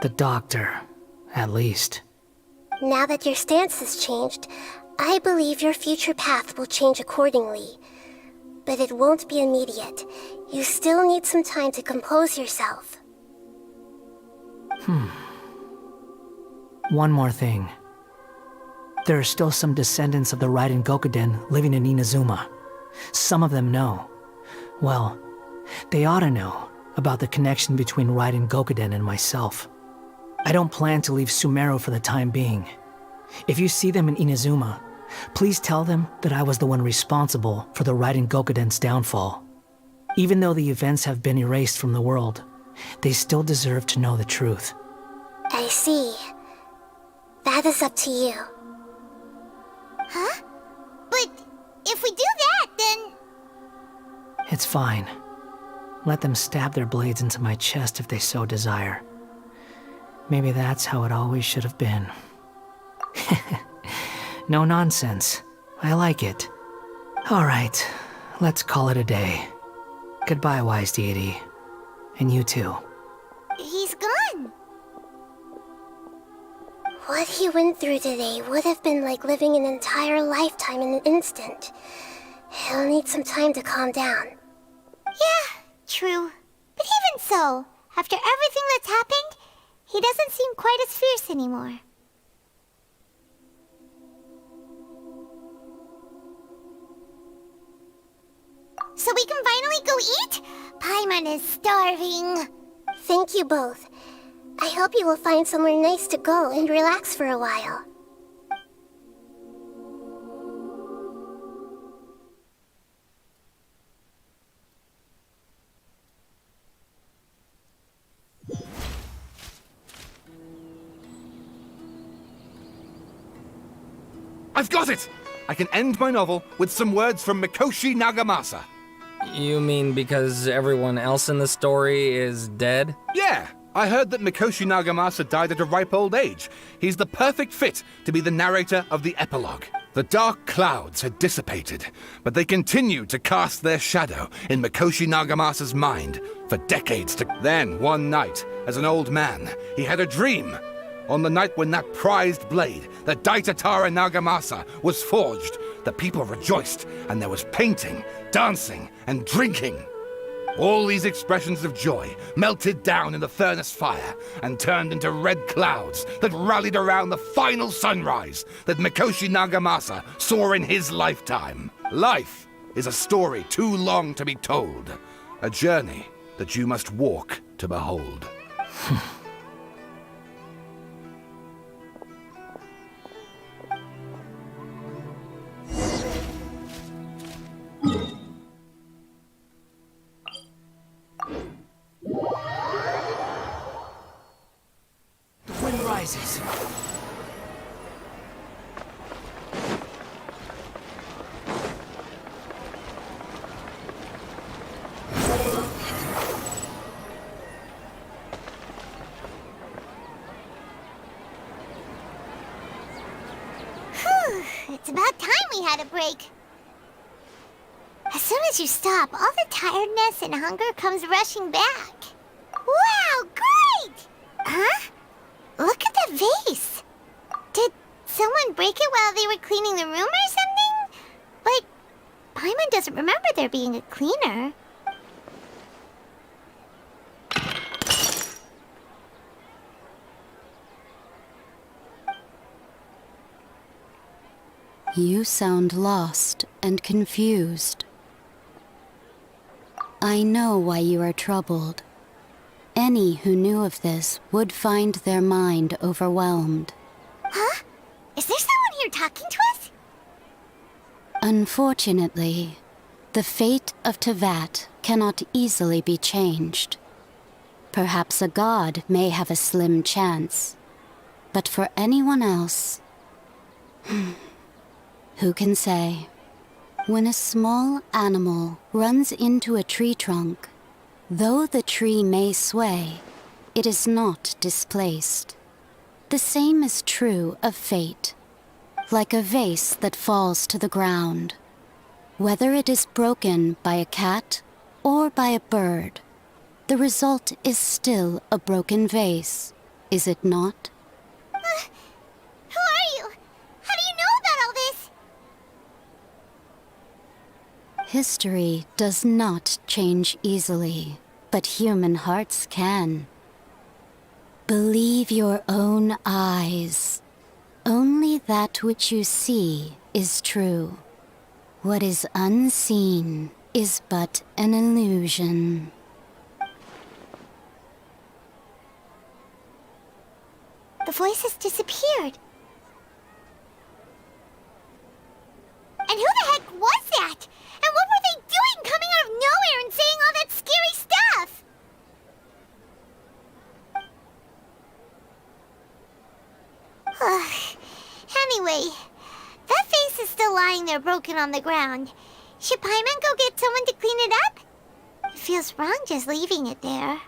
The doctor, at least. Now that your stance has changed, I believe your future path will change accordingly. But it won't be immediate. You still need some time to compose yourself. One more thing. There are still some descendants of the Raiden Gokuden living in Inazuma. Some of them know. Well, they ought to know about the connection between Raiden Gokuden and myself. I don't plan to leave Sumeru for the time being. If you see them in Inazuma, please tell them that I was the one responsible for the Raiden Gokuden's downfall. Even though the events have been erased from the world, they still deserve to know the truth. I see. That is up to you. Huh? But if we do that, then... It's fine. Let them stab their blades into my chest if they so desire. Maybe that's how it always should have been. No nonsense. I like it. Alright, let's call it a day. Goodbye, wise deity. And you too. He's gone. What he went through today would have been like living an entire lifetime in an instant. He'll need some time to calm down. Yeah, true. But even so, after everything that's happened, he doesn't seem quite as fierce anymore. So we can finally go eat? Paimon is starving. Thank you both. I hope you will find somewhere nice to go and relax for a while. I've got it! I can end my novel with some words from Mikoshi Nagamasa. You mean because everyone else in the story is dead? Yeah, I heard that Mikoshi Nagamasa died at a ripe old age. He's the perfect fit to be the narrator of the epilogue. The dark clouds had dissipated, but they continued to cast their shadow in Mikoshi Nagamasa's mind for decades to... Then, one night, as an old man, he had a dream. On the night when that prized blade, the Daitatara Nagamasa, was forged, the people rejoiced, and there was painting, dancing, and drinking. All these expressions of joy melted down in the furnace fire and turned into red clouds that rallied around the final sunrise that Mikoshi Nagamasa saw in his lifetime. Life is a story too long to be told, a journey that you must walk to behold. The wind rises. It's about time we had a break. As soon as you stop, all the tiredness and hunger comes rushing back. Wow, great! Huh? Look at the vase. Did someone break it while they were cleaning the room or something? But Paimon doesn't remember there being a cleaner. You sound lost and confused. I know why you are troubled. Any who knew of this would find their mind overwhelmed. Huh? Is there someone here talking to us? Unfortunately, the fate of Tevat cannot easily be changed. Perhaps a god may have a slim chance, but for anyone else, who can say? When a small animal runs into a tree trunk, though the tree may sway, it is not displaced. The same is true of fate. Like a vase that falls to the ground. Whether it is broken by a cat or by a bird, the result is still a broken vase, is it not? Who are you? How do you know about all this? History does not change easily, but human hearts can. Believe your own eyes. Only that which you see is true. What is unseen is but an illusion. The voice has disappeared. And who the heck was that? And what were they doing coming out of nowhere and saying all that scary stuff? Anyway, that vase is still lying there broken on the ground. Should Paimon go get someone to clean it up? It feels wrong just leaving it there.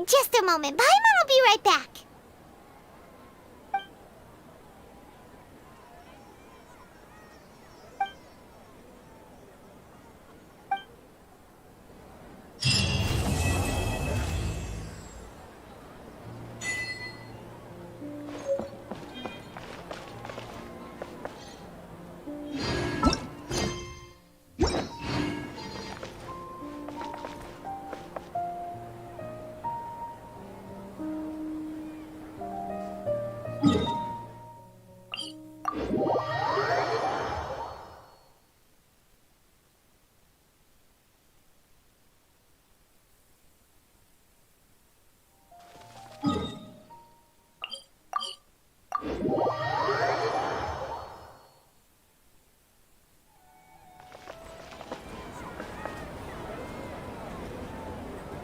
Just a moment. Paimon will be right back.